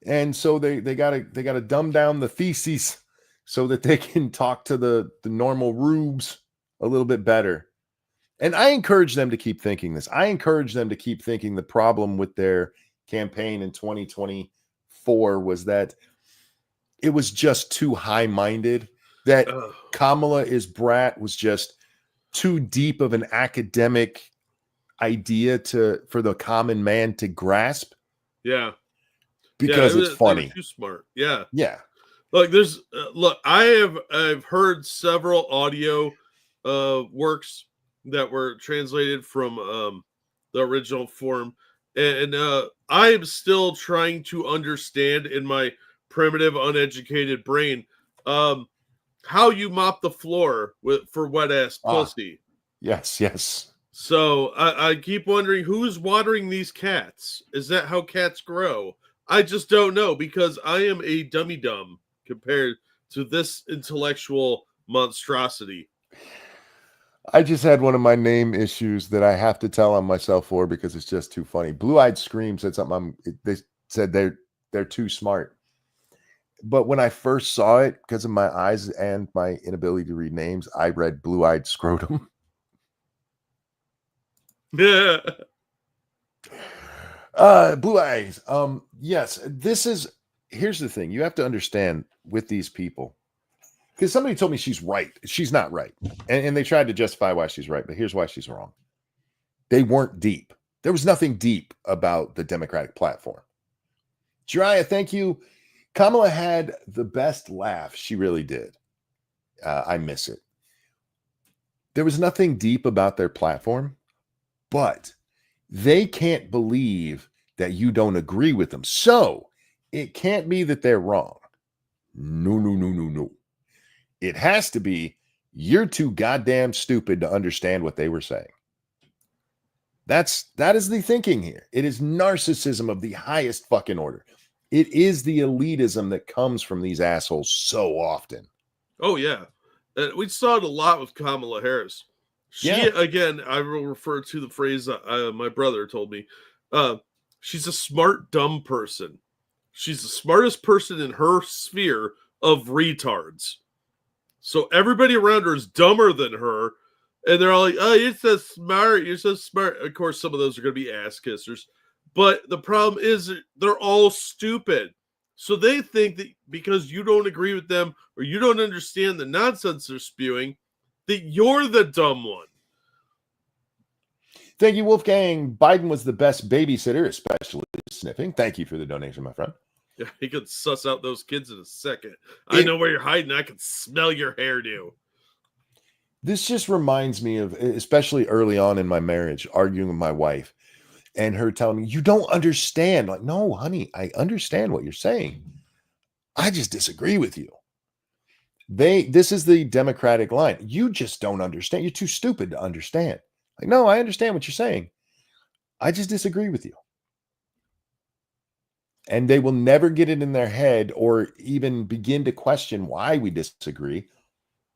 And so they gotta dumb down the theses so that they can talk to the normal rubes a little bit better. And I encourage them to keep thinking this. I encourage them to keep thinking the problem with their campaign in 2024 was that it was just too high-minded, that Kamala's brat was just too deep of an academic idea for the common man to grasp.
Yeah.
Because it's funny.
Too smart. Yeah.
Yeah.
Look, I've heard several audio works that were translated from the original form, and I am still trying to understand in my primitive, uneducated brain how you mop the floor for wet ass pussy.
Yes.
So I keep wondering who's watering these cats. Is that how cats grow? I just don't know, because I am a dummy dumb compared to this intellectual monstrosity.
I just had one of my name issues that I have to tell on myself for because it's just too funny. Blue Eyed Scream said something. They said they're too smart. But when I first saw it, because of my eyes and my inability to read names, I read Blue Eyed Scrotum.
Yeah.
Blue eyes. Yes, here's the thing. You have to understand with these people, because somebody told me she's right. She's not right. And they tried to justify why she's right, but here's why she's wrong. They weren't deep. There was nothing deep about the Democratic platform. Jiraiya, thank you. Kamala had the best laugh. She really did. I miss it. There was nothing deep about their platform, but they can't believe that you don't agree with them. So it can't be that they're wrong. No. It has to be you're too goddamn stupid to understand what they were saying. That is the thinking here. It is narcissism of the highest fucking order. It is the elitism that comes from these assholes so often.
Oh, yeah. We saw it a lot with Kamala Harris. Again, I will refer to the phrase my brother told me. She's a smart, dumb person. She's the smartest person in her sphere of retards. So everybody around her is dumber than her. And they're all like, oh, you're so smart. You're so smart. Of course, some of those are going to be ass kissers. But the problem is they're all stupid. So they think that because you don't agree with them or you don't understand the nonsense they're spewing, that you're the dumb one.
Thank you, Wolfgang. Biden was the best babysitter, especially sniffing. Thank you for the donation, my friend.
Yeah, he could suss out those kids in a second. I know where you're hiding. I can smell your hairdo.
This just reminds me of, especially early on in my marriage, arguing with my wife and her telling me, you don't understand. Like, no, honey, I understand what you're saying. I just disagree with you. This is the Democratic line. You just don't understand. You're too stupid to understand. Like, no, I understand what you're saying. I just disagree with you. And they will never get it in their head or even begin to question why we disagree,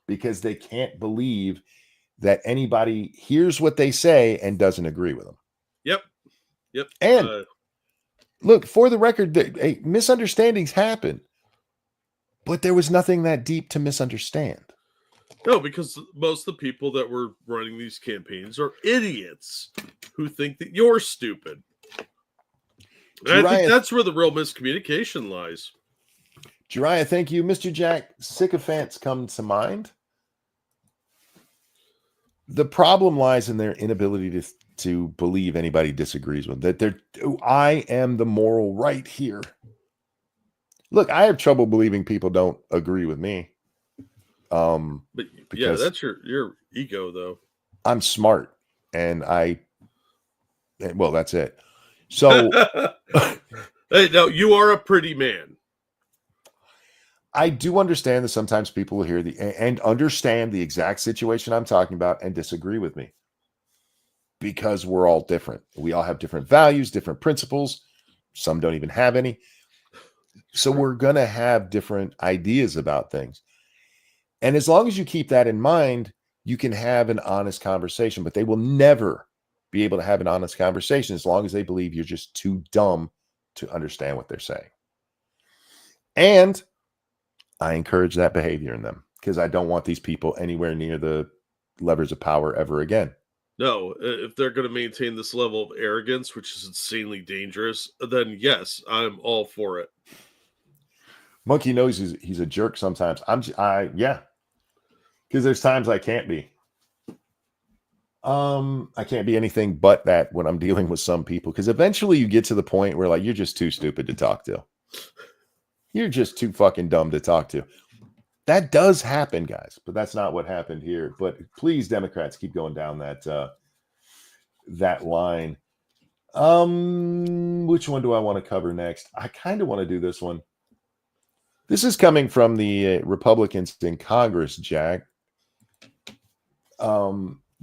because they can't believe that anybody hears what they say and doesn't agree with them.
Yep.
And look, for the record, misunderstandings happen, but there was nothing that deep to misunderstand.
No, because most of the people that were running these campaigns are idiots who think that you're stupid. And I think that's where the real miscommunication lies.
Jiraiya, thank you. Mr. Jack, sycophants come to mind. The problem lies in their inability to believe anybody disagrees with them. That I am the moral right here. Look, I have trouble believing people don't agree with me.
But yeah, that's your ego, though.
I'm smart, and well, that's it. So,
hey, no, you are a pretty man.
I do understand that sometimes people will hear and understand the exact situation I'm talking about and disagree with me, because we're all different. We all have different values, different principles. Some don't even have any. So we're going to have different ideas about things. And as long as you keep that in mind, you can have an honest conversation, but they will never be able to have an honest conversation as long as they believe you're just too dumb to understand what they're saying. And I encourage that behavior in them because I don't want these people anywhere near the levers of power ever again.
No, if they're going to maintain this level of arrogance, which is insanely dangerous, then yes, I'm all for it.
Monkey knows he's a jerk sometimes. Yeah. Because there's times I can't be. I can't be anything but that when I'm dealing with some people. Because eventually you get to the point where like you're just too stupid to talk to. You're just too fucking dumb to talk to. That does happen, guys, but that's not what happened here. But please, Democrats, keep going down that line. Which one do I want to cover next? I kind of want to do this one. This is coming from the Republicans in Congress, Jack.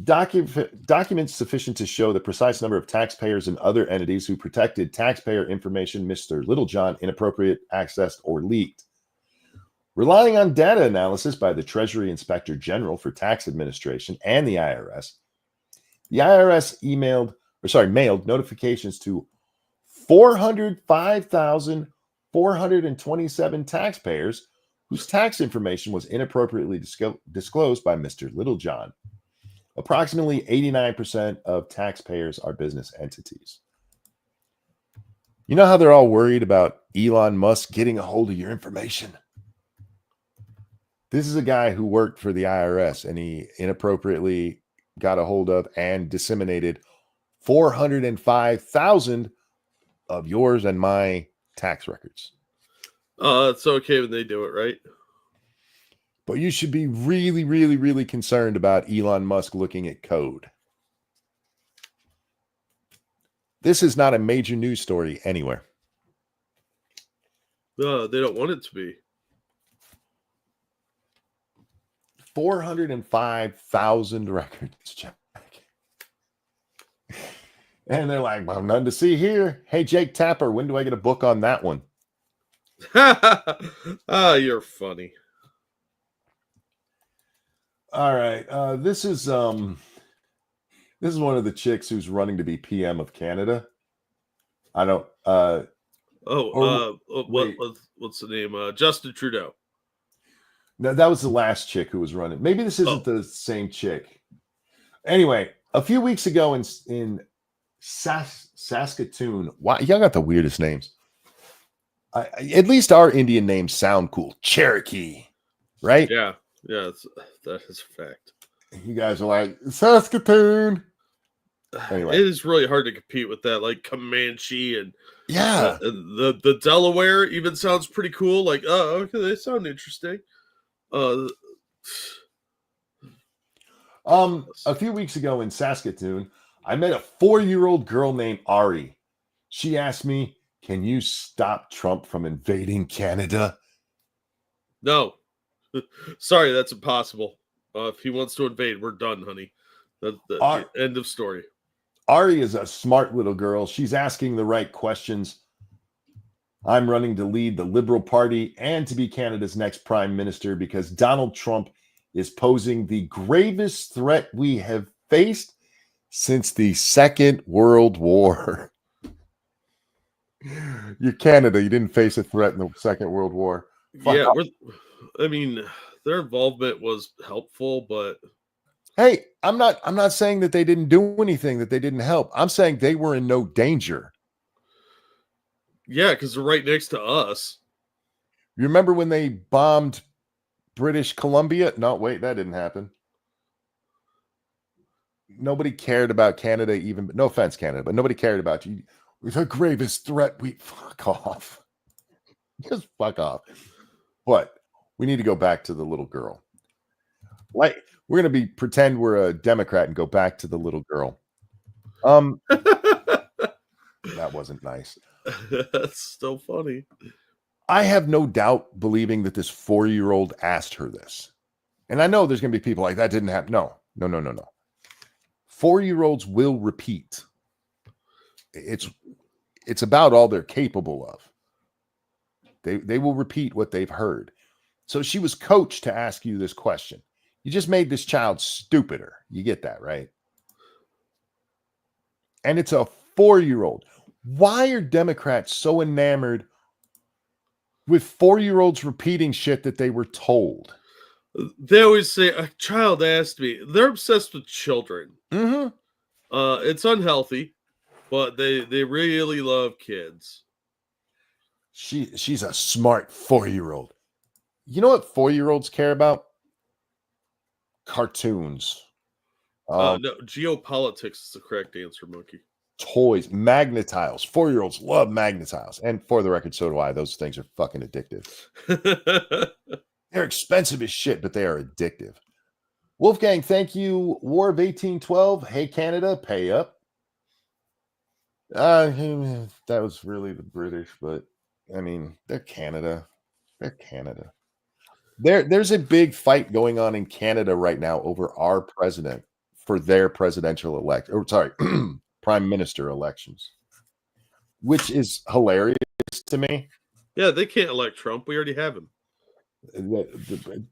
Documents sufficient to show the precise number of taxpayers and other entities who protected taxpayer information Mr. Littlejohn inappropriate, accessed, or leaked. Relying on data analysis by the Treasury Inspector General for Tax Administration and the IRS mailed notifications to 405,427 taxpayers whose tax information was inappropriately disclosed by Mr. Littlejohn. Approximately 89% of taxpayers are business entities. You know how they're all worried about Elon Musk getting a hold of your information? This is a guy who worked for the IRS and he inappropriately got a hold of and disseminated 405,000 of yours and my tax records.
It's okay when they do it, right?
But you should be really, really, really concerned about Elon Musk looking at code. This is not a major news story anywhere.
No, they don't want it to be.
405,000 records, Jack. And they're like, well, nothing to see here. Hey, Jake Tapper, when do I get a book on that one?
You're funny.
All right. This is one of the chicks who's running to be PM of Canada. I don't
what's the name? Justin Trudeau.
No, that was the last chick who was running. Maybe this isn't the same chick. Anyway, a few weeks ago in Saskatoon, wow, y'all got the weirdest names. At least our Indian names sound cool. Cherokee, right?
Yeah, that is a fact.
You guys are like Saskatoon. Anyway,
it is really hard to compete with that, like Comanche and
the
Delaware even sounds pretty cool. Like, oh, okay, they sound interesting.
A few weeks ago in Saskatoon, I met a 4-year-old girl named Ari. She asked me, "Can you stop Trump from invading Canada?"
No, sorry, that's impossible. If he wants to invade, we're done, honey. End of story.
Ari is a smart little girl. She's asking the right questions. I'm running to lead the Liberal Party and to be Canada's next prime minister because Donald Trump is posing the gravest threat we have faced since the Second World War. You're Canada. You didn't face a threat in the Second World War.
Yeah, their involvement was helpful, but
hey, I'm not saying that they didn't do anything, that they didn't help. I'm saying they were in no danger.
Yeah, because they're right next to us.
You remember when they bombed British Columbia? No, wait, that didn't happen. Nobody cared about Canada even. No offense, Canada, but nobody cared about you. The gravest threat. Fuck off. Just fuck off. But we need to go back to the little girl. Like, we're going to pretend we're a Democrat and go back to the little girl. That wasn't nice.
That's still funny.
I have no doubt believing that this 4-year-old asked her this. And I know there's going to be people like that didn't happen. No. 4-year-olds will repeat. It's about all they're capable of. They will repeat what they've heard. So she was coached to ask you this question. You just made this child stupider. You get that, right? And it's a 4-year-old. Why are Democrats so enamored with 4-year-olds repeating shit that they were told?
They always say, a child asked me. They're obsessed with children.
Mm-hmm.
It's unhealthy, but they really love kids.
She's a smart 4-year-old. You know what 4-year-olds care about? Cartoons.
No, geopolitics is the correct answer, Monkey.
Toys, magnetiles. 4-year-olds love magnetiles. And for the record, so do I. Those things are fucking addictive. They're expensive as shit, but they are addictive. Wolfgang, thank you. War of 1812. Hey, Canada, pay up. That was really the British, but I mean, they're Canada. There's a big fight going on in Canada right now over our president for their presidential prime minister elections, which is hilarious to me.
Yeah, they can't elect Trump. We already have him.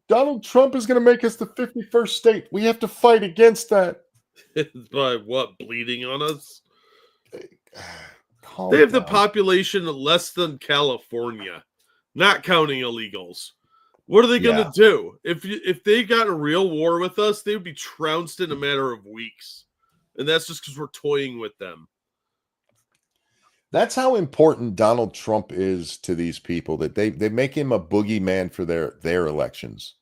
Donald Trump is going to make us the 51st state. We have to fight against that.
By what? Bleeding on us?
Calm
They have the
down.
population less than California, not counting illegals. What are they going to do? If they got a real war with us, they would be trounced in a matter of weeks. And that's just because we're toying with them.
That's how important Donald Trump is to these people, that they make him a boogeyman for their elections.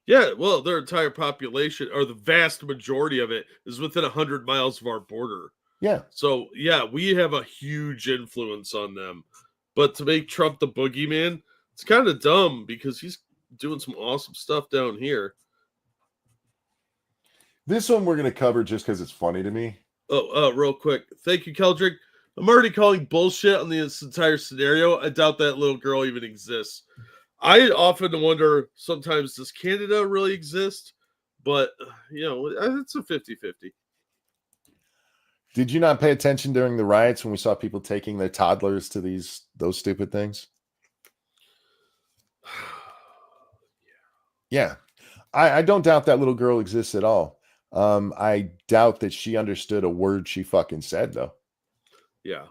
Yeah, well, their entire population, or the vast majority of it, is within 100 miles of our border.
Yeah.
So, yeah, we have a huge influence on them. But to make Trump the boogeyman, it's kind of dumb because he's doing some awesome stuff down here.
This one we're going to cover just because it's funny to me.
Real quick. Thank you, Keldrick. I'm already calling bullshit on this entire scenario. I doubt that little girl even exists. I often wonder sometimes, does Canada really exist? But, it's a 50-50.
Did you not pay attention during the riots when we saw people taking their toddlers to those stupid things? Yeah. I don't doubt that little girl exists at all. I doubt that she understood a word she fucking said, though.
Yeah.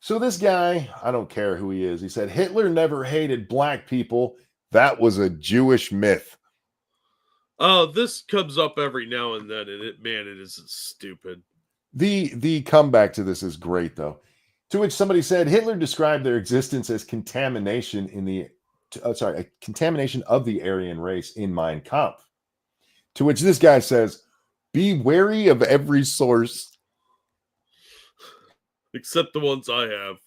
So this guy, I don't care who he is, he said Hitler never hated black people. That was a Jewish myth.
Oh, this comes up every now and then, and it is stupid.
The comeback to this is great, though. To which somebody said Hitler described their existence as contamination contamination of the Aryan race in Mein Kampf. To which this guy says, be wary of every source.
Except the ones I have.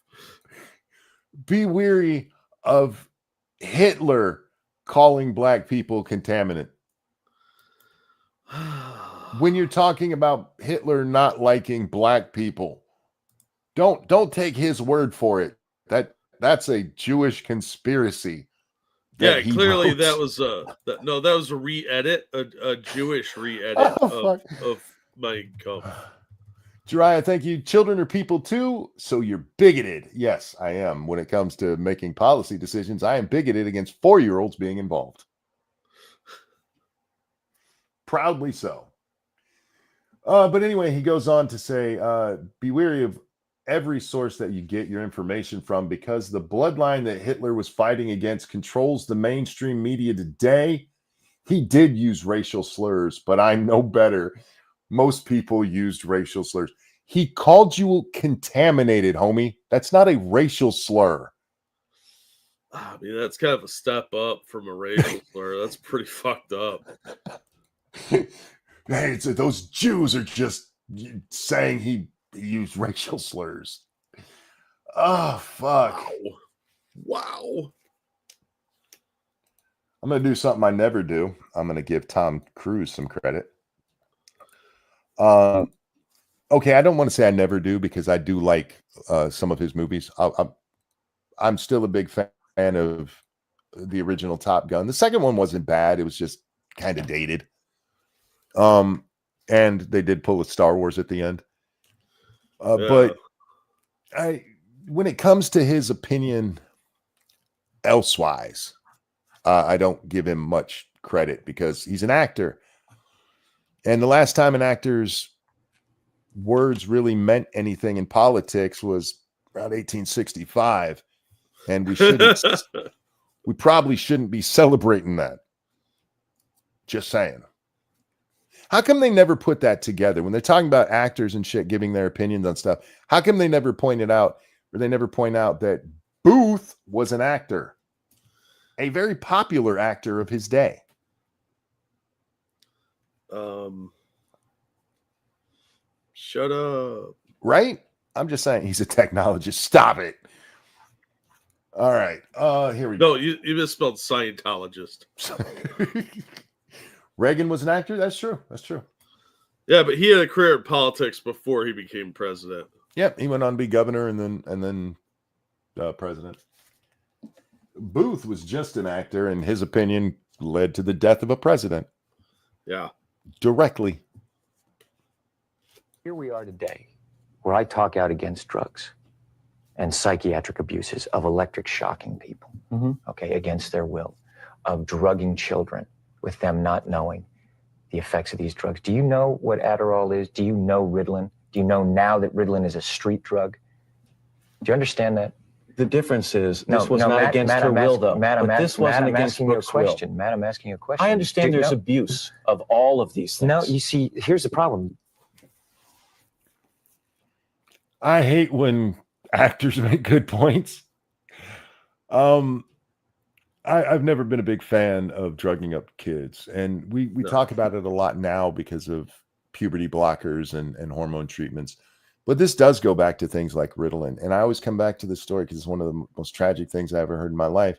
Be wary of Hitler calling black people contaminant. When you're talking about Hitler not liking black people, don't take his word for it. That's a Jewish conspiracy.
Yeah, clearly wrote. That was a re-edit, a Jewish re-edit of Mein Kampf.
Jariah, thank you. Children are people too, so you're bigoted. Yes, I am. When it comes to making policy decisions, I am bigoted against 4-year-olds being involved. Proudly so. But anyway, he goes on to say, be wary of every source that you get your information from, because the bloodline that Hitler was fighting against controls the mainstream media today. He did use racial slurs, but I know better. Most people used racial slurs. He called you contaminated, homie. That's not a racial slur.
I mean, that's kind of a step up from a racial slur. That's pretty fucked up.
Hey, those Jews are just saying he used racial slurs. Oh, fuck.
Wow.
I'm going to do something I never do. I'm going to give Tom Cruise some credit. Okay, I don't want to say I never do, because I do like some of his movies. I'm still a big fan of the original Top Gun. The second one wasn't bad. It was just kind of dated. And they did pull a Star Wars at the end. But when it comes to his opinion elsewise, I don't give him much credit because he's an actor. And the last time an actor's words really meant anything in politics was around 1865. And we probably shouldn't be celebrating that. Just saying. How come they never put that together when they're talking about actors and shit giving their opinions on stuff? How come they never pointed out, or they never point out that Booth was an actor, a very popular actor of his day?
Shut up.
Right? I'm just saying he's a technologist. Stop it. All right. Here we go.
No, you misspelled Scientologist.
Reagan was an actor. That's true. That's true.
Yeah, but he had a career in politics before he became president.
Yep, he went on to be governor and then president. Booth was just an actor, and his opinion led to the death of a president.
Yeah,
directly.
Here we are today, where I talk out against drugs and psychiatric abuses of electric shocking people, okay, against their will, of drugging children with them not knowing the effects of these drugs. Do you know what Adderall is? Do you know Ritalin? Do you know now that Ritalin is a street drug? Do you understand that?
The difference is this was not against her will, though. But this wasn't against Brooke's will.
Matt, I'm asking you a question.
I understand there's abuse of all of these things.
No, you see, here's the problem.
I hate when actors make good points. I've never been a big fan of drugging up kids, and we talk about it a lot now because of puberty blockers and hormone treatments. But this does go back to things like Ritalin, and I always come back to this story because it's one of the most tragic things I ever heard in my life.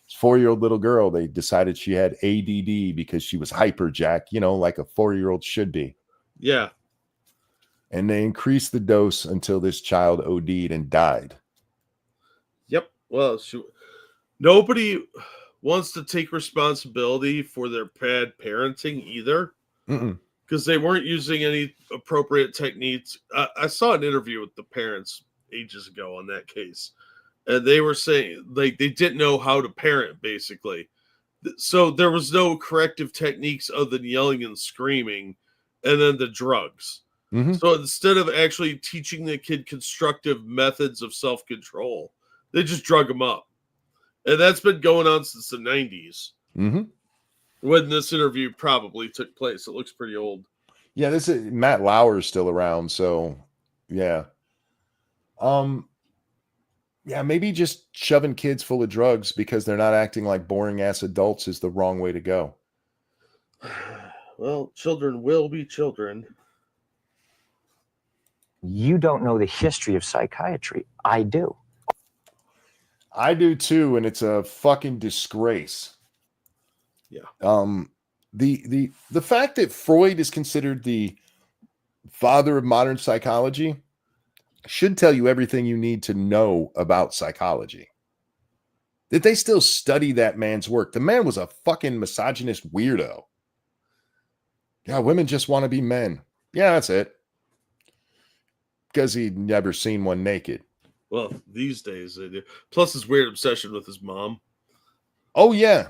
This 4-year-old little girl, they decided she had ADD because she was hyperjack, like a 4-year-old should be.
Yeah.
And they increased the dose until this child OD'd and died.
Yep. Well, nobody wants to take responsibility for their bad parenting either, because they weren't using any appropriate techniques. I saw an interview with the parents ages ago on that case, and they were saying they didn't know how to parent, basically. So there was no corrective techniques other than yelling and screaming, and then the drugs. So instead of actually teaching the kid constructive methods of self-control, they just drug them up. And that's been going on since the 90s. When this interview probably took place. It looks pretty old.
Yeah, this is Matt Lauer's still around, so yeah. Yeah, maybe just shoving kids full of drugs because they're not acting like boring ass adults is the wrong way to go.
Well, children will be children.
You don't know the history of psychiatry. I do.
I do too, and it's a fucking disgrace.
Yeah.
The fact that Freud is considered the father of modern psychology should tell you everything you need to know about psychology. That they still study that man's work. The man was a fucking misogynist weirdo. Yeah, women just want to be men. Yeah, that's it. Because he'd never seen one naked.
Well, these days they do. Plus his weird obsession with his mom.
Oh, yeah.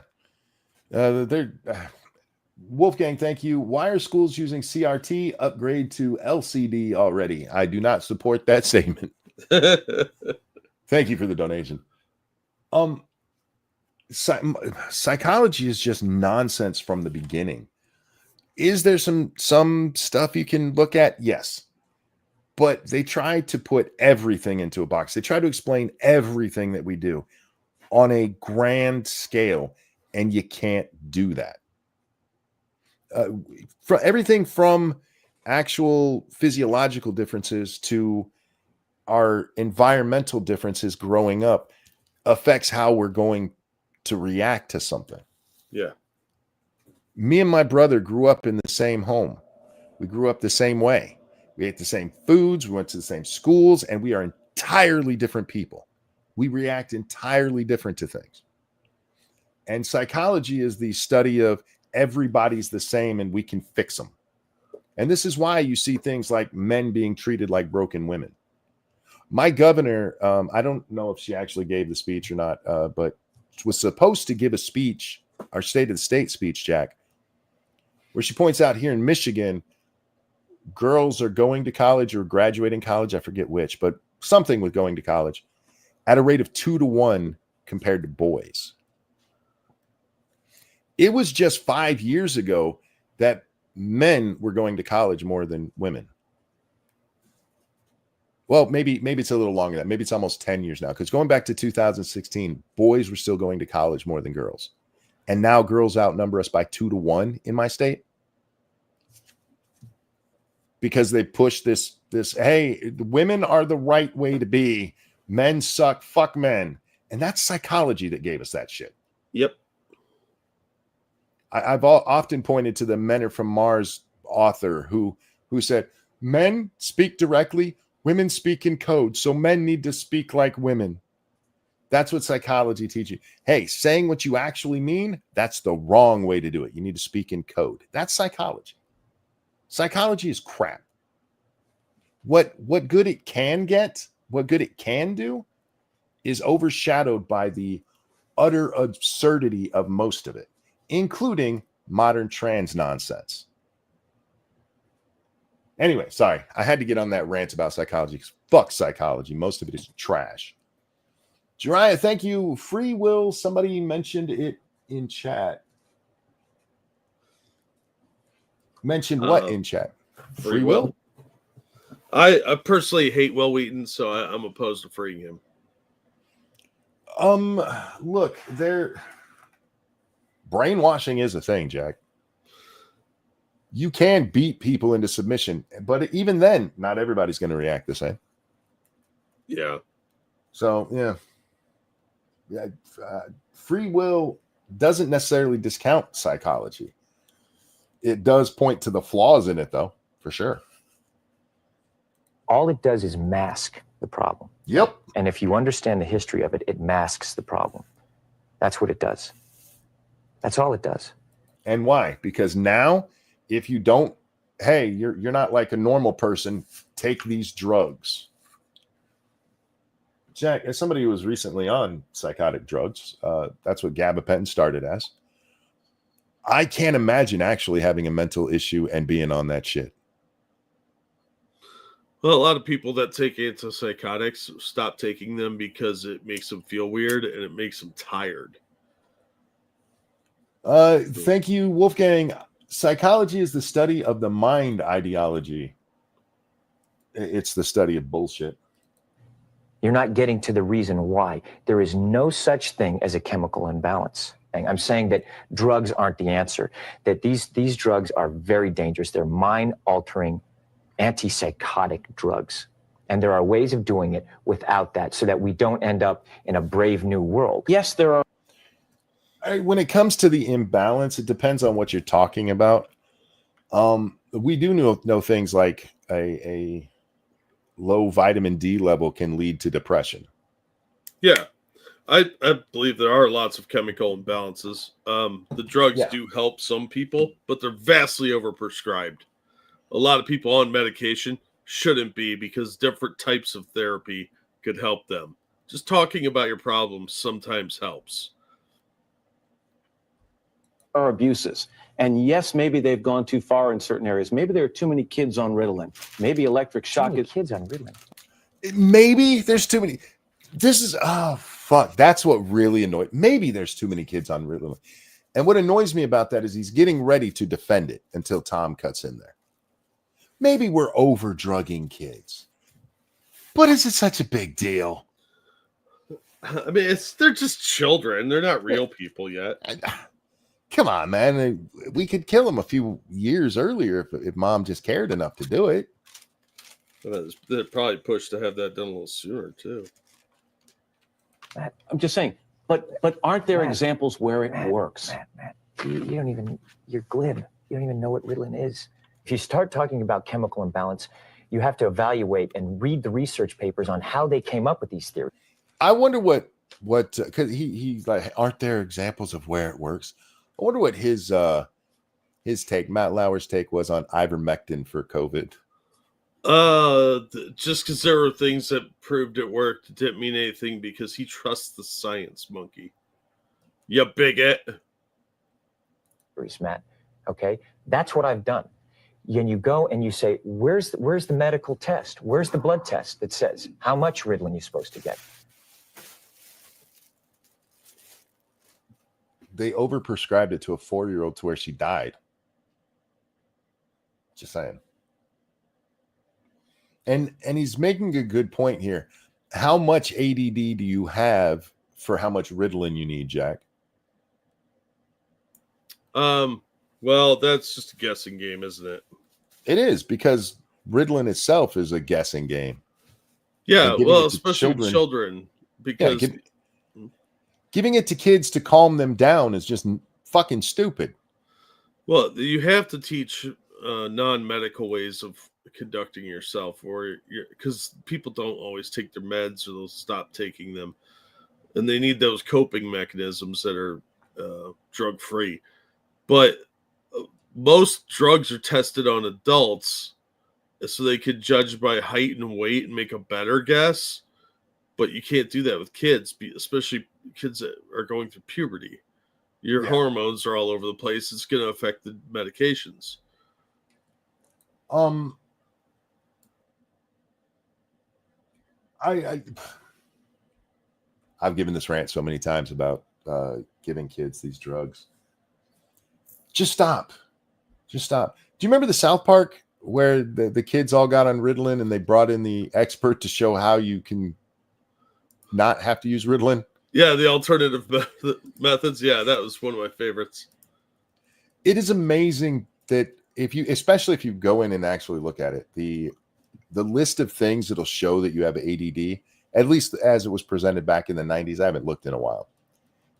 Wolfgang, thank you. Why are schools using CRT? Upgrade to LCD already. I do not support that statement. Thank you for the donation. Psychology is just nonsense from the beginning. Is there some stuff you can look at? Yes. But they try to put everything into a box. They try to explain everything that we do on a grand scale, and you can't do that. Everything from actual physiological differences to our environmental differences growing up affects how we're going to react to something.
Yeah.
Me and my brother grew up in the same home. We grew up the same way. We ate the same foods. We went to the same schools, and we are entirely different people. We react entirely different to things. And psychology is the study of everybody's the same and we can fix them. And this is why you see things like men being treated like broken women. My governor, I don't know if she actually gave the speech or not, but was supposed to give a speech, our State of the State speech, Jack, where she points out here in Michigan, girls are going to college or graduating college, I forget which, but something with going to college, at a rate of 2 to 1 compared to boys. It was just 5 years ago that men were going to college more than women. Well, maybe it's a little longer than that. Maybe it's almost 10 years now, because going back to 2016, boys were still going to college more than girls. And now girls outnumber us by 2 to 1 in my state. Because they push this, hey, women are the right way to be. Men suck, fuck men. And that's psychology that gave us that shit.
Yep.
I've often pointed to the Men Are From Mars author who said, men speak directly, women speak in code, so men need to speak like women. That's what psychology teaches. Hey, saying what you actually mean, that's the wrong way to do it. You need to speak in code. That's psychology. Psychology is crap. What good it can get, what good it can do, is overshadowed by the utter absurdity of most of it, including modern trans nonsense. Anyway, sorry. I had to get on that rant about psychology because fuck psychology. Most of it is trash. Jariah, thank you. Free will. Somebody mentioned it in chat. Mentioned what in chat? Free will?
I personally hate Will Wheaton, so I'm opposed to freeing him.
Look, brainwashing is a thing, Jack. You can beat people into submission, but even then, not everybody's going to react the same.
Yeah.
So, yeah. Free will doesn't necessarily discount psychology. It does point to the flaws in it, though, for sure.
All it does is mask the problem.
Yep.
And if you understand the history of it, it masks the problem. That's what it does. That's all it does.
And why? Because now, if you don't, hey, you're not like a normal person, take these drugs. Jack, as somebody who was recently on psychotic drugs, that's what gabapentin started as. I can't imagine actually having a mental issue and being on that shit.
Well, a lot of people that take antipsychotics stop taking them because it makes them feel weird and it makes them tired.
Thank you, Wolfgang. Psychology is the study of the mind ideology. It's the study of bullshit.
You're not getting to the reason why. There is no such thing as a chemical imbalance. I'm saying that drugs aren't the answer, that these drugs are very dangerous. They're mind-altering, antipsychotic drugs. And there are ways of doing it without that so that we don't end up in a brave new world. Yes, there are.
When it comes to the imbalance, it depends on what you're talking about. We do know things like a low vitamin D level can lead to depression.
Yeah, I believe there are lots of chemical imbalances. The drugs do help some people, but they're vastly overprescribed. A lot of people on medication shouldn't be because different types of therapy could help them. Just talking about your problems sometimes helps.
Are abuses. And yes, maybe they've gone too far in certain areas. Maybe there are too many kids on Ritalin. Maybe electric shock is
kids on Ritalin.
Maybe there's too many. This is fuck. That's what really annoyed. Maybe there's too many kids on Ritalin. And what annoys me about that is he's getting ready to defend it until Tom cuts in there. Maybe we're over drugging kids. But is it such a big deal?
I mean, they're just children. They're not real people yet.
Come on, man. We could kill them a few years earlier if mom just cared enough to do it.
They're probably pushed to have that done a little sooner, too.
I'm just saying, but aren't there examples where it works?
Matt, you don't even, you're glib. You don't even know what Ritalin is. If you start talking about chemical imbalance, you have to evaluate and read the research papers on how they came up with these theories.
I wonder what because he's like, aren't there examples of where it works? I wonder what his take, Matt Lauer's take, was on ivermectin for COVID.
Just because there were things that proved it worked didn't mean anything because he trusts the science, monkey. You bigot.
Matt. Okay, that's what I've done. And you go and you say, where's the medical test? Where's the blood test that says how much Ritalin you're supposed to get?
They overprescribed it to a 4-year-old to where she died. Just saying. And he's making a good point here. How much ADD do you have for how much Ritalin you need, Jack?
Well, that's just a guessing game, isn't it?
It is, because Ritalin itself is a guessing game.
Yeah, well, especially with children, because
giving it to kids to calm them down is just fucking stupid.
Well, you have to teach non-medical ways of conducting yourself, or because people don't always take their meds, or they'll stop taking them, and they need those coping mechanisms that are drug-free. But most drugs are tested on adults so they could judge by height and weight and make a better guess. But you can't do that with kids, especially kids that are going through puberty. Your hormones are all over the place. It's going to affect the medications.
I've given this rant so many times about giving kids these drugs. Just stop. Just stop. Do you remember the South Park where the kids all got on Ritalin and they brought in the expert to show how you can not have to use Ritalin?
Yeah, the alternative methods. Yeah, that was one of my favorites.
It is amazing that especially if you go in and actually look at it, the list of things that'll show that you have ADD, at least as it was presented back in the 90s. I haven't looked in a while.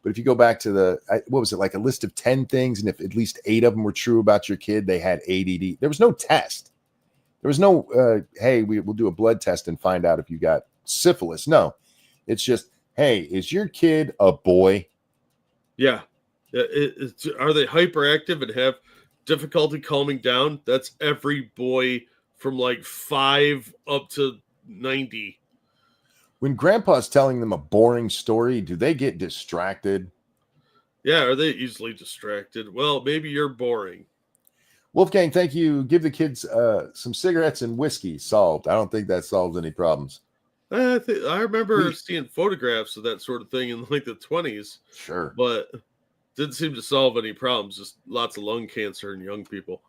But if you go back to what was it, like a list of 10 things, and if at least 8 of them were true about your kid, they had ADD. There was no test. There was no, hey, we'll do a blood test and find out if you got syphilis. No, it's just, hey, is your kid a boy?
Yeah. Are they hyperactive and have difficulty calming down? That's every boy from like 5 up to 90.
When grandpa's telling them a boring story, do they get distracted?
Yeah, are they easily distracted? Well, maybe you're boring.
Wolfgang, thank you. Give the kids some cigarettes and whiskey. Solved. I don't think that solves any problems.
I remember seeing photographs of that sort of thing in like the 20s.
Sure.
But didn't seem to solve any problems. Just lots of lung cancer in young people.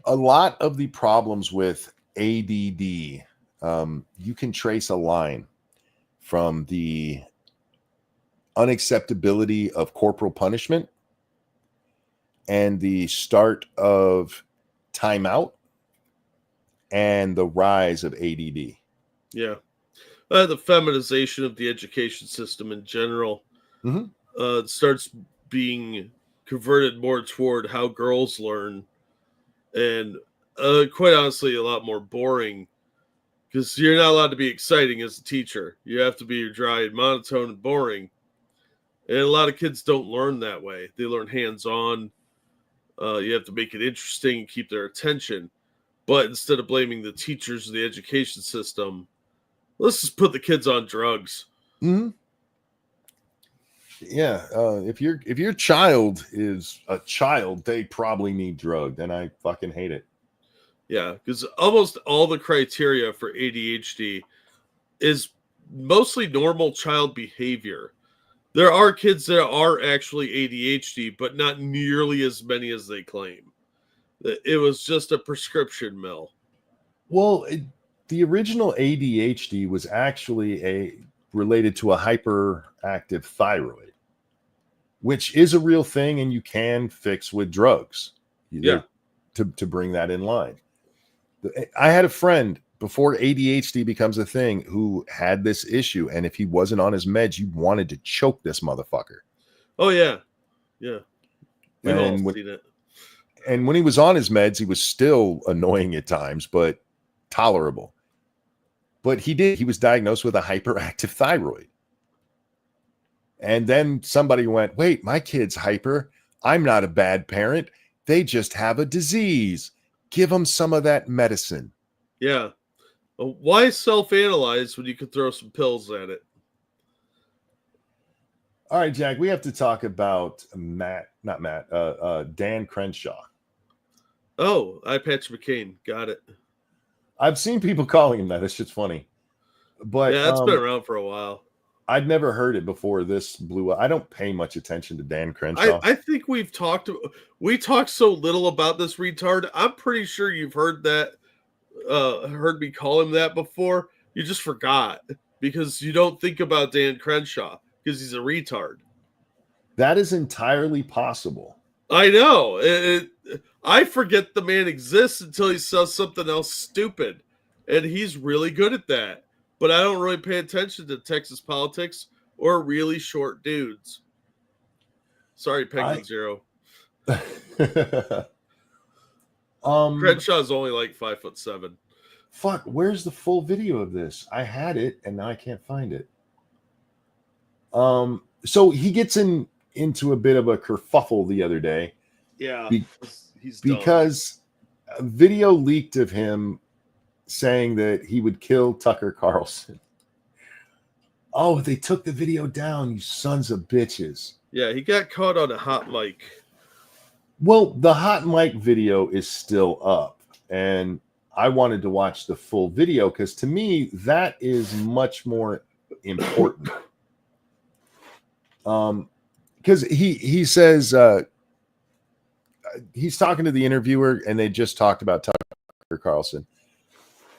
A lot of the problems with ADD, you can trace a line from the unacceptability of corporal punishment and the start of timeout and the rise of ADD.
Yeah. The feminization of the education system in general starts being converted more toward how girls learn, and quite honestly, a lot more boring, because you're not allowed to be exciting as a teacher. You have to be dry and monotone and boring. And a lot of kids don't learn that way. They learn hands-on. You have to make it interesting and keep their attention. But instead of blaming the teachers or the education system, let's just put the kids on drugs.
Mm-hmm. Yeah. If your child is a child, they probably need drugged, and I fucking hate it.
Yeah, because almost all the criteria for ADHD is mostly normal child behavior. There are kids that are actually ADHD, but not nearly as many as they claim. It was just a prescription mill.
Well, the original ADHD was actually related to a hyperactive thyroid, which is a real thing, and you can fix with drugs.
Yeah,
to bring that in line. I had a friend before ADHD becomes a thing who had this issue, and if he wasn't on his meds, you wanted to choke this motherfucker.
Oh yeah, yeah. We've all
And
seen it.
And when he was on his meds, he was still annoying at times, but tolerable. But he was diagnosed with a hyperactive thyroid. And then somebody went, wait, my kid's hyper. I'm not a bad parent. They just have a disease. Give them some of that medicine.
Yeah. Why self-analyze when you could throw some pills at it?
All right, Jack, we have to talk about Dan Crenshaw.
Oh, Eye Patch McCain. Got it.
I've seen people calling him that. It's just funny. But
yeah, it's been around for a while.
I'd never heard it before this blew up. I don't pay much attention to Dan Crenshaw.
I think we talked so little about this retard. I'm pretty sure you've heard me call him that before. You just forgot because you don't think about Dan Crenshaw because he's a retard.
That is entirely possible.
I know. I forget the man exists until he says something else stupid, and he's really good at that. But I don't really pay attention to Texas politics or really short dudes. Sorry, Penguin Zero. Crenshaw's only like 5'7".
Fuck, where's the full video of this? I had it and now I can't find it. So he gets into a bit of a kerfuffle the other day.
Yeah, he's
because a video leaked of him saying that he would kill Tucker Carlson. Oh, they took the video down, you sons of bitches.
Yeah, he got caught on a hot mic.
Well, the hot mic video is still up, and I wanted to watch the full video because to me that is much more important. Because he says he's talking to the interviewer, and they just talked about Tucker Carlson,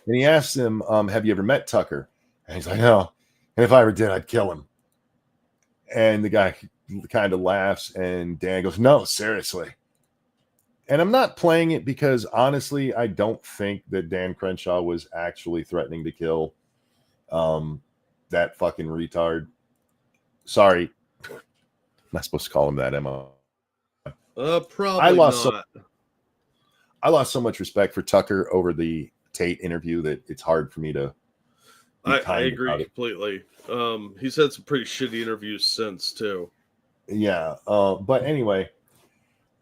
and he asks him, "Have you ever met Tucker?" And he's like, "No, and if I ever did, I'd kill him." And the guy kind of laughs, and Dan goes, "No, seriously." And I'm not playing it because honestly, I don't think that Dan Crenshaw was actually threatening to kill that fucking retard. Sorry. I'm not supposed to call him that, am I?
Probably
I lost so much respect for Tucker over the Tate interview that it's hard for me to
I agree completely. He's had some pretty shitty interviews since too.
Yeah. But anyway,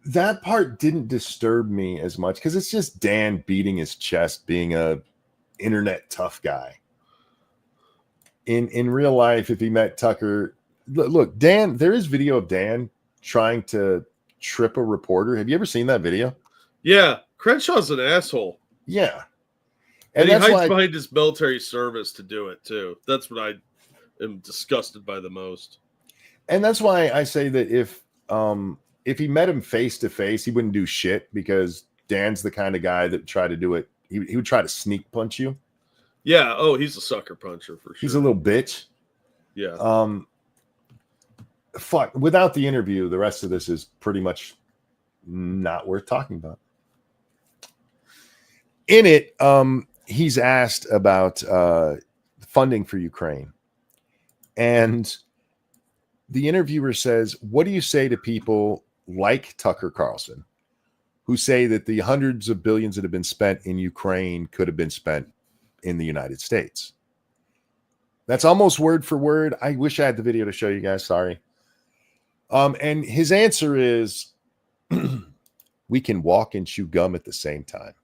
that part didn't disturb me as much because it's just Dan beating his chest, being a internet tough guy. In real life, if he met Tucker, look, Dan, there is video of Dan trying to trip a reporter. Have you ever seen that video?
Yeah, Crenshaw's an asshole.
Yeah.
And he hides behind his military service to do it too. That's what I am disgusted by the most.
And that's why I say that if he met him face to face, he wouldn't do shit because Dan's the kind of guy that try to do it. He would try to sneak punch you.
Yeah. Oh, he's a sucker puncher for sure.
He's a little bitch.
Yeah.
Fuck. Without the interview, the rest of this is pretty much not worth talking about. In it, he's asked about funding for Ukraine. And the interviewer says, what do you say to people like Tucker Carlson who say that the hundreds of billions that have been spent in Ukraine could have been spent in the United States? That's almost word for word. I wish I had the video to show you guys. Sorry. And his answer is, we can walk and chew gum at the same time.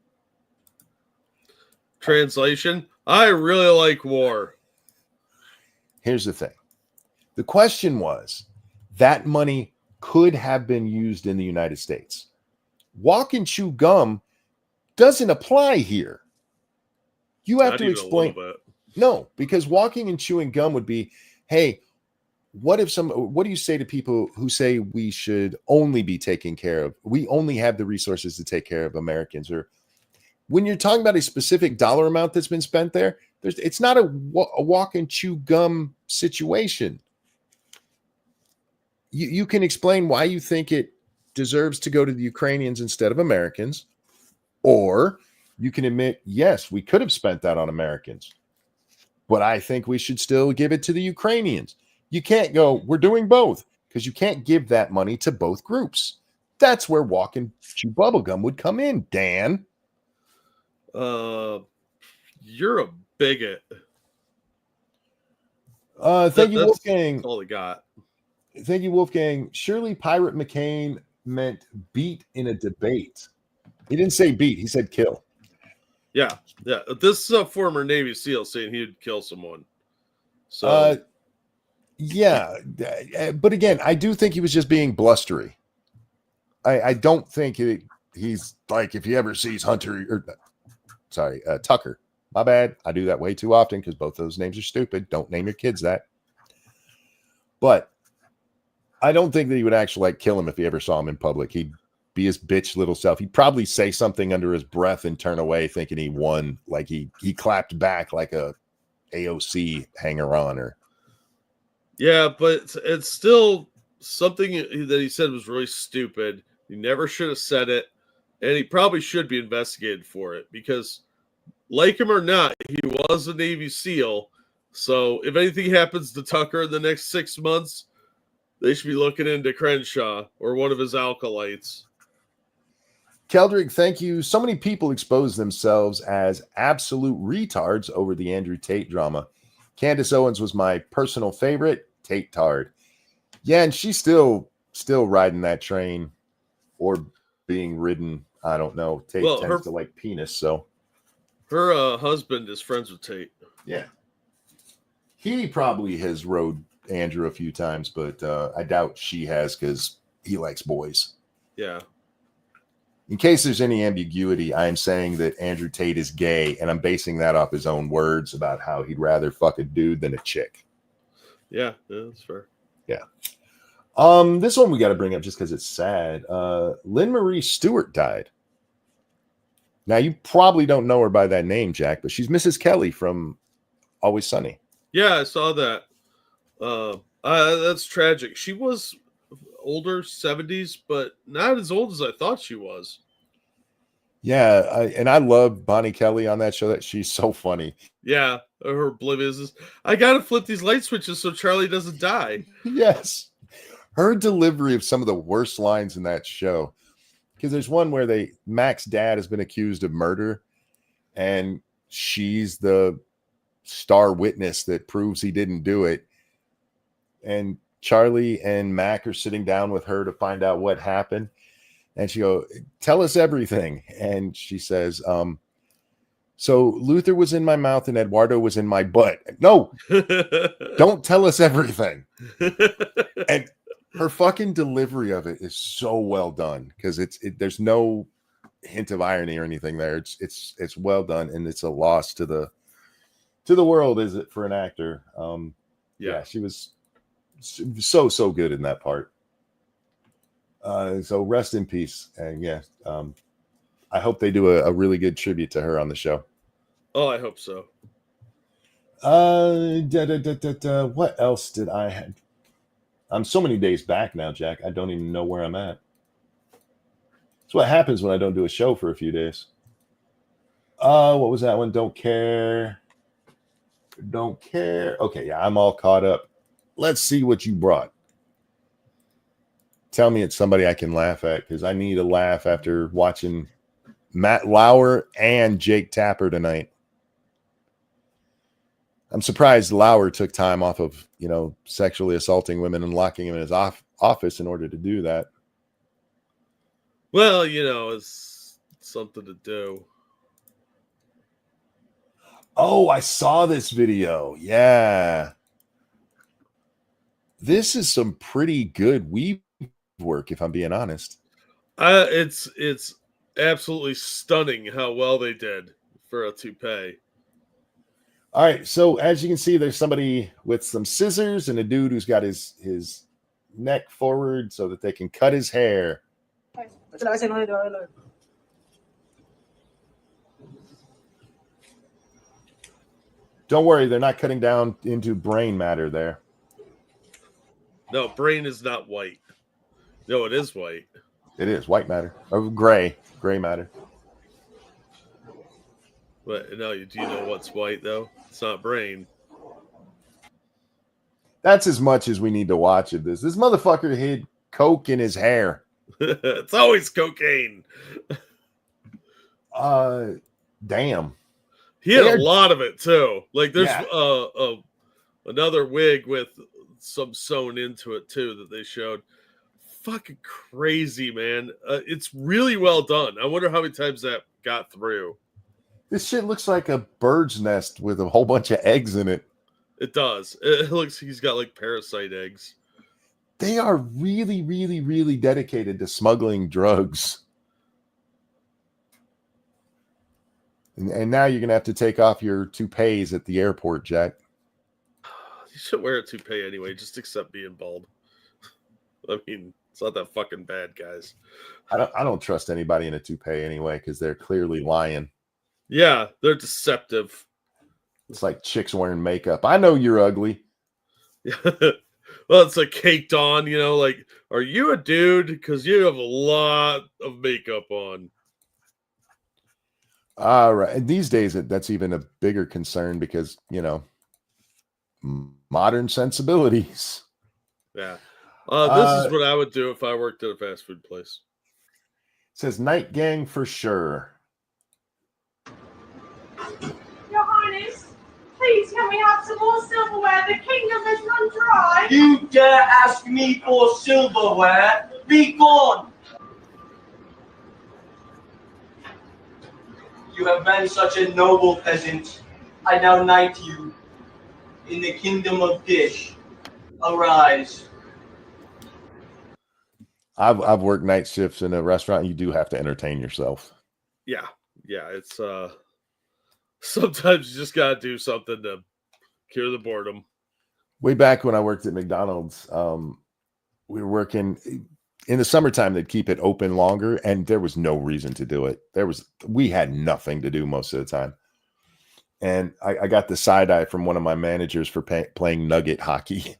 Translation, I really like war.
Here's the thing. The question was, that money could have been used in the United States. Walk and chew gum doesn't apply here. You have to explain. No, because walking and chewing gum would be, hey, what do you say to people who say we should only be taking care of, we only have the resources to take care of Americans? Or when you're talking about a specific dollar amount that's been spent there, it's not a walk and chew gum situation. You can explain why you think it deserves to go to the Ukrainians instead of Americans, or you can admit, yes, we could have spent that on Americans, but I think we should still give it to the Ukrainians. You can't go, we're doing both, because you can't give that money to both groups. That's where walk and chew bubblegum would come in, Dan.
You're a bigot.
Thank you,
That's
Wolfgang.
all they got.
Thank you, Wolfgang. Surely Pirate McCain meant beat in a debate. He didn't say beat. He said kill.
Yeah. This is a former Navy SEAL saying he'd kill someone. So
yeah, but again, I do think he was just being blustery. I don't think he's like, if he ever sees Tucker. My bad. I do that way too often because both those names are stupid. Don't name your kids that. But I don't think that he would actually like kill him if he ever saw him in public. He'd be his bitch little self. He'd probably say something under his breath and turn away thinking he won. Like he clapped back like a AOC hanger-on or.
Yeah, but it's still something that he said was really stupid. He never should have said it. And he probably should be investigated for it because, like him or not, he was a Navy SEAL. So if anything happens to Tucker in the next 6 months, they should be looking into Crenshaw or one of his acolytes.
Keldrick, thank you. So many people expose themselves as absolute retards over the Andrew Tate drama. Candace Owens was my personal favorite. Tate tard. Yeah, and she's still riding that train or being ridden. I don't know. Tate tends to like penis, so.
Her husband is friends with Tate.
Yeah. He probably has rode Andrew a few times, but I doubt she has because he likes boys.
Yeah.
In case there's any ambiguity, I am saying that Andrew Tate is gay, and I'm basing that off his own words about how he'd rather fuck a dude than a chick.
Yeah, that's fair.
Yeah. This one we got to bring up just because it's sad. Lynne Marie Stewart died. Now, you probably don't know her by that name, Jack, but she's Mrs. Kelly from Always Sunny.
Yeah, I saw that. That's tragic. She was older, 70s, but not as old as I thought she was.
Yeah, and I love Bonnie Kelly on that show. That she's so funny.
Yeah, her oblivious is, I gotta flip these light switches so Charlie doesn't die.
Yes. Her delivery of some of the worst lines in that show. Because there's one where Mac's dad has been accused of murder, and she's the star witness that proves he didn't do it. And Charlie and Mac are sitting down with her to find out what happened. And she goes, tell us everything. And she says, so Luther was in my mouth and Eduardo was in my butt. No, don't tell us everything. And her fucking delivery of it is so well done because there's no hint of irony or anything there. It's well done, and it's a loss to the world, is it, for an actor? Yeah, she was so good in that part. So rest in peace, and yeah, I hope they do a really good tribute to her on the show.
Oh, I hope so.
What else did I have? I'm so many days back now, Jack. I don't even know where I'm at. That's what happens when I don't do a show for a few days. What was that one? Don't care. Okay, yeah, I'm all caught up. Let's see what you brought. Tell me it's somebody I can laugh at because I need a laugh after watching Matt Lauer and Jake Tapper tonight. I'm surprised Lauer took time off of, sexually assaulting women and locking him in his office in order to do that.
Well, it's something to do.
Oh, I saw this video. Yeah. This is some pretty good weave work, if I'm being honest.
It's absolutely stunning how well they did for a toupee.
All right, so as you can see, there's somebody with some scissors and a dude who's got his neck forward so that they can cut his hair. Don't worry, they're not cutting down into brain matter there.
No, brain is not white. No, it is white.
It is white matter. Or gray matter.
But no, do you know what's white though? It's not brain.
That's as much as we need to watch of this. This motherfucker hid coke in his hair.
It's always cocaine.
Damn.
He had a lot of it too. Like there's Another wig with some sewn into it too that they showed. Fucking crazy, man. It's really well done. I wonder how many times that got through.
This shit looks like a bird's nest with a whole bunch of eggs in it.
It does. It looks he's got like parasite eggs.
They are really, really, really dedicated to smuggling drugs. And now you're going to have to take off your toupees at the airport, Jack.
You should wear a toupee anyway. Just accept being bald. I mean, it's not that fucking bad, guys.
I don't trust anybody in a toupee anyway because they're clearly lying.
Yeah, they're deceptive.
It's like chicks wearing makeup. I know you're ugly.
Yeah. Well, it's like caked on, you know, like, are you a dude? Because you have a lot of makeup on.
All right. And these days, that's even a bigger concern because, you know, modern sensibilities.
Yeah. This is what I would do if I worked at a fast food place.
Says Night Gang for sure.
Your Highness, please can we have some more silverware? The kingdom has run dry.
You dare ask me for silverware? Be gone! You have been such a noble peasant. I now knight you. In the kingdom of Dish, arise.
I've worked night shifts in a restaurant. You do have to entertain yourself.
Yeah. Yeah. It's sometimes you just gotta do something to cure the boredom.
Way back when I worked at McDonald's, we were working in the summertime. They'd keep it open longer, and there was no reason to do it. We had nothing to do most of the time. And I got the side eye from one of my managers for playing nugget hockey.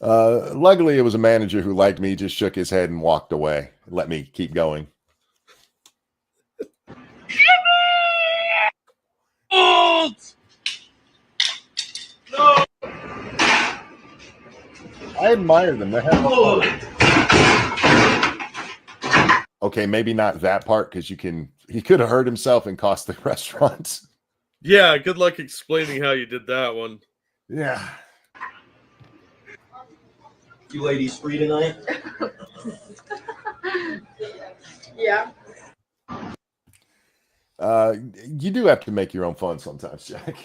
Luckily, it was a manager who liked me, just shook his head and walked away. Let me keep going.
No!
I admire them. They have okay, maybe not that part because he could have hurt himself and cost the restaurant.
Yeah, good luck explaining how you did that one.
Yeah.
You ladies free tonight?
Yeah.
You do have to make your own fun sometimes, Jack.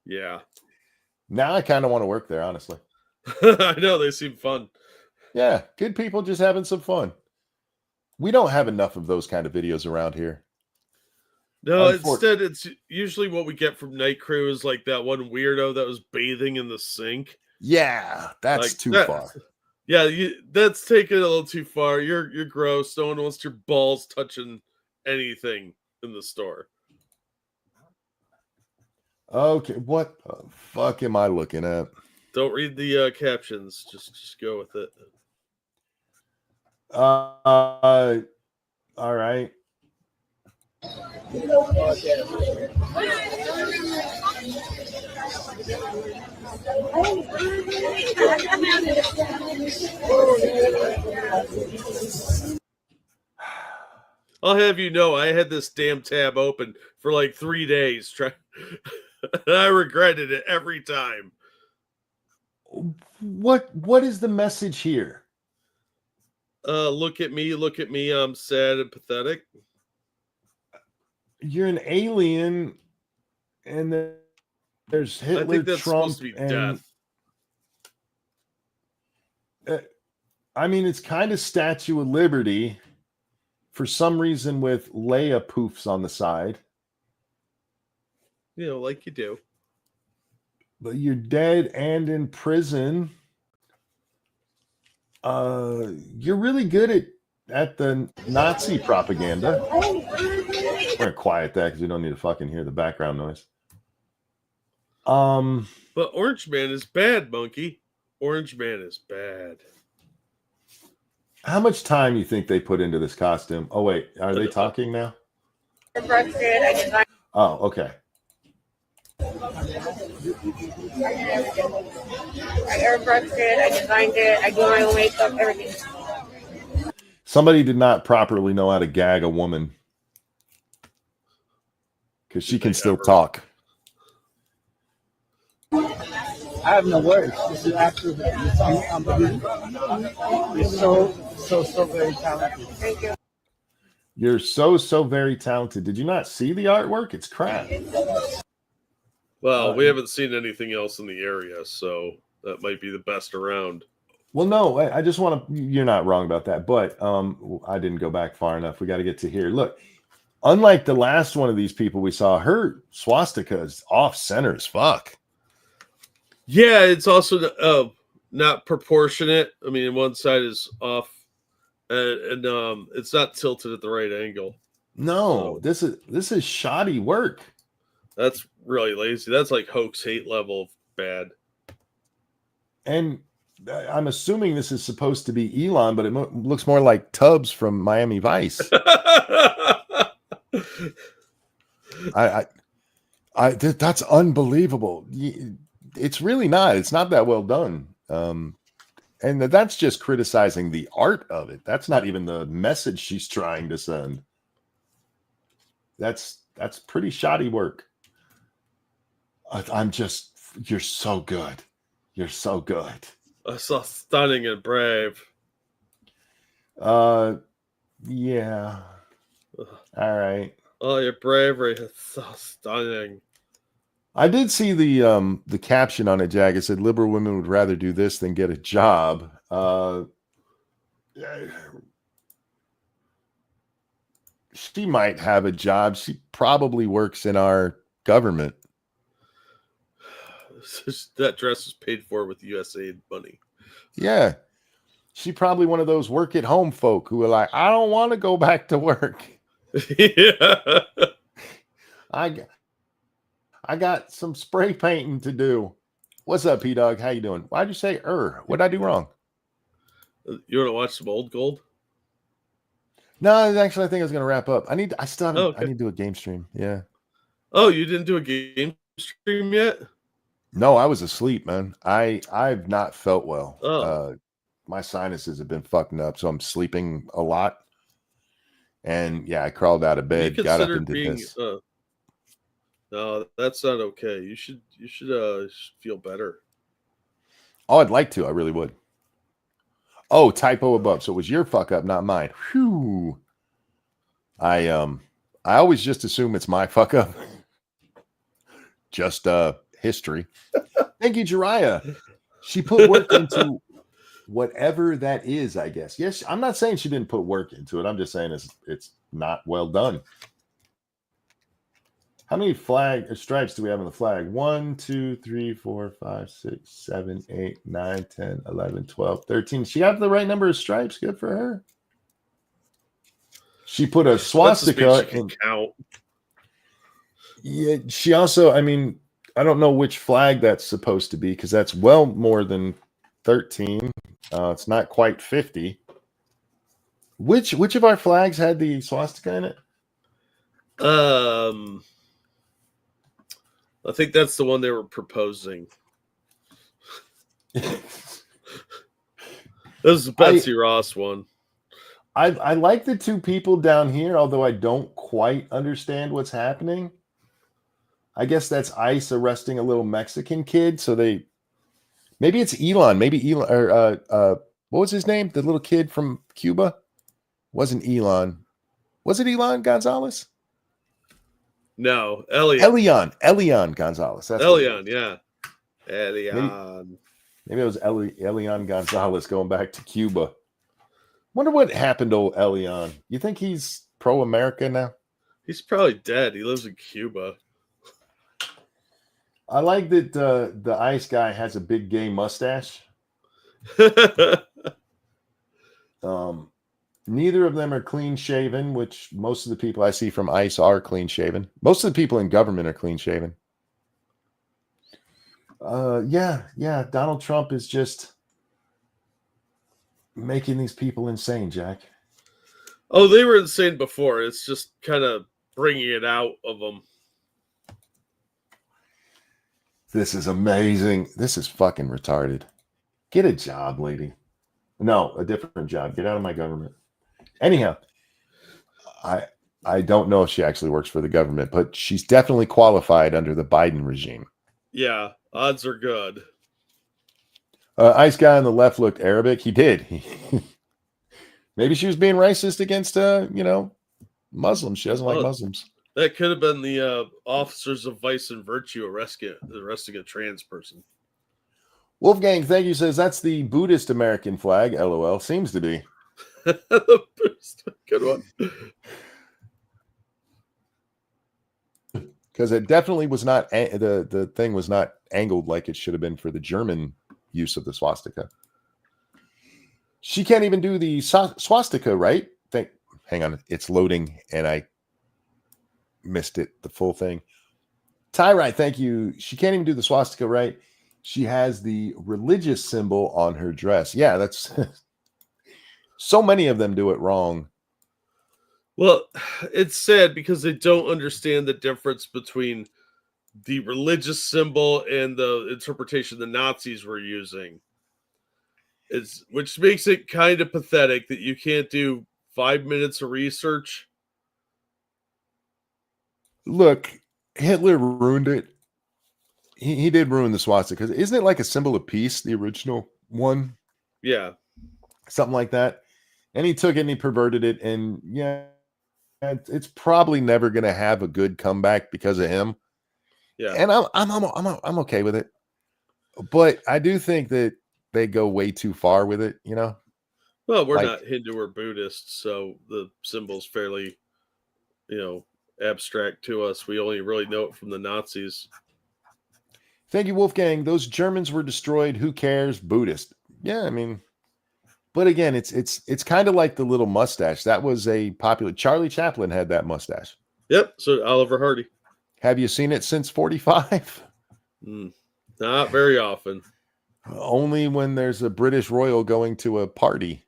Yeah.
Now I kind of want to work there, honestly.
I know, they seem fun.
Yeah, good people just having some fun. We don't have enough of those kind of videos around here.
No, instead, it's usually what we get from Night Crew is like that one weirdo that was bathing in the sink.
Yeah, that's
like,
too far.
Yeah, that's taking it a little too far. You're gross. No one wants your balls touching anything in the store.
Okay, what the fuck am I looking at?
Don't read the captions. Just go with it.
All right.
I'll have you know, I had this damn tab open for like 3 days. And I regretted it every time.
What is the message here?
Look at me, I'm sad and pathetic.
You're an alien, and there's Hitler,
I think that's
Trump,
supposed to be
and
death.
I mean, it's kind of Statue of Liberty for some reason with Leia poofs on the side.
You know, like you do.
But you're dead and in prison. You're really good at the Nazi propaganda. We're gonna quiet that because we don't need to fucking hear the background noise.
But Orange Man is bad, Monkey. Orange Man is bad.
How much time you think they put into this costume? Oh wait, are they talking now? Oh, okay.
I airbrushted it, I designed it, I do my own makeup, everything.
Somebody did not properly know how to gag a woman because she can still talk.
I have no words. This is absolutely unbelievable. You're so very talented. Thank you.
You're so very talented. Did you not see the artwork? It's crap.
Well, we haven't seen anything else in the area, so that might be the best around.
Well, no, I just want to. You're not wrong about that, but I didn't go back far enough. We got to get to here. Look, unlike the last one of these people we saw, her swastika is off center as fuck.
Yeah, it's also not proportionate. I mean, one side is off, and it's not tilted at the right angle.
No, this is shoddy work.
That's really lazy. That's like hoax hate level bad.
And I'm assuming this is supposed to be Elon, but it looks more like Tubbs from Miami Vice. That's unbelievable. It's really not. It's not that well done. And that's just criticizing the art of it. That's not even the message she's trying to send. That's pretty shoddy work. You're so good. You're so good.
I saw stunning and brave.
Yeah. All right.
Oh, your bravery is so stunning.
I did see the caption on it, Jag. It said liberal women would rather do this than get a job. She might have a job. She probably works in our government.
That dress was paid for with USAID money.
Yeah. She probably one of those work at home folk who are like, I don't want to go back to work.
Yeah.
I got some spray painting to do. What's up, P-Dog? How you doing? Why'd you say what did I do wrong?
You want to watch some old gold?
No, actually, I think I was going to wrap up. I need to do a game stream. Yeah.
Oh, you didn't do a game stream yet?
No, I was asleep, man. I've not felt well.
Oh.
My sinuses have been fucking up, so I'm sleeping a lot. And yeah, I crawled out of bed, got up and did this.
No, that's not okay. You should feel better.
Oh, I'd like to. I really would. Oh, typo above. So it was your fuck up, not mine. Whew. I always just assume it's my fuck up. Just history. Thank you, Jiraiya. She put work into whatever that is, I guess. Yes, I'm not saying she didn't put work into it. I'm just saying it's not well done. How many stripes do we have on the flag? 1, 2, 3, 4, 5, 6, 7, 8, 9, 10, 11, 12, 13. She got the right number of stripes. Good for her. She put a swastika in.
Count.
Yeah, she also, I mean, I don't know which flag that's supposed to be because that's well more than 13. It's not quite 50. Which of our flags had the swastika in it?
I think that's the one they were proposing. This is the Betsy Ross one.
I like the two people down here, although I don't quite understand what's happening. I guess that's ICE arresting a little Mexican kid. So maybe it's Elon. Maybe Elon or what was his name? The little kid from Cuba? Wasn't Elon. Was it Elon Gonzalez?
No, Elian
Gonzalez. That's
Elian, yeah. Elian.
Maybe it was Elian Gonzalez going back to Cuba. Wonder what happened to old Elian. You think he's pro-America now?
He's probably dead. He lives in Cuba.
I like that the ICE guy has a big gay mustache. Neither of them are clean shaven, which most of the people I see from ICE are clean shaven. Most of the people in government are clean shaven. Yeah. Donald Trump is just making these people insane, Jack.
Oh, they were insane before. It's just kind of bringing it out of them.
This is amazing. This is fucking retarded. Get a job, lady. No, a different job. Get out of my government. Anyhow, I don't know if she actually works for the government, but she's definitely qualified under the Biden regime.
Yeah, odds are good.
Ice guy on the left looked Arabic. He did. Maybe she was being racist against, Muslims. She doesn't like Muslims.
That could have been the officers of vice and virtue arresting a trans person.
Wolfgang, thank you, says that's the Buddhist American flag. LOL. Seems to be.
Good one.
Because it definitely was not, the thing was not angled like it should have been for the German use of the swastika. She can't even do the swastika, right? Hang on, it's loading, and I missed it, the full thing. Tyrite, thank you. She can't even do the swastika, right? She has the religious symbol on her dress. Yeah, that's so many of them do it wrong.
Well, it's sad because they don't understand the difference between the religious symbol and the interpretation the Nazis were using. Which makes it kind of pathetic that you can't do 5 minutes of research.
Look, Hitler ruined it. He did ruin the swastika. Isn't it like a symbol of peace, the original one?
Yeah.
Something like that. And he took it and he perverted it. And yeah, it's probably never going to have a good comeback because of him.
Yeah.
And I'm okay with it. But I do think that they go way too far with it,
Well, we're not Hindu or Buddhist, so the symbol's fairly, abstract to us. We only really know it from the Nazis.
Thank you, Wolfgang. Those Germans were destroyed. Who cares? Buddhist. Yeah, I mean, but again, it's kind of like the little mustache. That was a popular. Charlie Chaplin had that mustache.
Yep. So Oliver Hardy.
Have you seen it since 45?
Not very often.
Only when there's a British royal going to a party.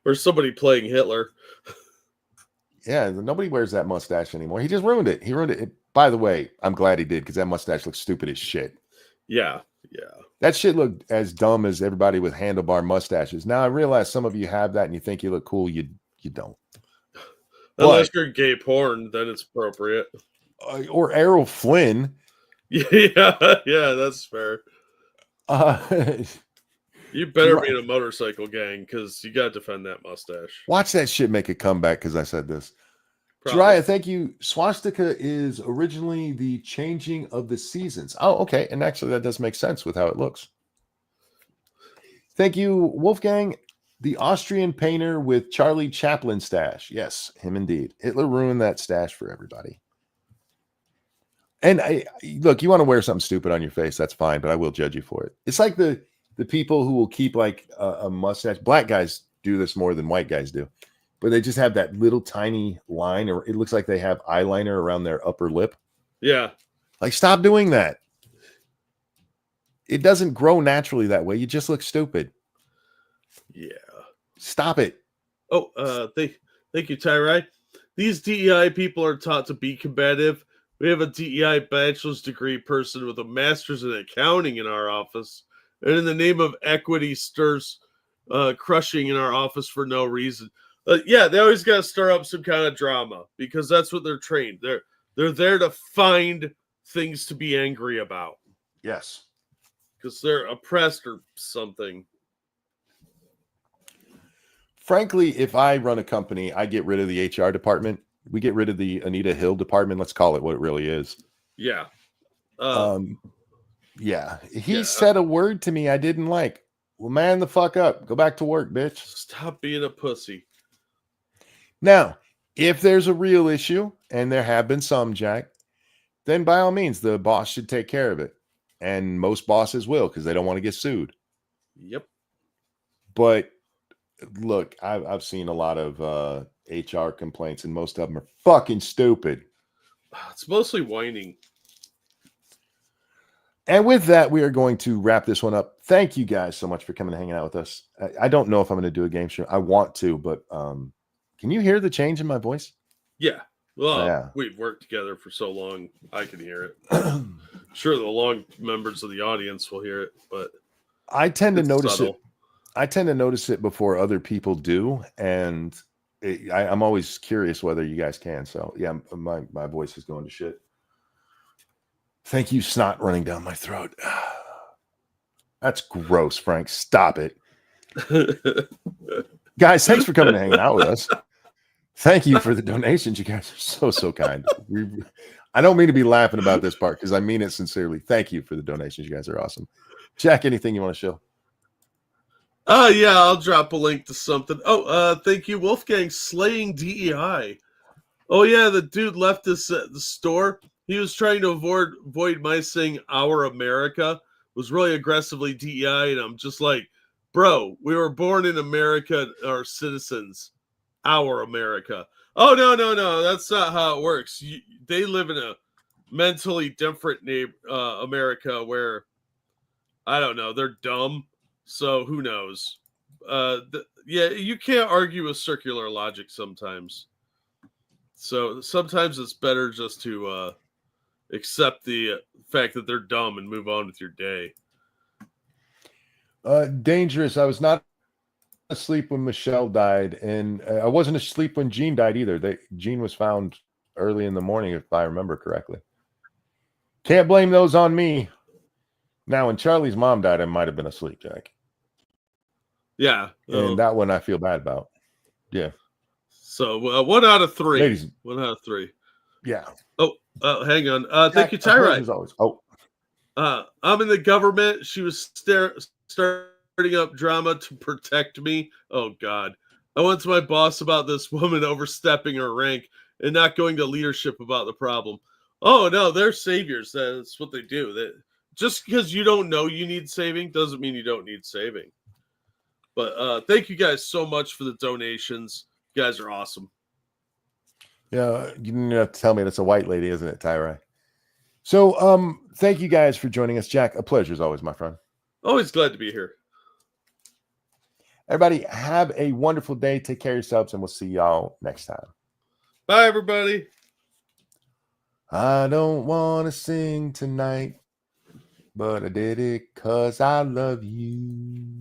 Or somebody playing Hitler.
Yeah, nobody wears that mustache anymore. He just ruined it. He ruined it. By the way, I'm glad he did because that mustache looks stupid as shit.
Yeah.
That shit looked as dumb as everybody with handlebar mustaches. Now I realize some of you have that and you think you look cool. You don't.
Unless you're gay porn, then it's appropriate.
Or Errol Flynn.
Yeah, that's fair. You better be in a motorcycle gang because you got to defend that mustache.
Watch that shit make a comeback because I said this. Jiraiya, thank you. Swastika is originally the changing of the seasons. Oh, okay. And actually, that does make sense with how it looks. Thank you, Wolfgang. The Austrian painter with Charlie Chaplin stash. Yes, him indeed. Hitler ruined that stash for everybody. And look, you want to wear something stupid on your face, that's fine, but I will judge you for it. It's like the people who will keep like a mustache. Black guys do this more than white guys do. But they just have that little tiny line, or it looks like they have eyeliner around their upper lip.
Yeah.
Like, stop doing that. It doesn't grow naturally that way. You just look stupid.
Yeah.
Stop it.
Oh, thank you, Tyree. These DEI people are taught to be combative. We have a DEI bachelor's degree person with a master's in accounting in our office. And in the name of equity stirs crushing in our office for no reason. Yeah, they always got to stir up some kind of drama because that's what they're trained. They're there to find things to be angry about.
Yes.
Because they're oppressed or something.
Frankly, if I run a company, I get rid of the HR department. We get rid of the Anita Hill department. Let's call it what it really is.
Yeah.
Yeah. He said a word to me I didn't like. Well, man the fuck up. Go back to work, bitch.
Stop being a pussy.
Now, if there's a real issue, and there have been some, Jack, then by all means, the boss should take care of it. And most bosses will because they don't want to get sued.
Yep.
But look, I've seen a lot of HR complaints, and most of them are fucking stupid.
It's mostly whining.
And with that, we are going to wrap this one up. Thank you guys so much for coming and hanging out with us. I don't know if I'm going to do a game show. I want to, but can you hear the change in my voice?
Yeah. Well,
Yeah.
We've worked together for so long, I can hear it. Sure, the long members of the audience will hear it, but
I tend to notice
subtle.
it. I tend to notice it before other people do, and I'm always curious whether you guys can. So yeah, my voice is going to shit. Thank you, snot running down my throat. That's gross, Frank. Stop it. Guys, thanks for coming and hanging out with us. Thank you for the donations. You guys are so kind. I don't mean to be laughing about this part because I mean it sincerely. Thank you for the donations. You guys are awesome. Jack, anything you want to show?
Yeah, I'll drop a link to something. Thank you, Wolfgang. Slaying DEI. Oh yeah, the dude left us at the store. He was trying to avoid my saying "our America." Was really aggressively DEI, and I'm just like, bro, we were born in America, our citizens, our America. Oh no, that's not how it works. They live in a mentally different America where I don't know, they're dumb. So who knows? Yeah, you can't argue with circular logic sometimes. So sometimes it's better just to accept the fact that they're dumb and move on with your day.
Dangerous. I was not asleep when Michelle died, and I wasn't asleep when Jean died either. Jean was found early in the morning, if I remember correctly. Can't blame those on me. Now, when Charlie's mom died, I might have been asleep, Jack.
Yeah.
And that one I feel bad about. Yeah.
So 1 out of 3.
Ladies.
1 out of 3.
Yeah.
Oh, hang on. Thank you, Tyrite.
As always. Oh.
I'm in the government. She was starting up drama to protect me. Oh, God. I went to my boss about this woman overstepping her rank and not going to leadership about the problem. Oh, no, they're saviors. That's what they do. Just because you don't know you need saving doesn't mean you don't need saving. But thank you guys so much for the donations. You guys are awesome.
Yeah, you didn't have to tell me that's a white lady, isn't it, Tyra? So, thank you guys for joining us. Jack, a pleasure as always, my friend.
Always glad to be here.
Everybody, have a wonderful day. Take care of yourselves, and we'll see y'all next time.
Bye, everybody.
I don't want to sing tonight, but I did it because I love you.